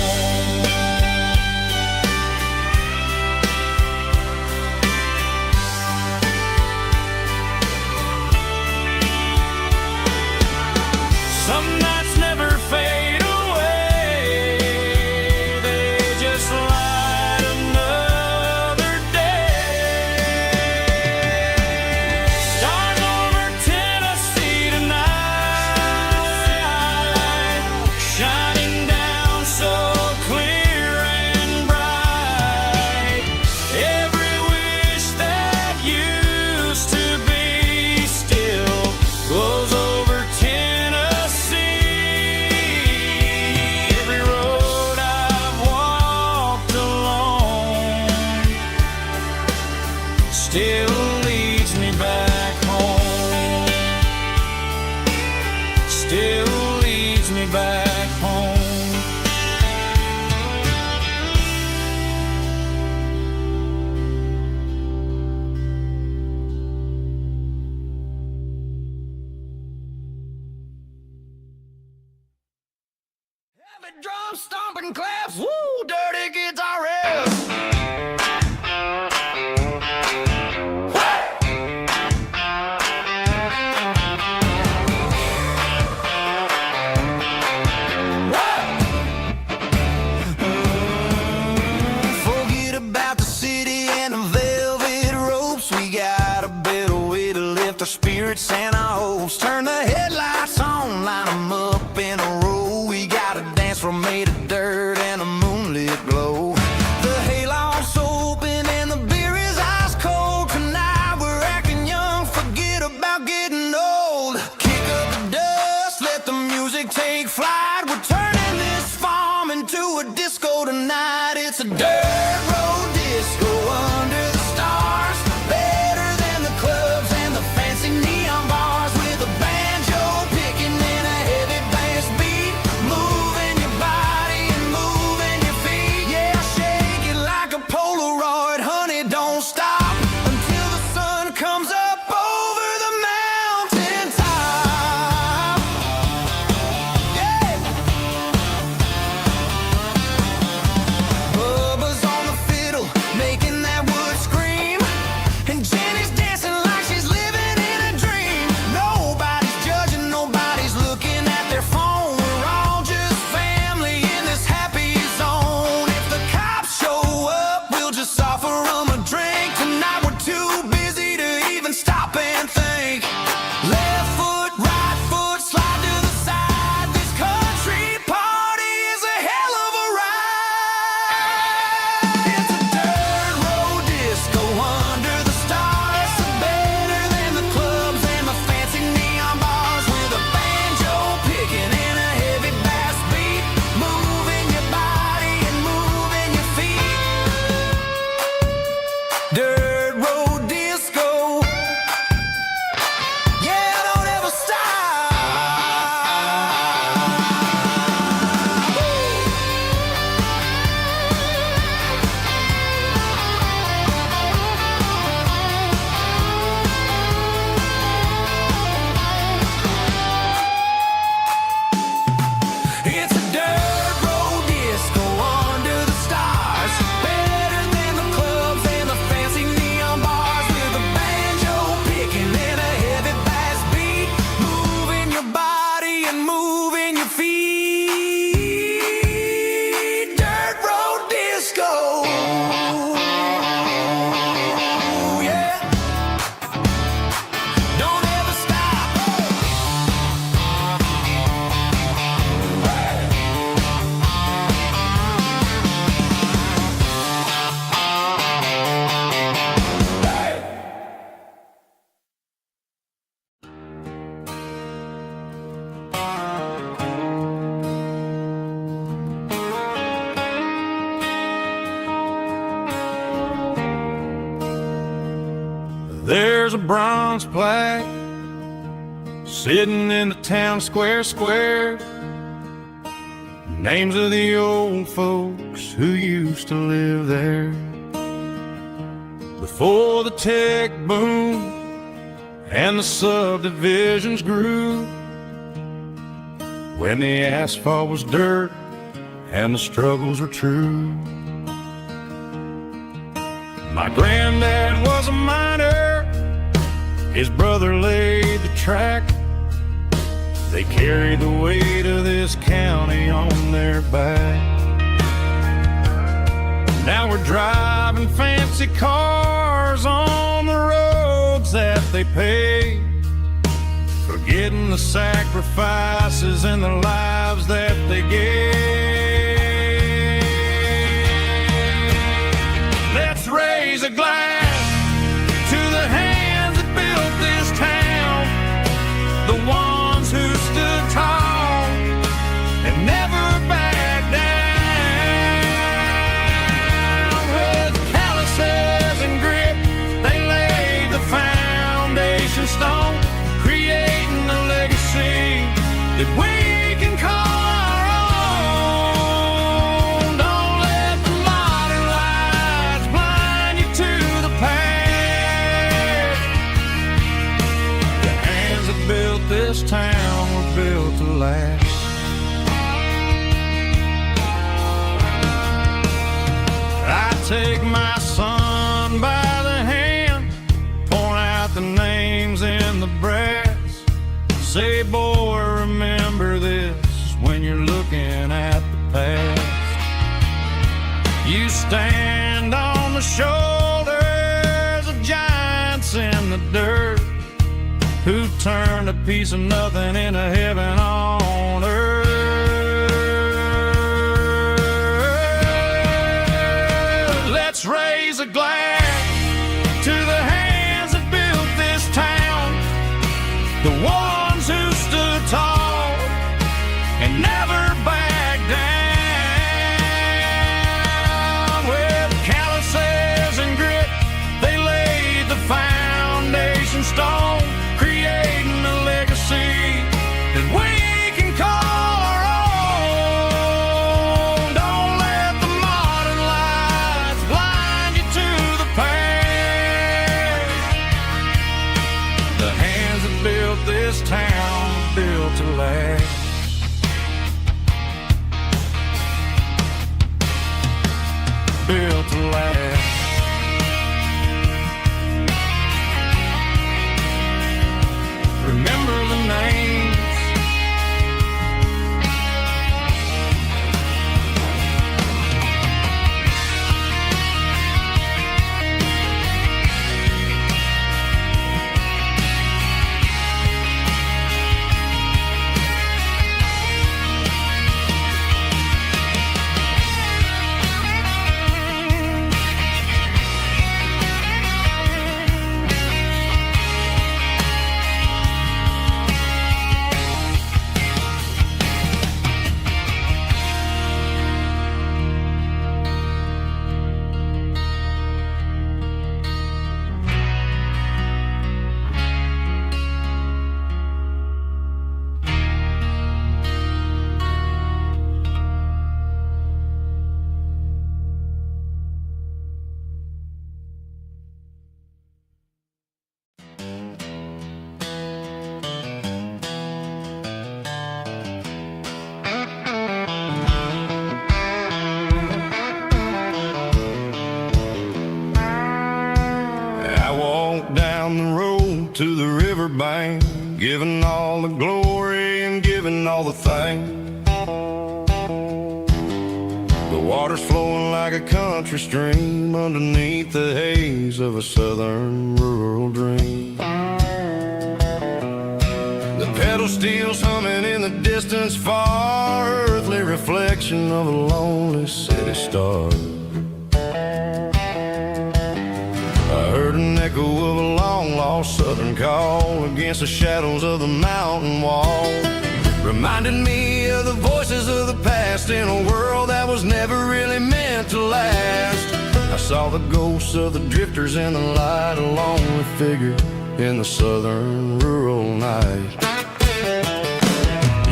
Some nights never fade away, they just light another day. Stars over Tennessee tonight, shining down so clear and bright. Every wish that used to be still glows over Tennessee. Every road I've walked along still leads me back home. Still leads me back home. Heavy drum stomping claps, woo, dirty guitar riffs. Forget about the city and the velvet ropes. We got a better way to lift our spirits and our hopes. Turn the headlights on, line 'em up in a row. We got a dance floor made of dirt and a moonlit glow. The hayloft's open and the beer is ice cold. Tonight we're acting young, forget about getting old. Kick up the dust, let the music take flight. We're turning this farm into a disco tonight. It's a dirt road disco under the stars. Better than the clubs and the fancy neon bars. With a banjo There's a bronze plaque sitting in the town square. Names of the old folks who used to live there. Before the tech boom and the subdivisions grew, when the asphalt was dirt and the struggles were true. My granddad was a miner, his brother laid the track. They carried the weight of this county on their back. Now we're driving fancy cars on the roads that they paved, forgetting the sacrifices and the lives that they gave. Let's raise a glass to the hands that built this town, the ones who stood tall and never backed down. With calluses and grit, they laid the foundation stone, creating a legacy that we can call our own. Don't let the modern lights blind you to the past. The hands that built this town were built to last. I take my son by the hand, point out the names in the brass. Say, boy, remember this when you're looking at the past. You stand on the shoulders of giants in the dirt, who turned a piece of nothing into heaven on earth. Let's raise a glass to the hands that built this town, the ones who stood tall and never backed down. With calluses and grit, they laid the foundation stone, creating a legacy that we can call our own. Don't let the modern lights blind you to the past. The hands that built this town built to last. Built to last. Remember the names. Down the road to the riverbank, giving all the glory and giving all the thanks. The water's flowing like a country stream underneath the haze of a southern rural dream. The pedal steel's humming in the distance far, earthly reflection of a lonely city star. I heard an echo of a long-lost southern call against the shadows of the mountain wall, reminding me of the voices of the past in a world that was never really meant to last. I Saw the ghosts of the drifters in the light, a lonely figure in the southern rural night.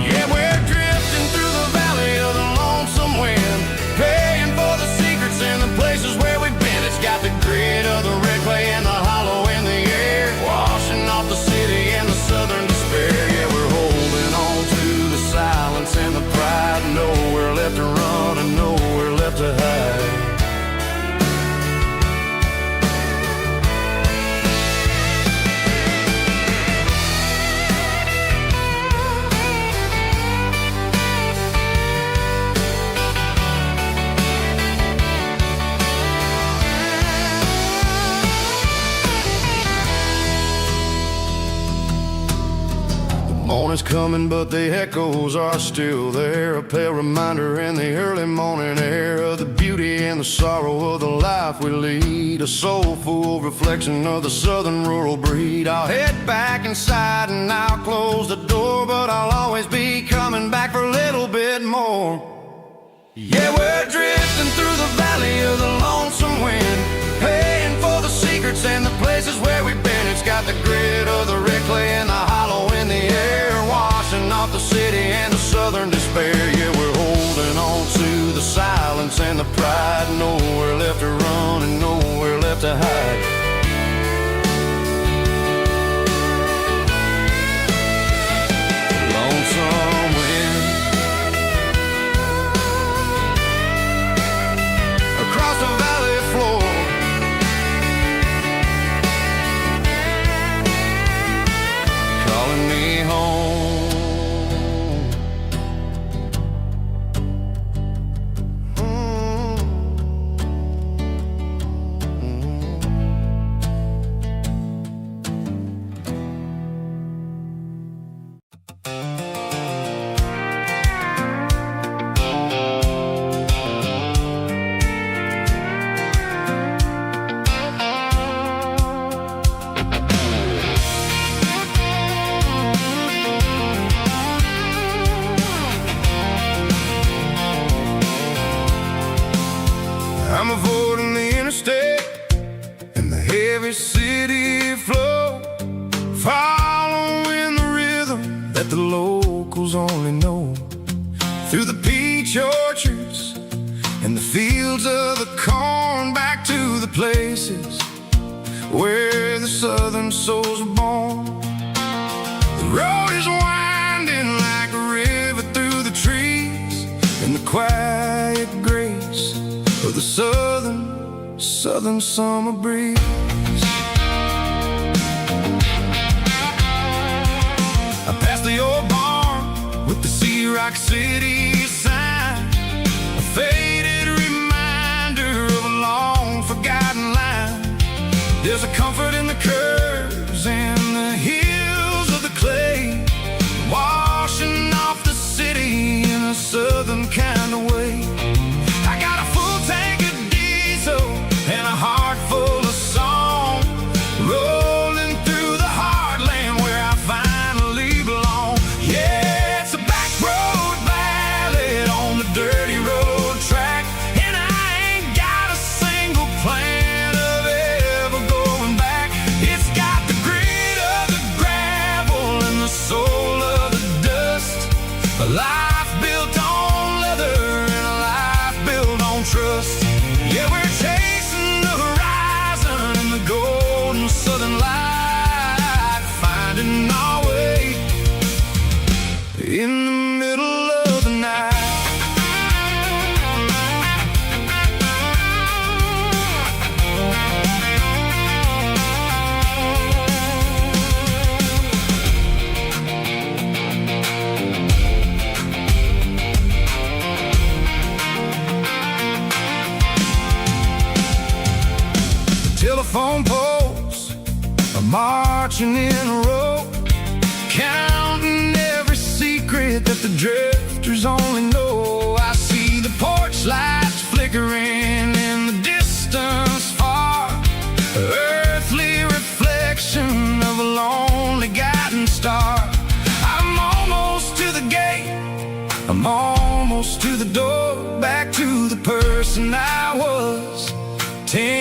Yeah, we're drifting through the valley of the lonesome wind, paying for the secrets and the places where we've been. It's got the grit of the red clay and the hollow in the air, washing off the city and the southern despair. Yeah, we're holding on to the silence and the pride, nowhere left to run and nowhere left to hide. Morning's coming, but the echoes are still there, a pale reminder in the early morning air of the beauty and the sorrow of the life we lead, a soulful reflection of the southern rural breed. I'll head back inside and I'll close the door, but I'll always be coming back for a little bit more. Yeah, we're drifting through the valley of the lonesome wind, paying for the secrets and the places where we've been. It's got the grit of the red clay and the hollow in the air, washing off the city and the southern despair. Yeah, we're holding on to the silence and the pride, nowhere left to run and nowhere left to hide. Lonesome wind across the valley floor, calling me home. I'm avoiding the interstate and the heavy city flow, following the rhythm that the locals only know, through the peach orchards and the fields of the corn, back to the places where the southern souls were born. The road is winding like a river through the trees, and the quiet grace of the southern summer breeze. I passed the old barn with the Sea Rock City sign, a faded reminder of a long forgotten line. There's a comfort in the curves and the hills of the clay, washing off the city in a southern kind of way. I got a full tank of diesel and a heart full of song, rolling through the heartland where I finally belong. Yeah, it's a back road ballad on the dirty road track, and I ain't got a single plan of ever going back. It's got the grit of the gravel and the soul of the dust, a life built on leather and a life built on trust. Yeah, we're chasing the horizon in the golden southern light, finding our way in the middle of the night. Telephone poles are marching in a row, counting every secret that the drifters only know. I see the porch lights flickering in the distance far, earthly reflection of a lonely guiding star. I'm almost to the gate, I'm almost to the door, back to the person I was 10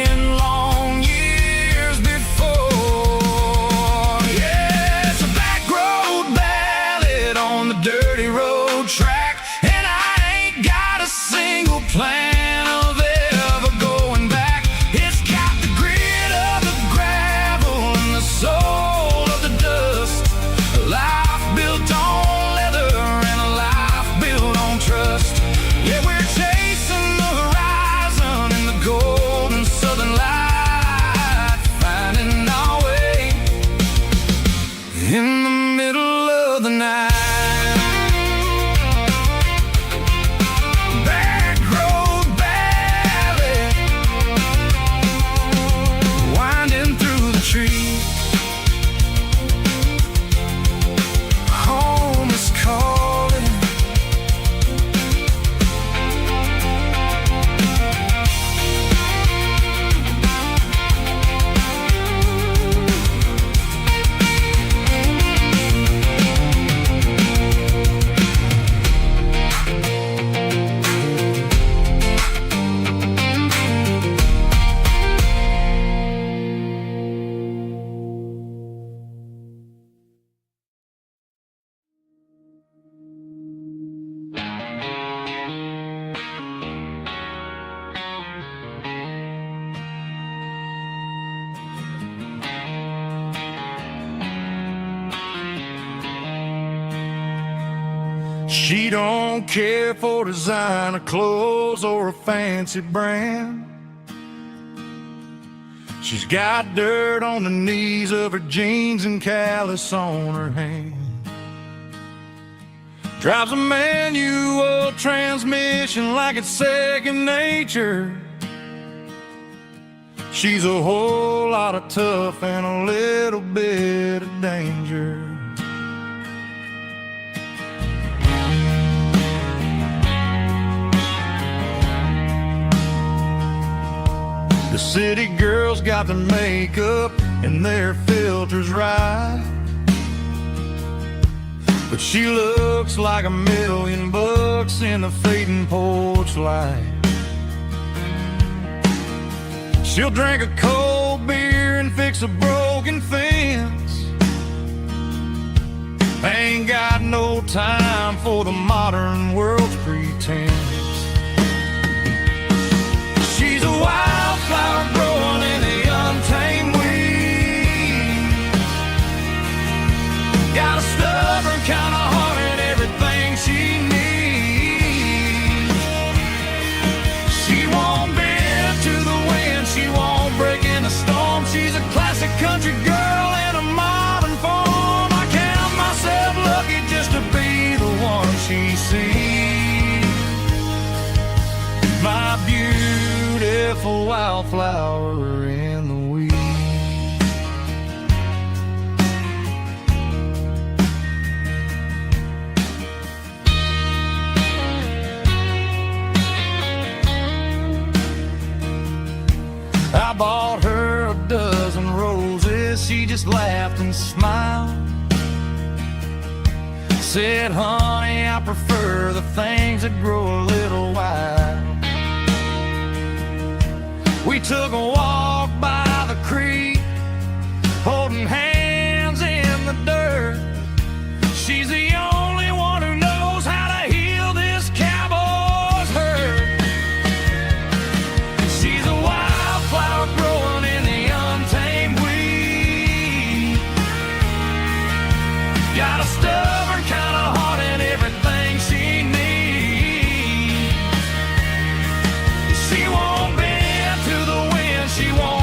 She don't care for designer clothes or a fancy brand. She's got dirt on the knees of her jeans and callus on her hand. Drives a manual transmission like it's second nature. She's a whole lot of tough and a little bit of danger. The city girls got their makeup and their filters right, but she looks like $1,000,000 in the fading porch light. She'll drink a cold beer and fix a broken fence. Ain't got no time for the modern world's pretense. She's a wildflower growing in the untamed weed. Got a stubborn kind of heart and everything she needs. She won't bend to the wind, she won't break in a storm. She's a classic country girl in a modern form. I count myself lucky just to be the one she sees. My beautiful wildflower in the weeds. I bought her a dozen roses, she just laughed and smiled. Said, honey, I prefer the things that grow a little wild. We took a walk by the creek, holding hands in the dirt. She's the only one who knows how to heal this cowboy's hurt. She's a wildflower growing in the untamed weed. Got a stubborn kind of heart and everything she needs. She won't bend to the wind, she won't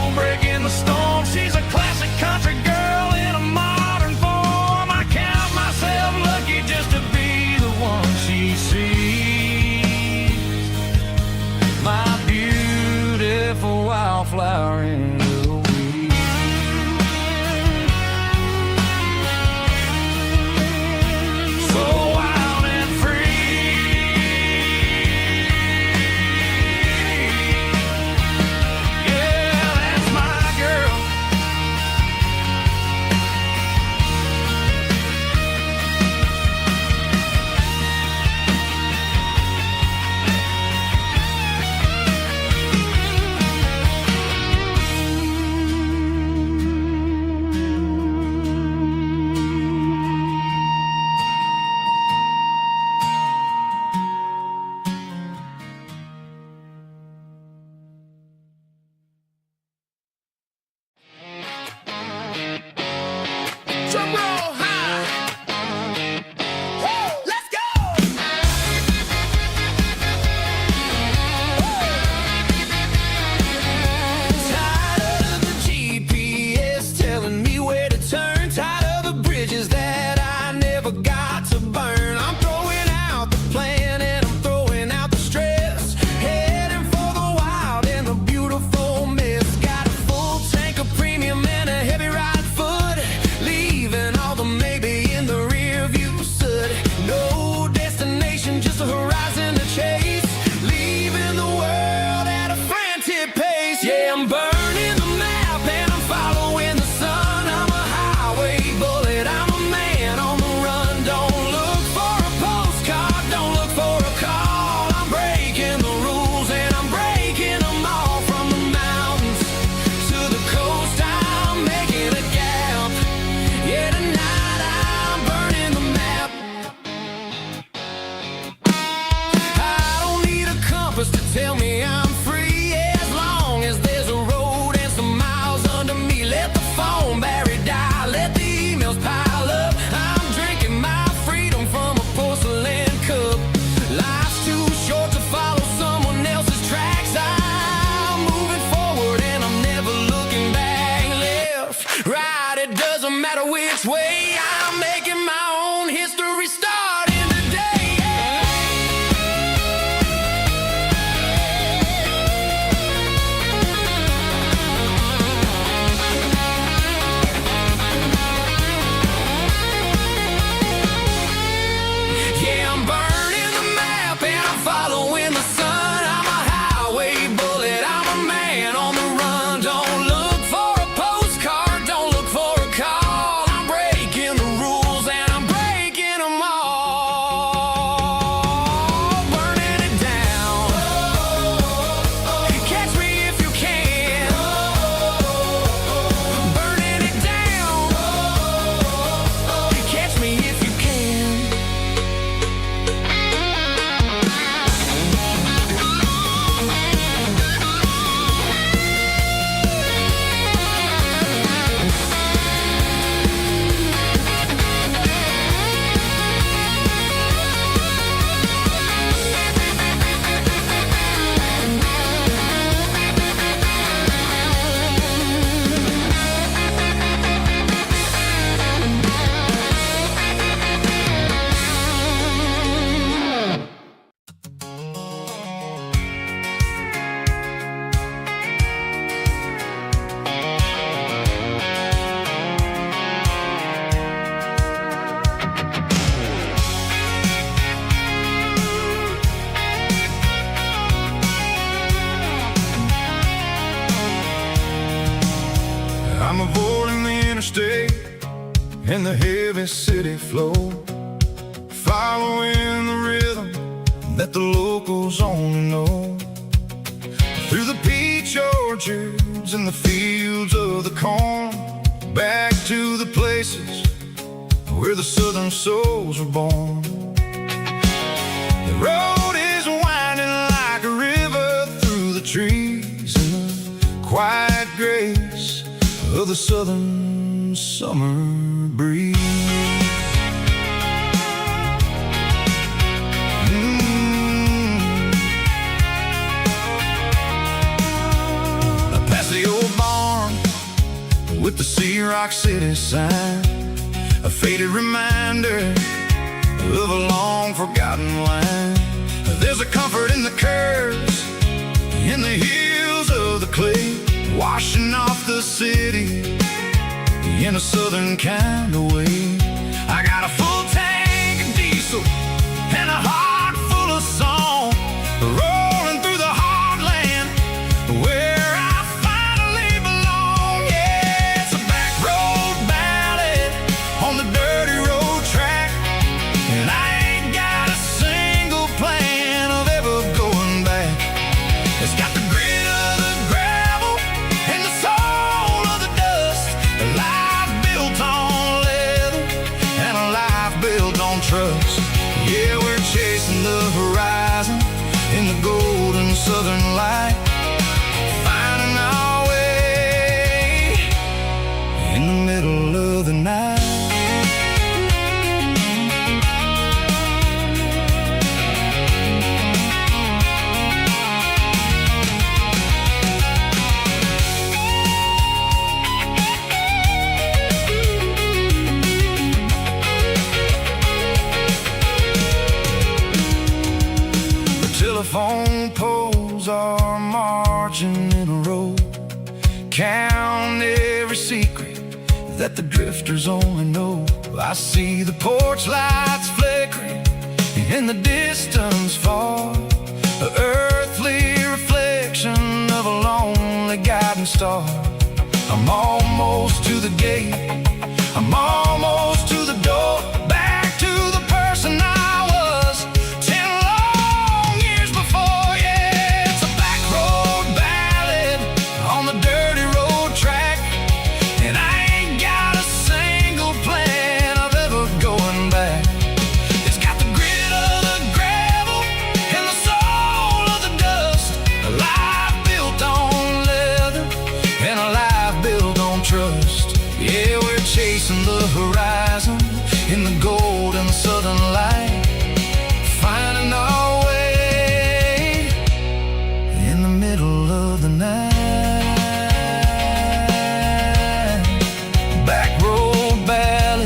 this way. I'm making my own history starting today. Yeah, I'm burning the map and I'm following the sun. I'm a highway bullet, I'm a man on the run. Don't look for a postcard, don't look for a call. I'm breaking the rules and I'm breaking them all. Burning it down. Catch me if you can. Burning it down. Catch me if you can. I'm avoiding the interstate and the heavy city flow, following the rhythm that the locals only know. Through the peach orchards and the fields of the corn, back to the places where the southern souls were born. The road is winding like a river through the trees in the quiet grace of the southern summer breeze. Past the old barn with the Sea Rock City sign, a faded reminder of a long forgotten line. There's a comfort in the curves, in the hills of the clay, washing off the city in a southern kind of way. I got a full tank of diesel and a heart full of song, rolling through the heartland where I finally belong. Yeah, it's a back road ballad on the dirty road track, and I ain't got a single plan of ever going back. It's got the grit of the gravel and the soul of the dust, a life built on leather and a life built on trust. Yeah, we're chasing the horizon in the golden southern light, finding our way in the middle of the night. Telephone poles are marching in a row, count every secret that the drifters only know. I see the porch lights flickering in the distance far, an earthly reflection of a lonely guiding star. I'm almost to the gate, I'm almost to the door, back to the person I was 10 long years before. Yeah, it's a back road ballad on the dirty road track, and I ain't got a single plan of ever going back. It's got the grit of the gravel and the soul of the dust, a life built on leather and a life built on trust. Yeah, we're chasing the horizon in the golden southern light, finding our way in the middle of the night. Back road ballad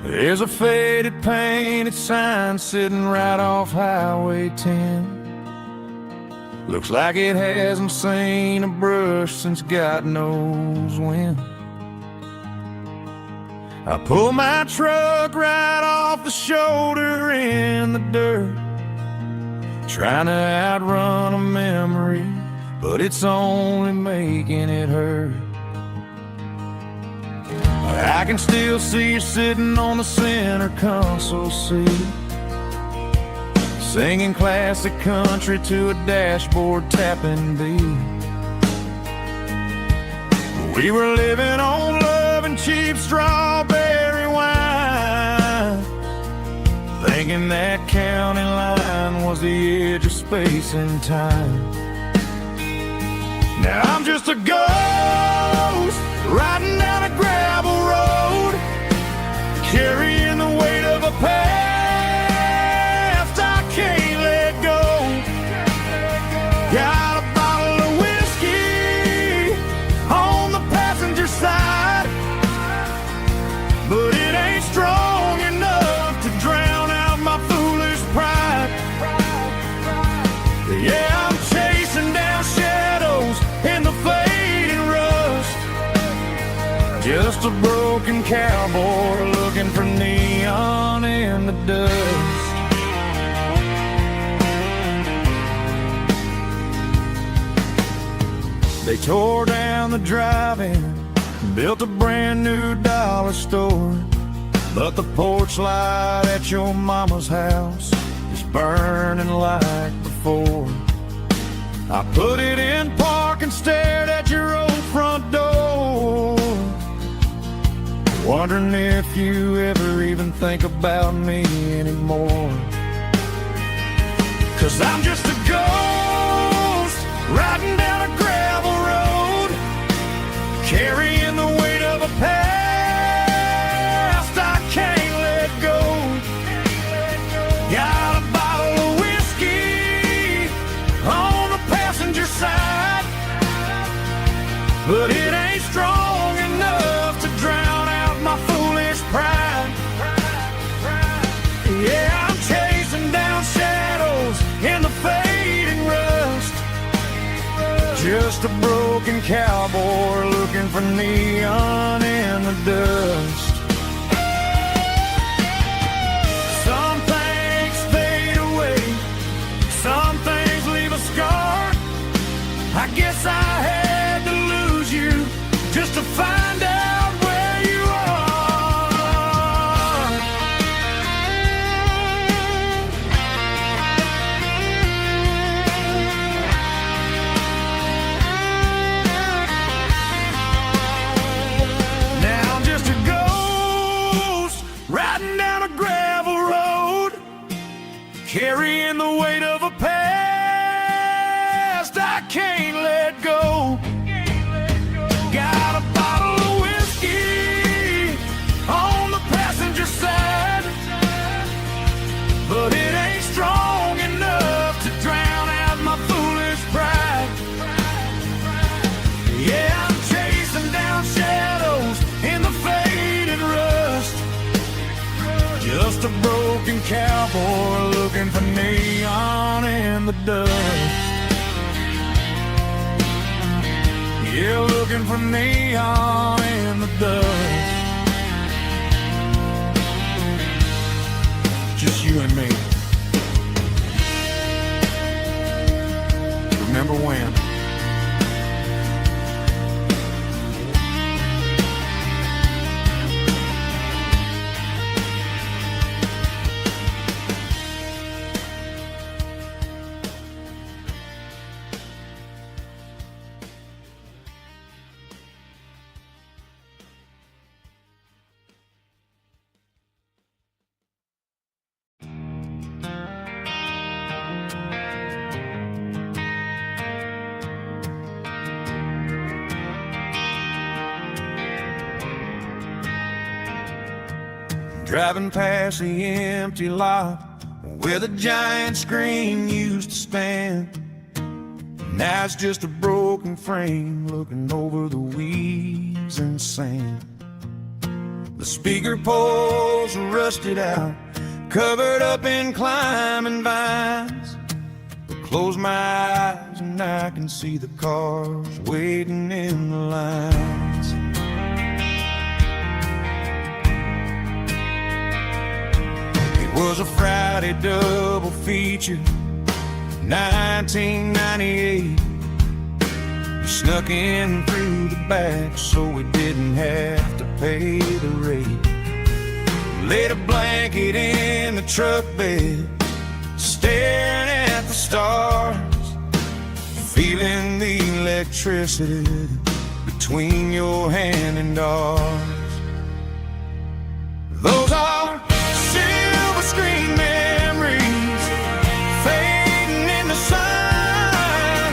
There's a faded painted sign sitting right off Highway 10. Looks like it hasn't seen a brush since God knows when. I pull my truck right off the shoulder in the dirt, trying to outrun a memory, but it's only making it hurt. I can still see you sitting on the center console seat, singing classic country to a dashboard tapping beat. We were living on love and cheap strawberry wine, thinking that county line was the edge of space and time. Now I'm just a ghost riding down a gravel road, carrying the weight of a past I can't let go. Got a bottle of whiskey on the passenger side, but it ain't strong enough to drown out my foolish pride. Yeah, I'm chasing down shadows in the fading rust, just a broken cowboy looking for neon in the dust. They tore down the drive-in, built a brand new dollar store, but the porch light at your mama's house is burning like before. I put it in park and stared at your old front door, wondering if you ever even think about me anymore. 'Cause I'm just a ghost riding down a gravel road, carrying the weight of a past I can't let go. Got a bottle of whiskey on the passenger side, but it ain't strong enough to drown out my foolish pride. Yeah, I'm chasing down shadows in the fading rust, just a broken cowboy looking for neon in the dust. Some things fade away, some things leave a scar. I guess I had to lose you just to find out where you are. Now I'm just a ghost riding down a gravel road, carrying the weight of a past I can't let go. Got a bottle of whiskey on the passenger side, but it ain't strong enough to drown out my foolish pride. Yeah, I'm chasing down shadows in the fading rust, just a broken cowboy looking for neon in the dust. Yeah, looking for neon in the dust. Just you and me. Remember when? Driving past the empty lot where the giant screen used to stand. Now it's just a broken frame looking over the weeds and sand. The speaker poles are rusted out, covered up in climbing vines. But close my eyes and I can see the cars waiting in the lines. It was a Friday double feature, 1998. We snuck in through the back so we didn't have to pay the rate. Laid a blanket in the truck bed, staring at the stars, feeling the electricity between your hand and ours. Those are silver screen memories fading in the sun.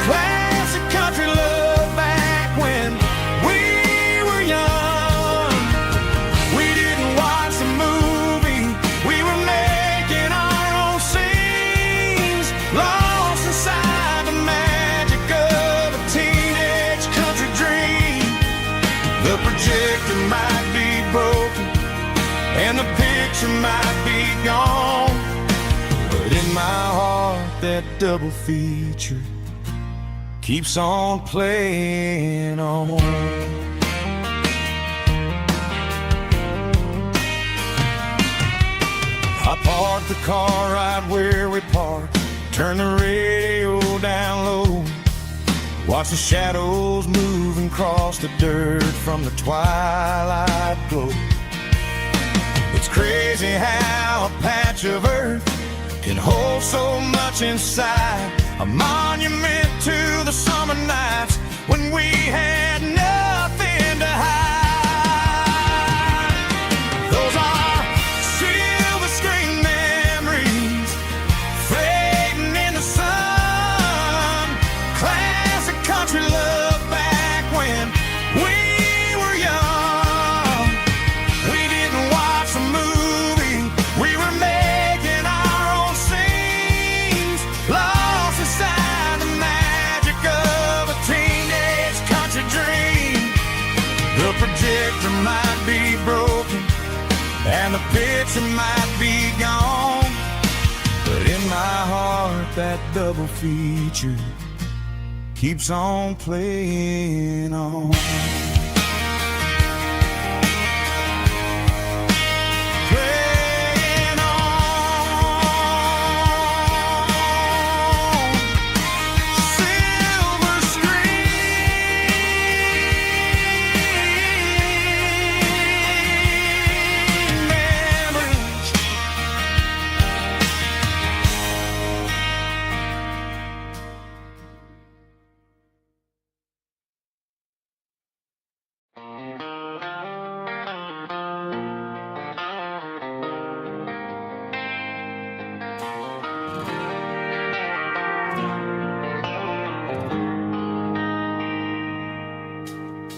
Classic country love back when we were young. We didn't watch the movie, we were making our own scenes, lost inside the magic of a teenage country dream. The projector might be broken and the picture might be gone, but in my heart that double feature keeps on playing on. I parked the car right where we parked, turned the radio down low, watch the shadows move and cross the dirt from the twilight glow. It's crazy how a patch of earth can hold so much inside, a monument to the summer nights when we had nothing to hide. Those are silver screen memories fading in the sun. Classic country love back when we were young. We didn't watch the movie, we were making our own scenes, lost inside the magic of a teenage country dream. The projector might be broken and the picture might be gone, but in my heart that double feature keeps on playing on. Playing on. Silver screen memories.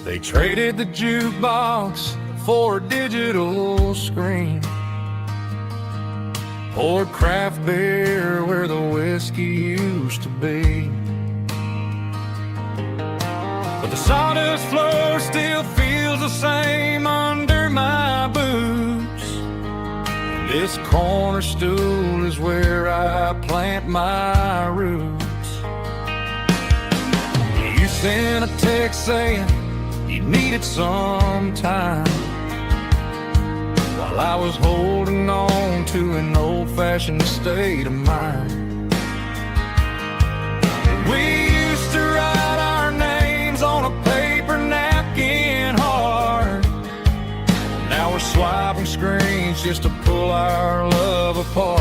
They traded the jukebox for a digital screen, poured craft beer where the whiskey used to be. But the sawdust floor still feels the same under my boots. This corner stool is where I plant my roots. You sent a text saying you needed some time, while I was holding on to an old-fashioned state of mind. We used to write our names on a paper napkin hard. Now we're swiping screens just to pull our love apart.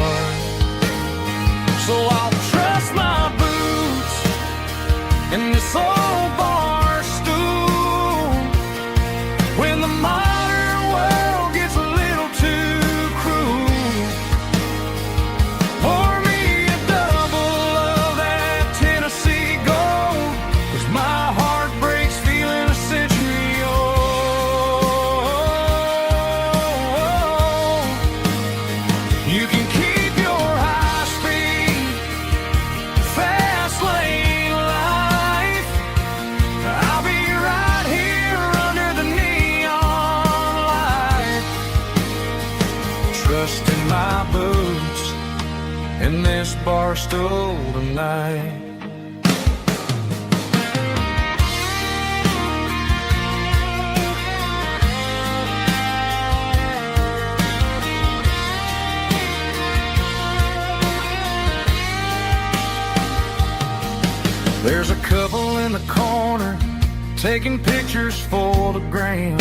So I'll trust my boots in this old bar stool when the modern world gets a little too cruel. Pour me a double of that Tennessee Gold, 'cause my heart breaks feeling a century old. this bar stool tonight. There's a couple in the corner taking pictures for the gram,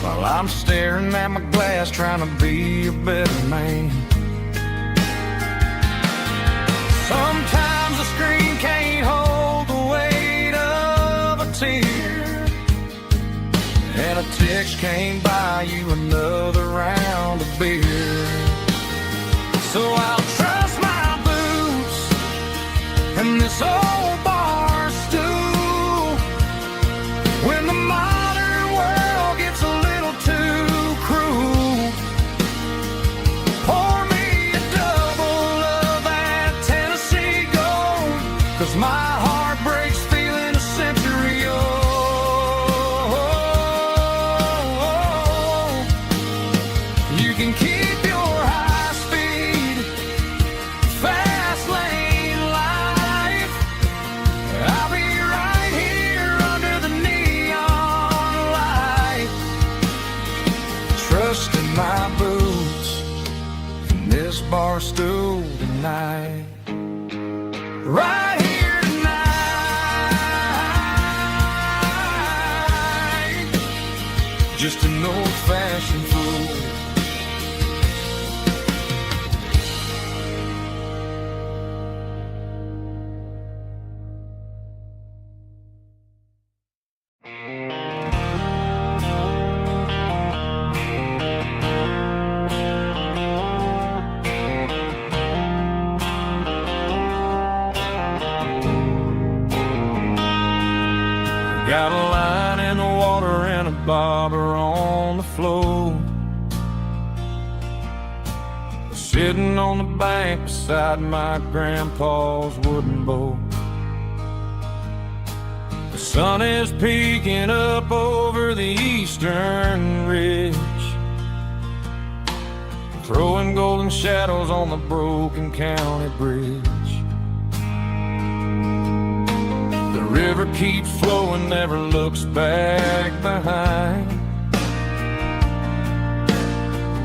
while I'm staring at my glass trying to be a better man. Sometimes the screen can't hold the weight of a tear, and a text can't buy you another round of beer. So I'll trust my boots and this old bar stool when the modern world gets a little too cruel. Pour me a double of that Tennessee Gold, 'cause my heart breaks feeling a century old. You can keep your high speed, fast lane life. I'll be right here under the neon light, trusting my boots in this bar stool tonight. Right here tonight, just an old-fashioned fool. Got a line in the water and a bobber on the floor, sitting on the bank beside my grandpa's wooden boat. The sun is peeking up over the eastern ridge, throwing golden shadows on the broken county bridge. The river keeps flowing, never looks back behind,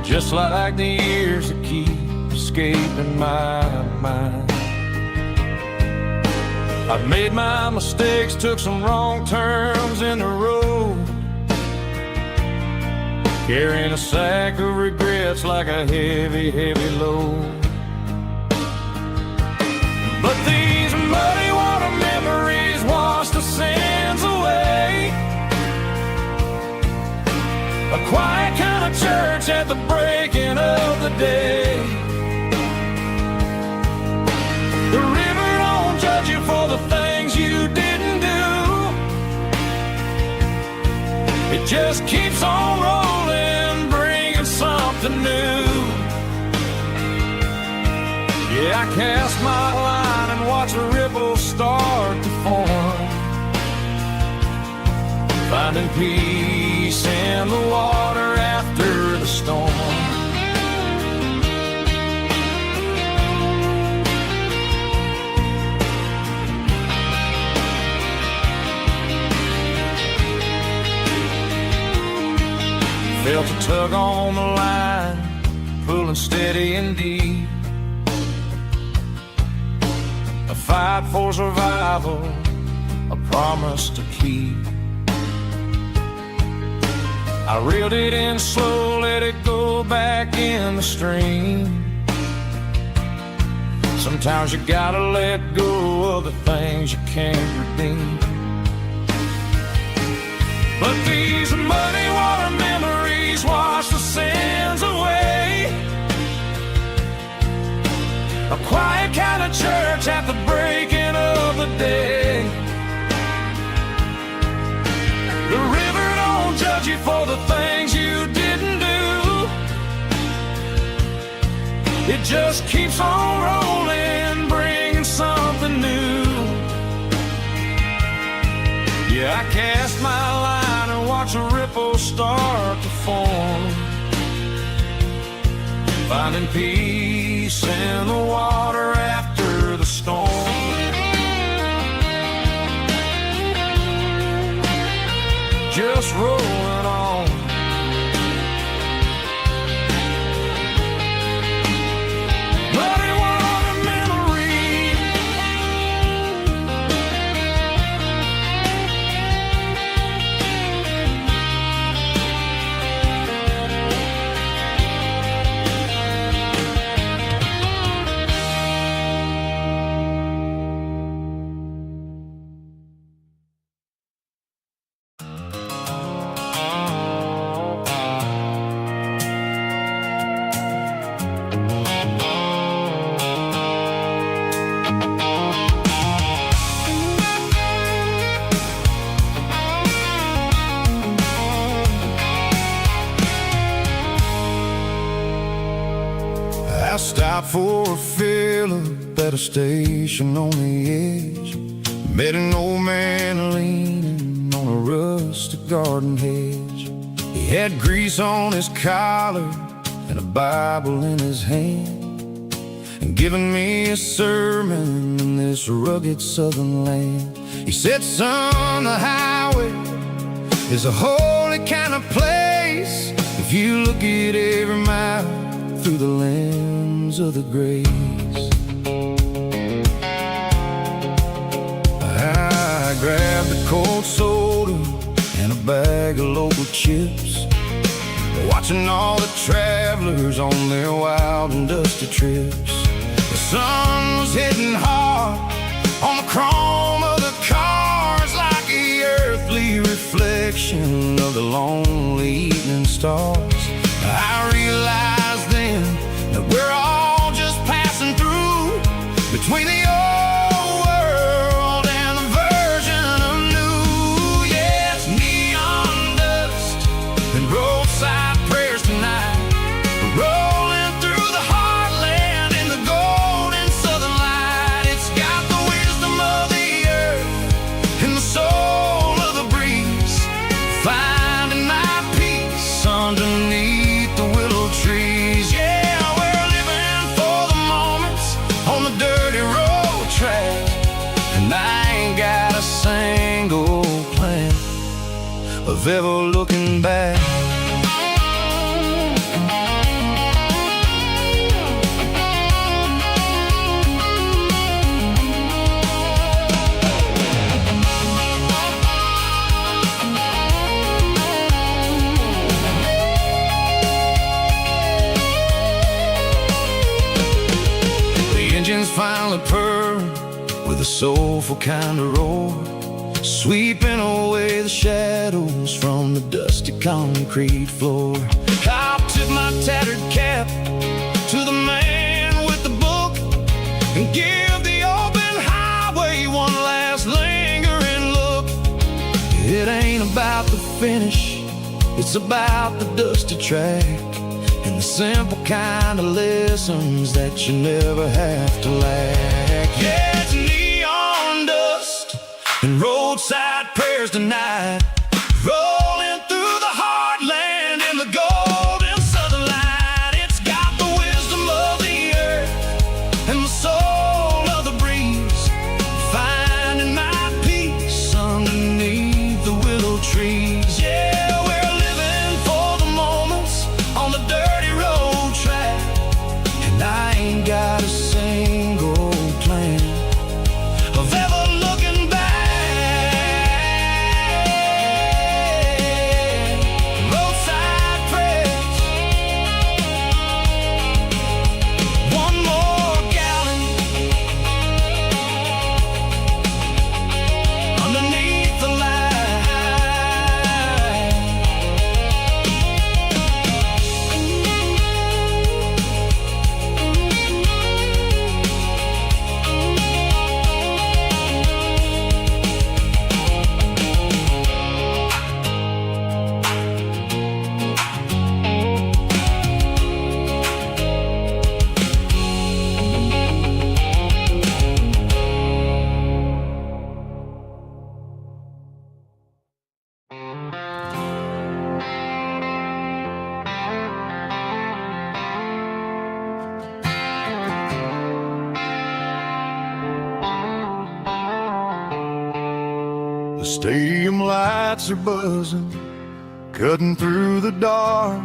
just like the years that keep escaping my mind. I've made my mistakes, took some wrong turns in the road, carrying a sack of regrets like a heavy, heavy load. But these muddy water memories wash the sins away. A quiet kind of church at the breaking of the day. The river don't judge you for the things you didn't do. It just keeps on rolling, bringing something new. Yeah, I cast my line and watch a ripple start to form, finding peace in the water after the storm. Felt a tug on the line, pulling steady and deep. A fight for survival, a promise to keep. I reeled it in slow, let it go back in the stream. Sometimes you gotta let go of the things you can't redeem. But these muddy water memories wash the sins away. A quiet kind of church at the breaking of the day. The river don't judge you for the things you didn't do. It just keeps on rolling, bringing something new. Yeah, I cast my line and watch a ripple start to form, finding peace peace in the water after the storm. Just rolling on. Muddy water memory. I stopped for a fill-up at a station on the edge. Met an old man leaning on a rustic garden hedge. He had grease on his collar and a Bible in his hand, and giving me a sermon in this rugged southern land. He said, son, the highway is a holy kind of place if you look at every mile through the lens of the grace. I grabbed a cold soda and a bag of local chips, watching all the travelers on their wild and dusty trips. The sun was hitting hard on the chrome of the cars, like the earthly reflection of the lonely evening stars. I realized then that we're all just passing through between the old world and the version of new. Yes, neon dust and roadside prayers tonight, rolling through the heartland in the golden southern light. It's got the wisdom of the earth and the soul of the breeze, finding my peace underneath the willow trees. Yeah, we're living for the moments on the dirty road track, and I ain't got a single plan of ever looking back. Engines finally purr with a soulful kind of roar, sweeping away the shadows from the dusty concrete floor. I'll tip my tattered cap to the man with the book and give the open highway one last lingering look. It ain't about the finish, it's about the dusty track and the simple kind of lessons that you never have to lack. Yeah, it's neon dust and roadside prayers tonight, rolling through the heartland in the golden southern light. It's got the wisdom of the earth and the soul of the breeze, finding my peace underneath the willow trees. Yeah, we're living for the moments on the dirty road track, and I ain't got a single stadium lights are buzzing, cutting through the dark.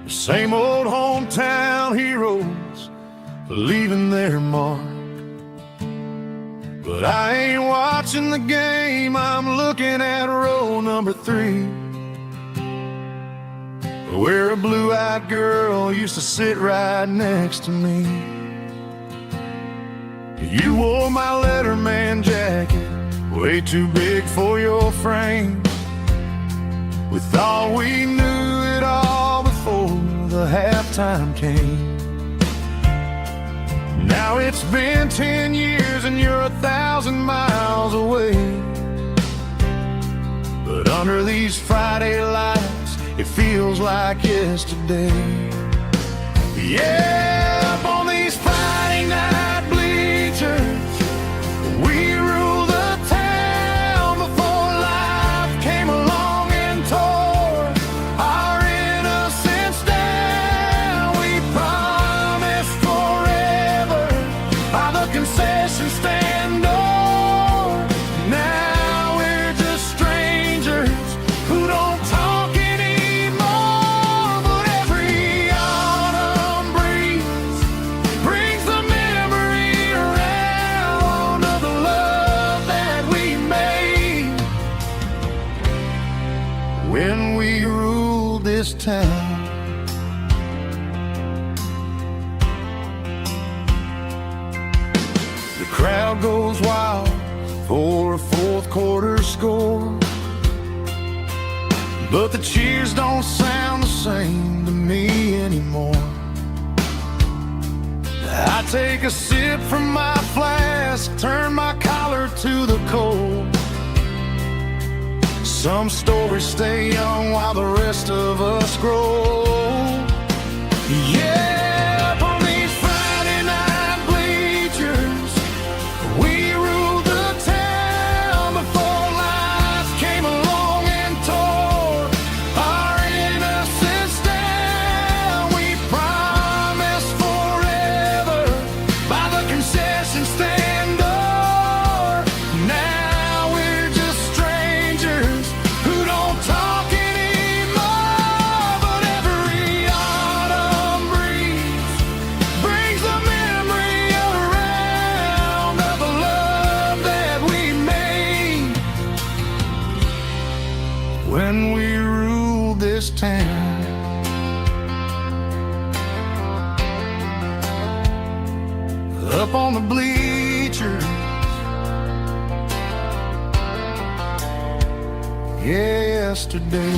The same old hometown heroes leaving their mark. But I ain't watching the game, I'm looking at row number 3, where a blue-eyed girl used to sit right next to me. You wore my Letterman jacket, way too big for your frame. We thought we knew it all before the halftime came. Now it's been 10 years and you're 1,000 miles away. But under these Friday lights, it feels like yesterday. Yeah, up on these Friday night bleachers, we rule the town before life came along and tore our innocence down. We promised forever by the concession stand door. Now we're just strangers who don't talk anymore. But every autumn breeze brings the memory around of the love that we made when we ruled this town. The crowd goes wild for a fourth quarter score, but the cheers don't sound the same to me anymore. I take a sip from my flask, turn my collar to the cold. Some stories stay young while the rest of us grow. Yeah, up on these Friday night bleachers, we ruled the town before life came along and tore our innocence down. We promised forever by the concession stand door. Now we're just strangers who don't talk anymore. But every autumn breeze brings the memory around of the love that we made when we ruled this town. Up on the bleachers, yesterday.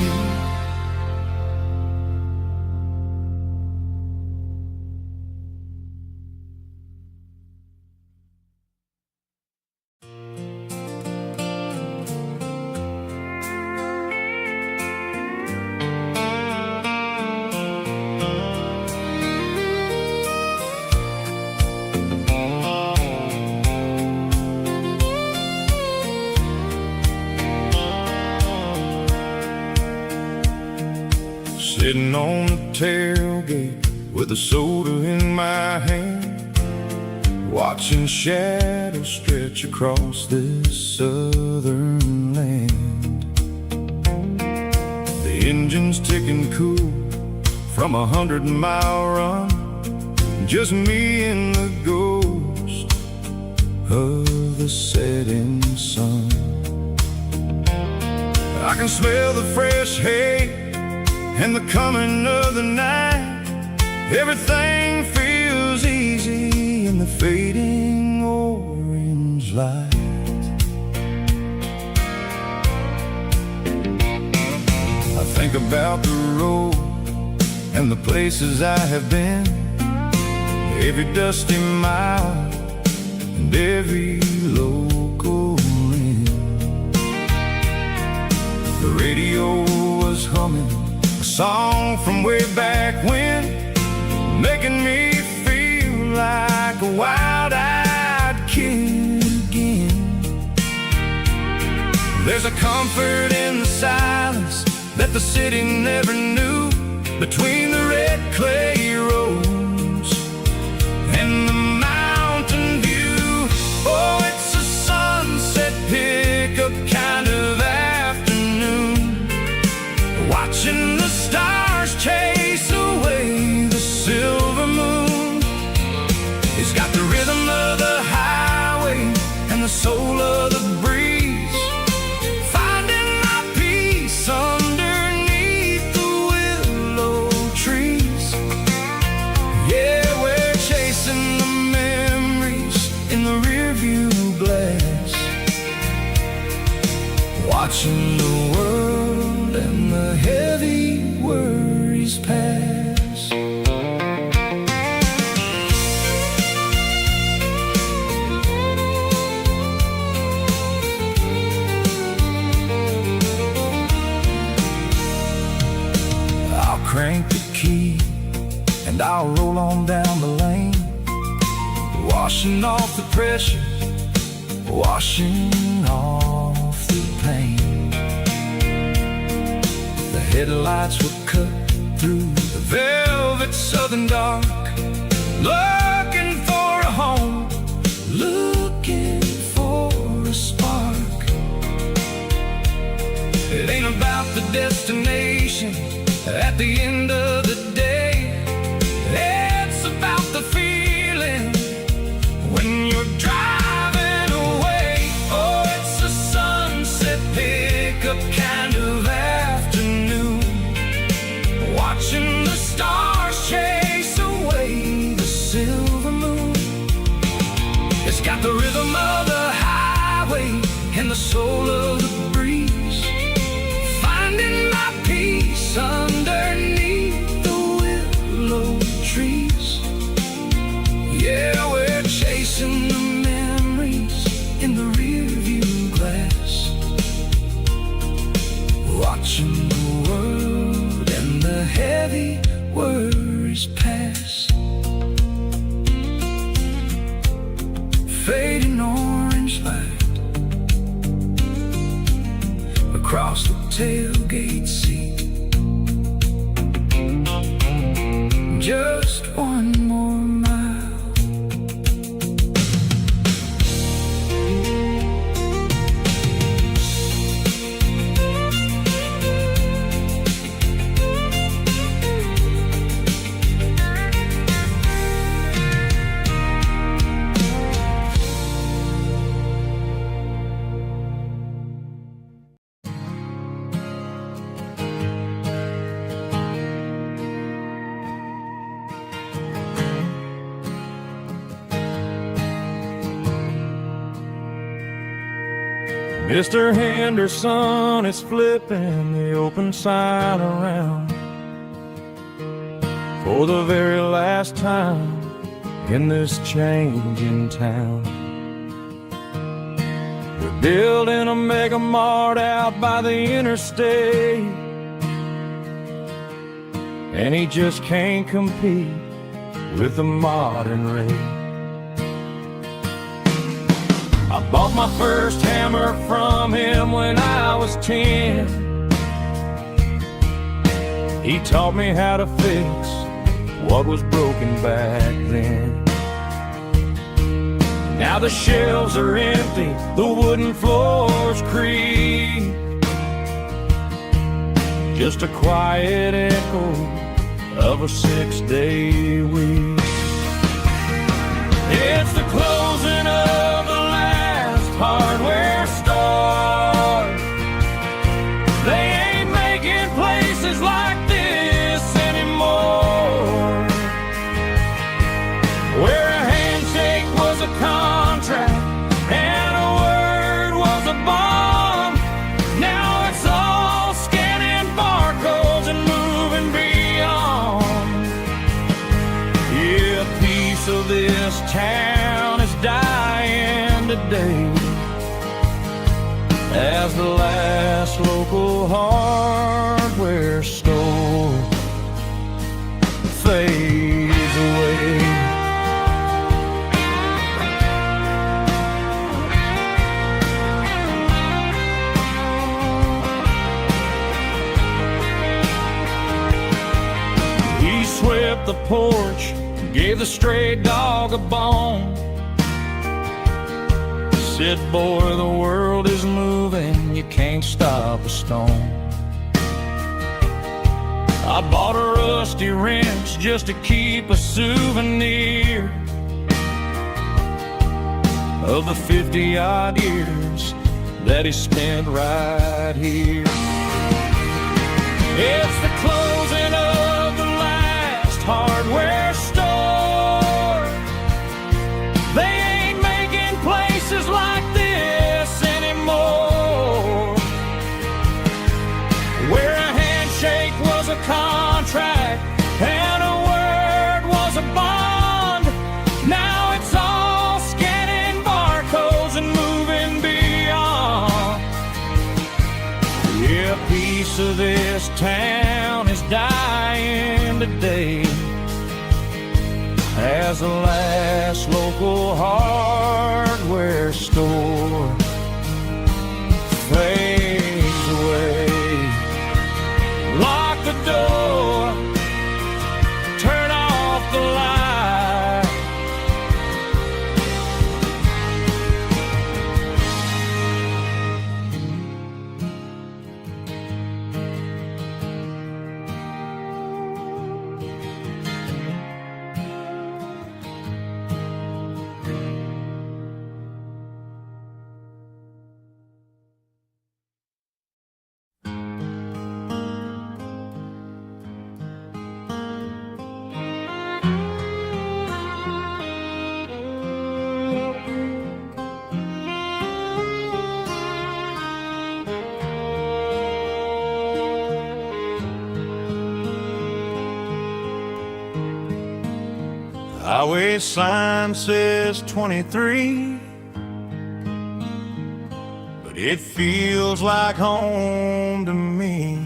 Sitting on the tailgate with a soda in my hand, watching shadows stretch across this southern land. The engine's ticking cool from 100-mile run, just me and the ghost of the setting sun. I can smell the fresh hay and the coming of the night. Everything feels easy in the fading orange light. I think about the road and the places I have been, every dusty mile and every local inn. The radio was humming a song from way back when, making me feel like a wild-eyed kid again. There's a comfort in the silence that the city never knew, between the red clay roads and the mountain view. Oh, it's a sunset picture the soul of the breeze, finding my peace underneath the willow trees. Yeah, we're chasing the memories in the rearview glass, watching the world and the heavy worries pass. Crank the key and I'll roll on down the lane, washing off the pressure, washing off the pain. The headlights will cut through the velvet southern dark, looking for a home, looking for a spark. It ain't about the destination at the end of the day, it's about the feeling when you're driving away. Oh, it's a sunset pickup kind of afternoon, watching the stars chase away the silver moon. It's got the rhythm of the highway and the soul of the breeze, finding my peace underneath the willow trees. Yeah, we're chasing the memories in the rearview glass, watching the world and the heavy worries pass. Fading orange light across the tailgate seat. Just one more mile. Mr. Henderson is flipping the open sign around for the very last time in this changing town. We're building a mega mart out by the interstate, and he just can't compete with the modern rate. I bought my first hammer from him when I was 10. He taught me how to fix what was broken back then. Now the shelves are empty, the wooden floors creak, just a quiet echo of a 6-day week. It's the closing of the last hardware store. They ain't making places like this anymore, where a handshake was a contract and a word was a bond. Now it's all scanning barcodes and moving beyond. Yeah, a piece of this town is dying today as the last local hardware store fades away. He swept the porch, gave the stray dog a bone, said, boy, the world is moving, you can't stop a stone. I bought a rusty wrench just to keep a souvenir of the 50-odd years that he spent right here. It's the closing of the last hardware store. They ain't making places like this anymore, where a handshake was a contract and a word was a bond. Now it's all scanning barcodes and moving beyond. Yeah, a piece of this town is dying today as the last local hardware store fades away. Lock the door, turn off the light. Highway sign says 23, but it feels like home to me.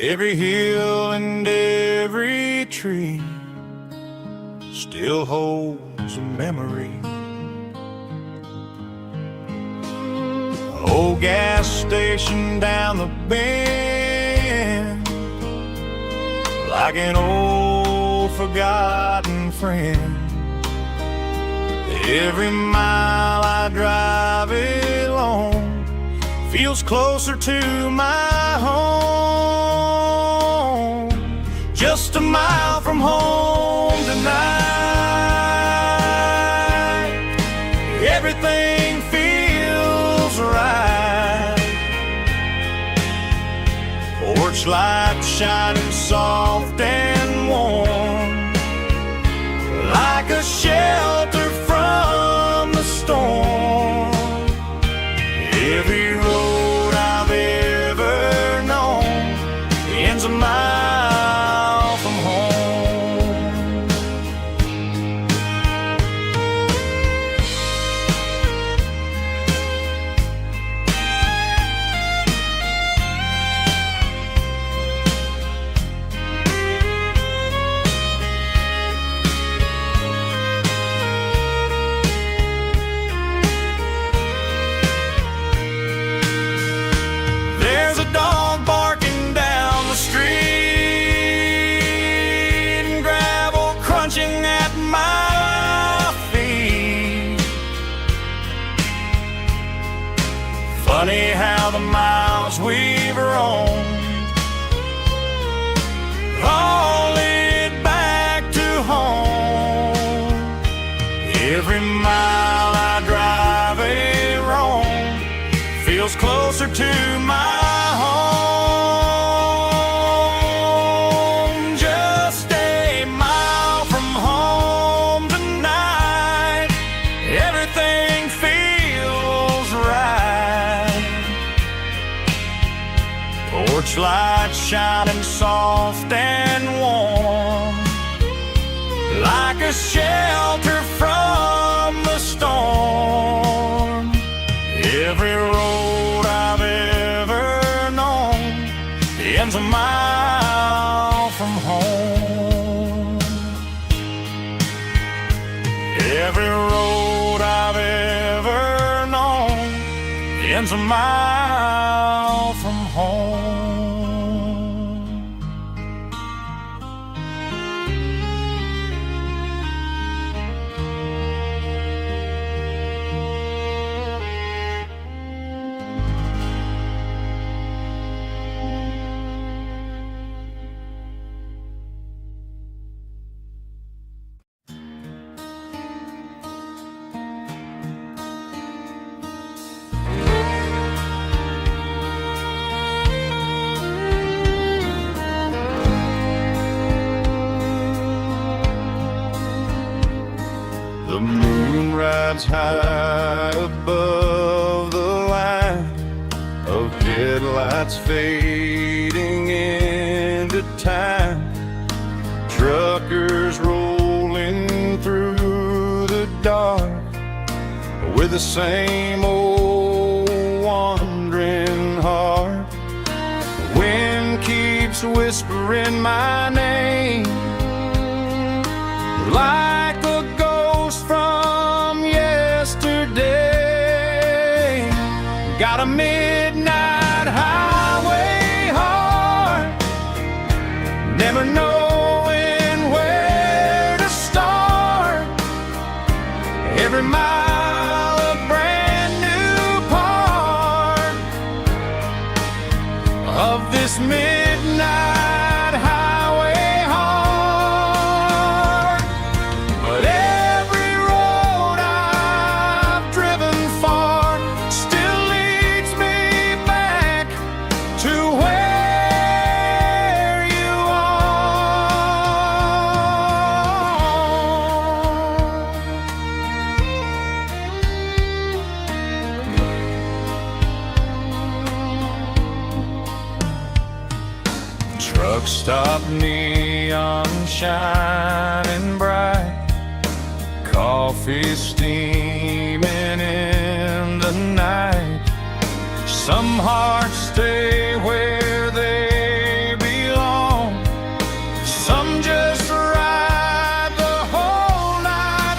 Every hill and every tree still holds a memory. Old gas station down the bend, like an old forgotten friend. Every mile I drive it alone feels closer to my home. Just a mile from home tonight, everything feels right. Porch light shining soft and warm, like a shelter from the storm. Every road I've ever known ends a mile from home. There's a dog barking down the street and gravel crunching at my feet. Funny how the miles we've roamed all lead back to home. Every mile I drive a roam feels closer to my home. Just a mile from home tonight, everything feels right. Porch light shining soft and warm, like a shelter from the storm. Every road I've ever known ends a mile from home. Every road I've ever known ends a mile from home. The moon rides high above the line of headlights fading into time. Truckers rolling through the dark with the same old wandering heart. The wind keeps whispering my name like a ghost from yesterday. Got a midnight highway heart, never knowing where to start. Every mile a brand new part of this midnight highway heart. But every road I've driven far still leads me back to where you are. Truck stop, neon shining bright, coffee steaming in the night. Some hearts stay where they belong, some just ride the whole night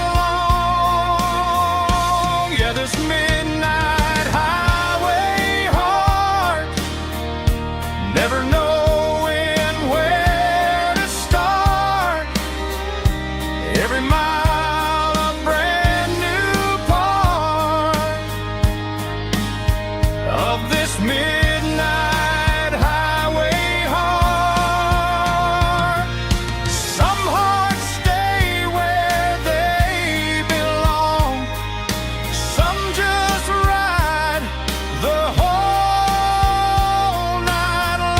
long. Yeah, this midnight highway heart, never knowing where to start. Every mile a brand new part of this midnight highway heart. Some hearts stay where they belong, some just ride the whole night long.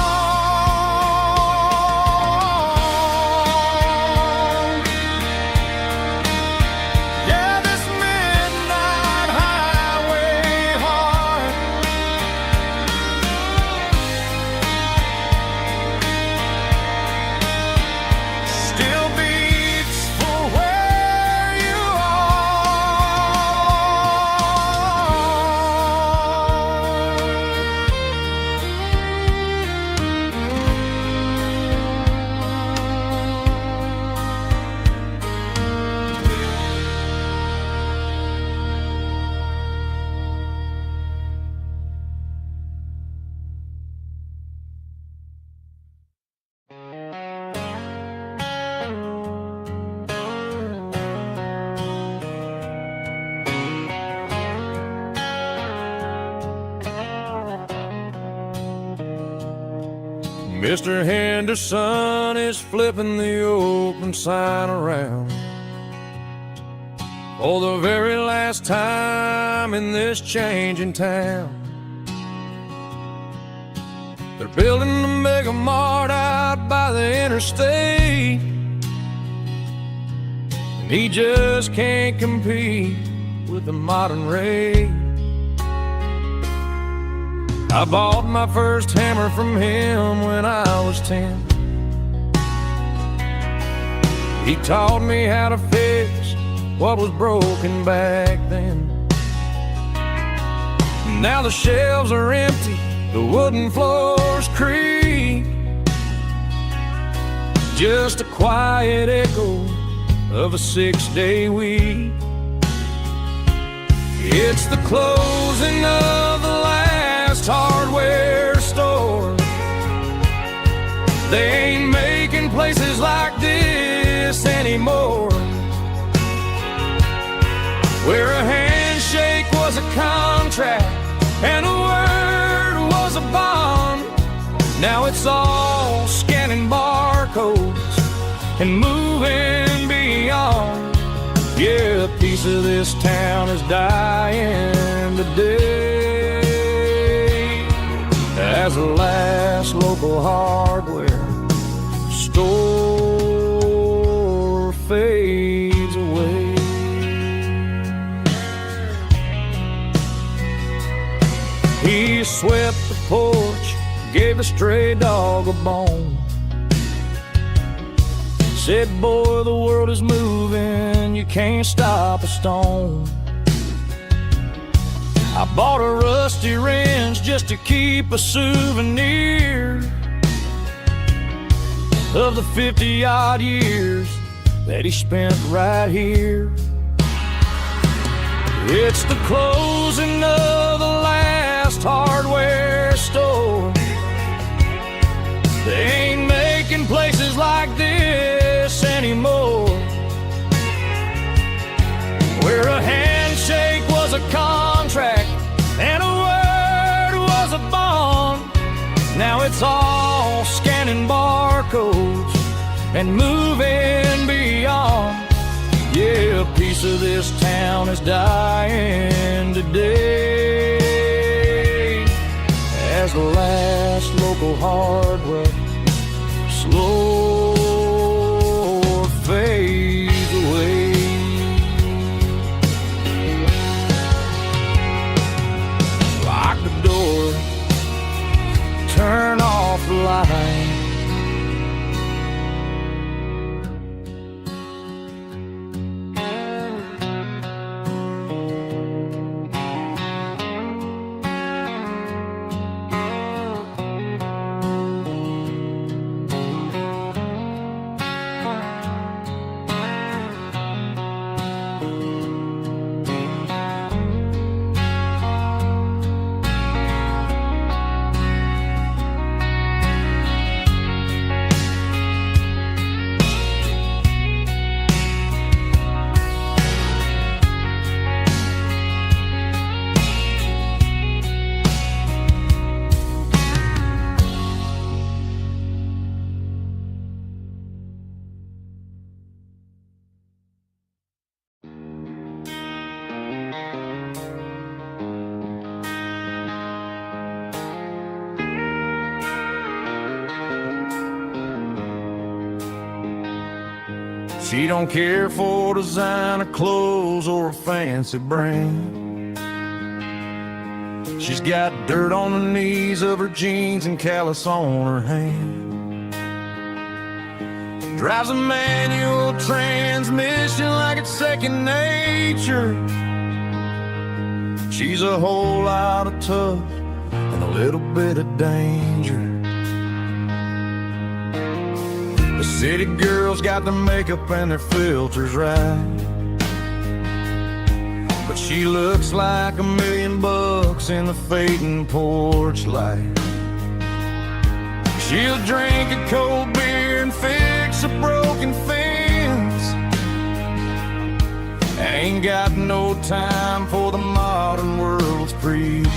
Yeah, this midnight highway heart still beats for where you Mr. Henderson is flipping the open sign around for the very last time in this changing town. They're building a mega mart out by the interstate, and he just can't compete with the modern rate. I bought my first hammer from him when I was 10. He taught me how to fix what was broken back then. Now the shelves are empty, the wooden floors creak, just a quiet echo of a 6-day week. It's the closing of the last hardware store. They ain't making places like this anymore, where a handshake was a contract and a word was a bond. Now it's all scanning barcodes and moving beyond. Yeah, a piece of this town is dying today as the last local hardware store fades away. swept the porch, gave the stray dog a bone. Said, boy, the world is moving, you can't stop a stone. I bought a rusty wrench just to keep a souvenir of the 50-odd years that he spent right here. It's the closing of the last hardware store. They ain't making places like this anymore, where a handshake was a contract and a word was a bond. Now it's all scanning barcodes and moving beyond. Yeah, a piece of this town is dying today as the last local hardware slow fades away. Lock the door, turn off the light. She don't care for designer clothes or a fancy brand. She's got dirt on the knees of her jeans and callus on her hand. Drives a manual transmission like it's second nature. She's a whole lot of tough and a little bit of danger. The city girls got their makeup and their filters right, but she looks like $1,000,000 in the fading porch light. She'll drink a cold beer and fix a broken fence. Ain't got no time for the modern world's pretense.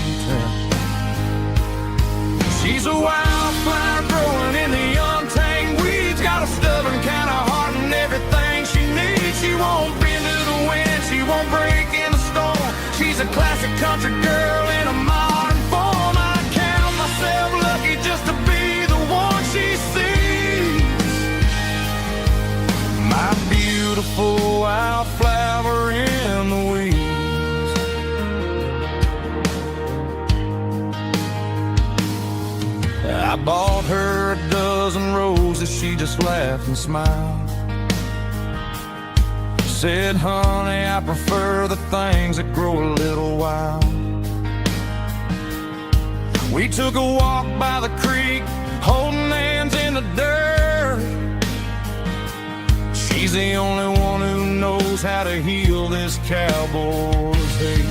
She's a wildflower growing in the untamed weeds, got a stubborn kind of heart and everything she needs. She won't bend to the wind, she won't break in the storm. She's a classic country girl in a modern form. I count myself lucky just to be the one she sees. My beautiful wildflower in the weeds. I bought her a dozen roses, she just laughed and smiled. Said, honey, I prefer the things that grow a little wild. We took a walk by the creek, holding hands in the dirt. She's the only one who knows how to heal this cowboy's hate.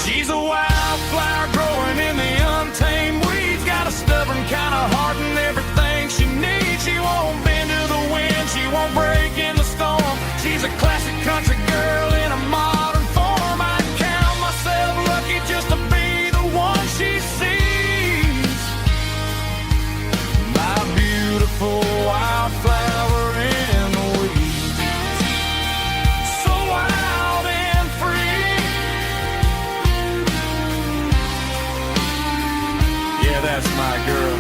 She's a wildflower growing in the untamed weeds, got a stubborn kind of heart and everything she needs. She won't bend to the wind, she won't break in the storm. She's a classic country girl in a modern form. I count myself lucky just to be the one she sees. My beautiful wildflower in the weeds, so wild and free. Yeah, that's my girl.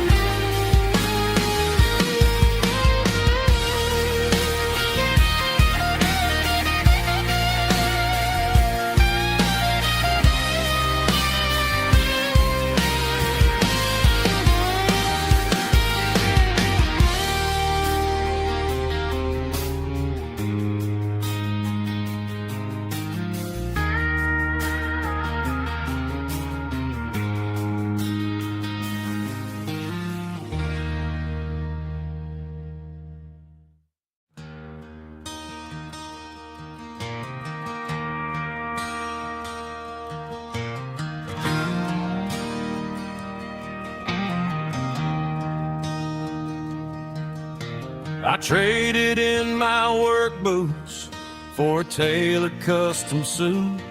I traded in my work boots for a tailored custom suit.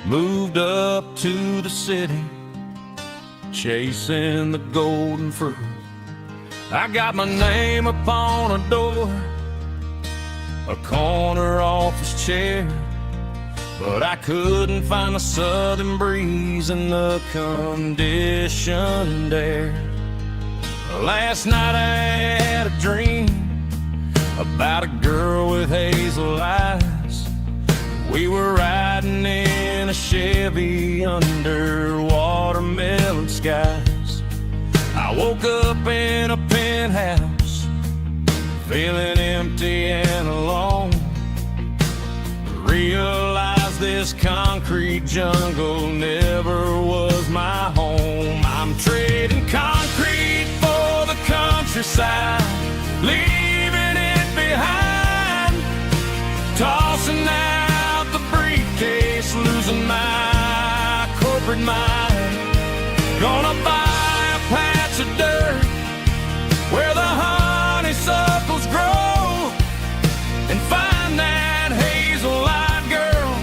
Moved up to the city, chasing the golden fruit. I got my name upon a door, a corner office chair, but I couldn't find the southern breeze in the conditioned air. Last night I had a dream about a girl with hazel eyes. We were riding in a Chevy under watermelon skies. I woke up in a penthouse, feeling empty and alone. Realized this concrete jungle never was my home. I'm trading concrete for the countryside, leaving it behind. Tossing out the briefcase, losing my corporate mind. Gonna buy a patch of dirt where the honeysuckles grow, and find that hazel-eyed girl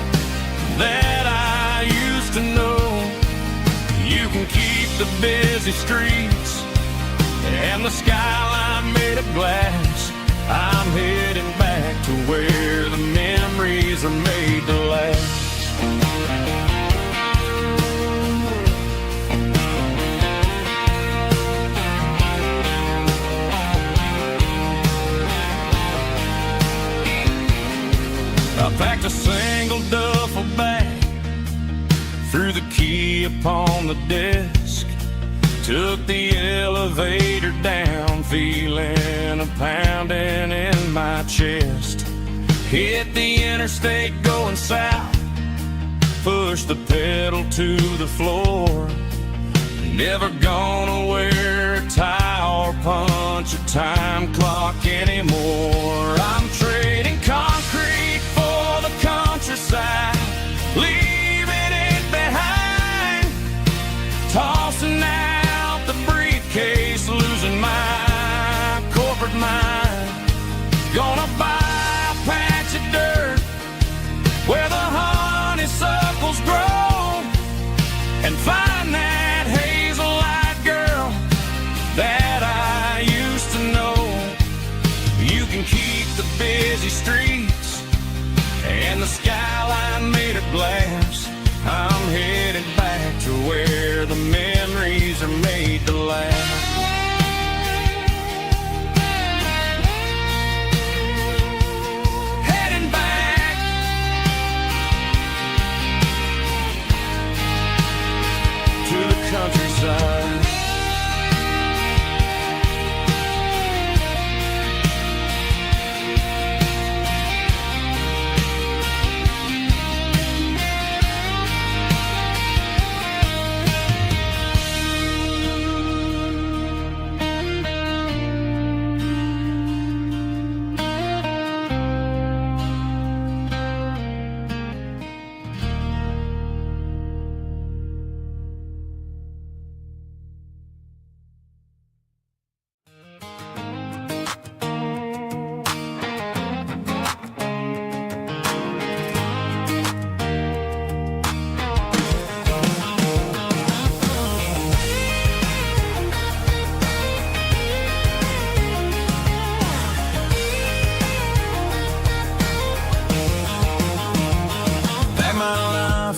that I used to know. You can keep the busy streets and the skyline made of glass. I'm heading back to where the memories are made to last. I packed a single duffel bag, threw the key upon the desk, took the elevator down, feeling a pounding in my chest. Hit the interstate going south, pushed the pedal to the floor. Never gonna wear a tie or punch a time clock anymore. I'm trading concrete for the countryside, leaving it behind. Tossing out the briefcase, losing my corporate mind. Gonna buy a patch of dirt where the honeysuckles grow, and find that hazel-eyed girl that I used to know. You can keep the busy streets and the skyline made of glass. I'm headed back to where the memories are made to last. Heading back to the countryside.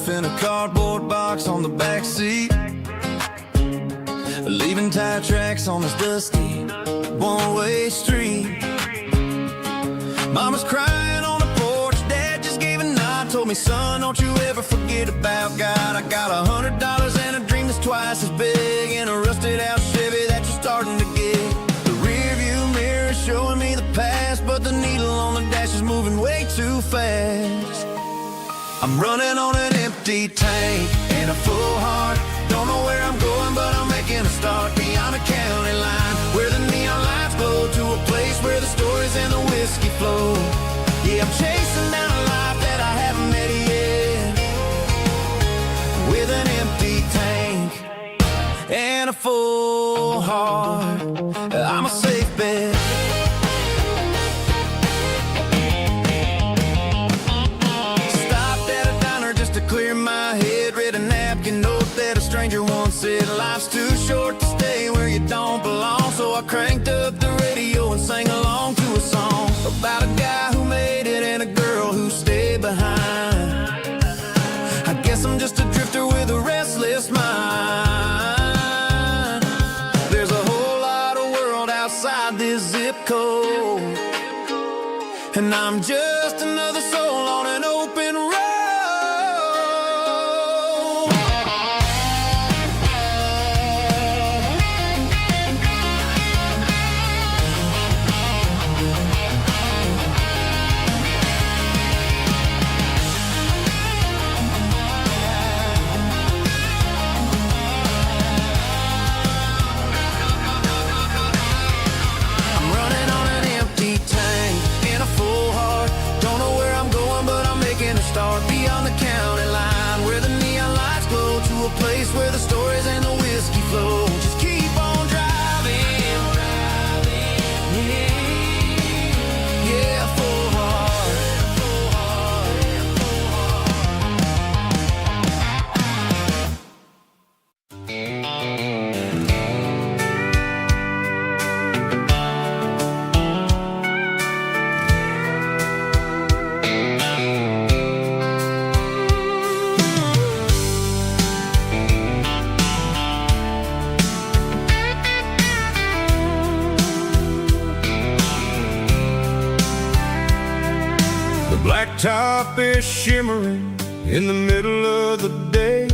In a cardboard box on the back seat, leaving tire tracks on this dusty one-way street. Mama's crying on the porch, Dad just gave a nod, told me, son, don't you ever forget about God. I got $100 and a dream that's twice as big, and a rusted out Chevy that you're starting to get. The rear view mirror is showing me the past, but the needle on the dash is moving way too fast. I'm running on an empty tank and a full heart. Don't know where I'm going, but I'm making a start beyond a county line, where the neon lights glow, to a place where the stories and the whiskey flow. Yeah, I'm chasing down a life that I haven't met yet, with an empty tank and a full heart. I'm a safe bet. I'm just another soul on an open road. I'm running on an empty tank in a full heart. Don't know where I'm going, but I'm making a start beyond the county line, where the neon lights glow, to a place where the stories and the whiskey flow. Just keep on driving, yeah, full heart. The blacktop is shimmering in the middle of the day.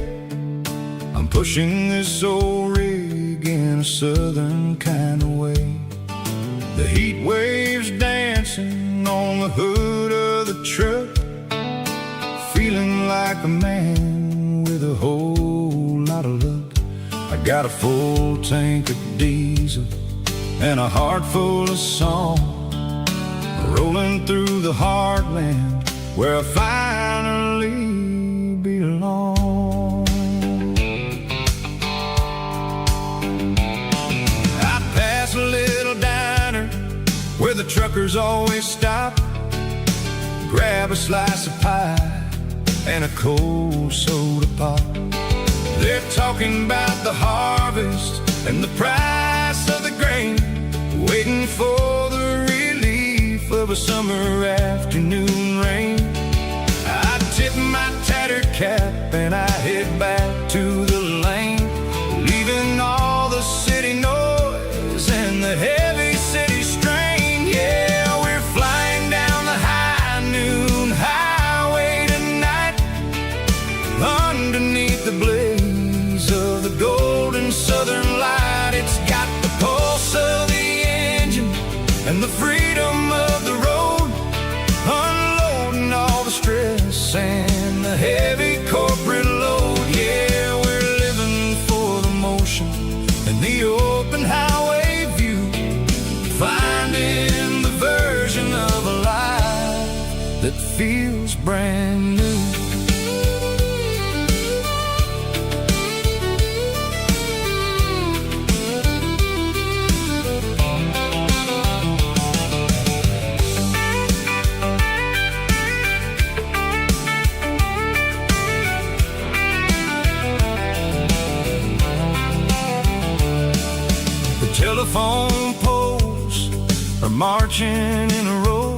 I'm pushing this old rig in a southern kind of way. The heat waves dancing on the hood of the truck, feeling like a man with a whole lot of luck. I got a full tank of diesel and a heart full of song, rolling through the heartland where I finally belong. I pass a little diner where the truckers always stop, grab a slice of pie and a cold soda pop. They're talking about the harvest and the price of the grain, waiting for the relief of a summer afternoon rain. I tip my tattered cap and I head back to the lane, leaving all the city noise and the heavy city strain. Yeah, we're flying down the high noon highway tonight, underneath the blaze of the golden southern light. It's got the pulse of the engine and the freedom of the road, unloading all the stress and the heavy corporate load. Yeah, we're living for the motion and the open highway view, finding the version of a life that feels brand new. Telephone poles are marching in a row,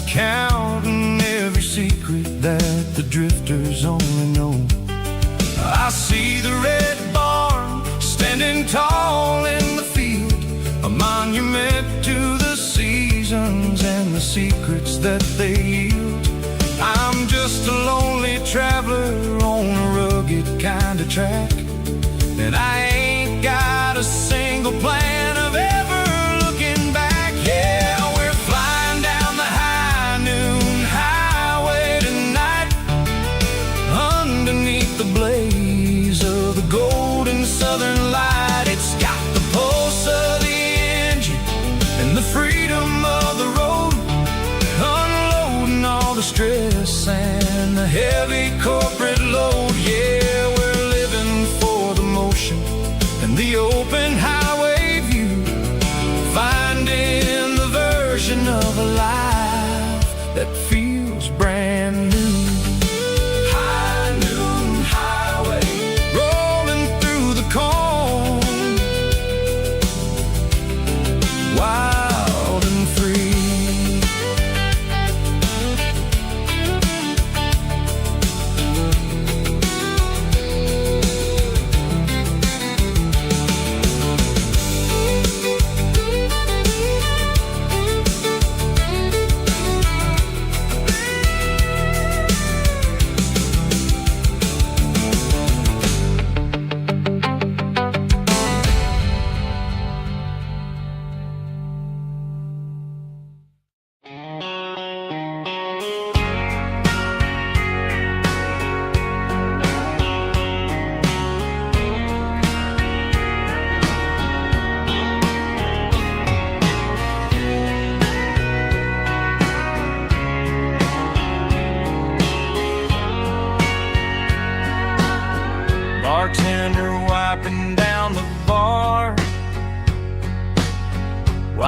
counting every secret that the drifters only know. I see the red barn standing tall in the field, a monument to the seasons and the secrets that they yield. I'm just a lonely traveler on a rugged kind of track, and I ain't got a single plan of ever looking back. Yeah, we're flying down the high noon highway tonight, underneath the blaze of the golden southern light. It's got the pulse of the engine and the freedom of the road, unloading all the stress and the heavy corporate load. Yeah, we're living for the motion and the open highway view, finding the version of a life that feels brand new. High noon highway, rolling through the corn, wild and free.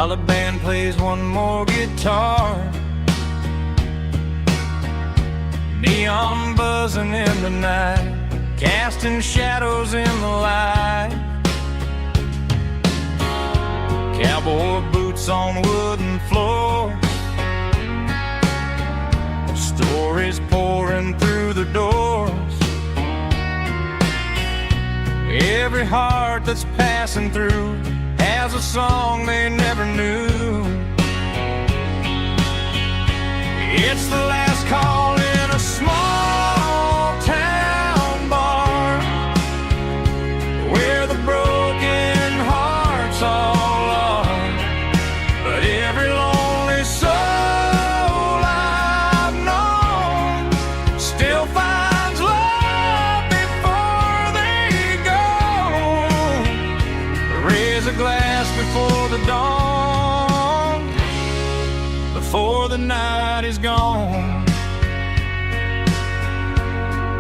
while the band plays one more guitar. Neon buzzing in the night, casting shadows in the light. Cowboy boots on wooden floors, stories pouring through the doors. Every heart that's passing through has a song they never knew. It's the last call in a small town bar, where the broken hearts all are. But every lonely soul I've known still finds love before they go. Raise a glass before the dawn, before the night is gone.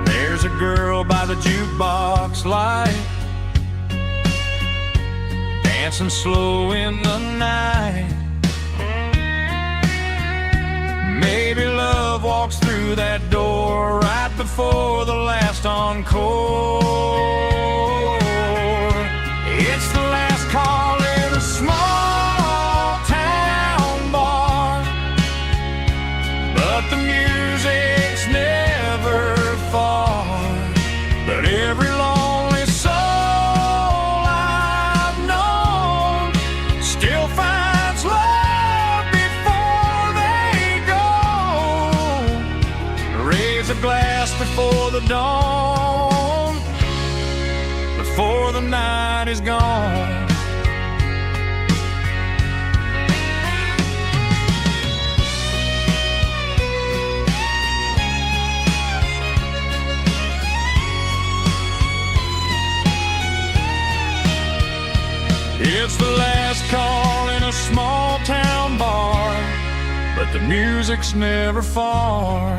There's a girl by the jukebox light, dancing slow in the night. Maybe love walks through that door right before the last encore. It's the last call in a small town bar, but the music's never far. But every lonely soul I've known still finds love before they go. Raise a glass before the dawn, before the night is gone. It's the last call in a small town bar, but the music's never far.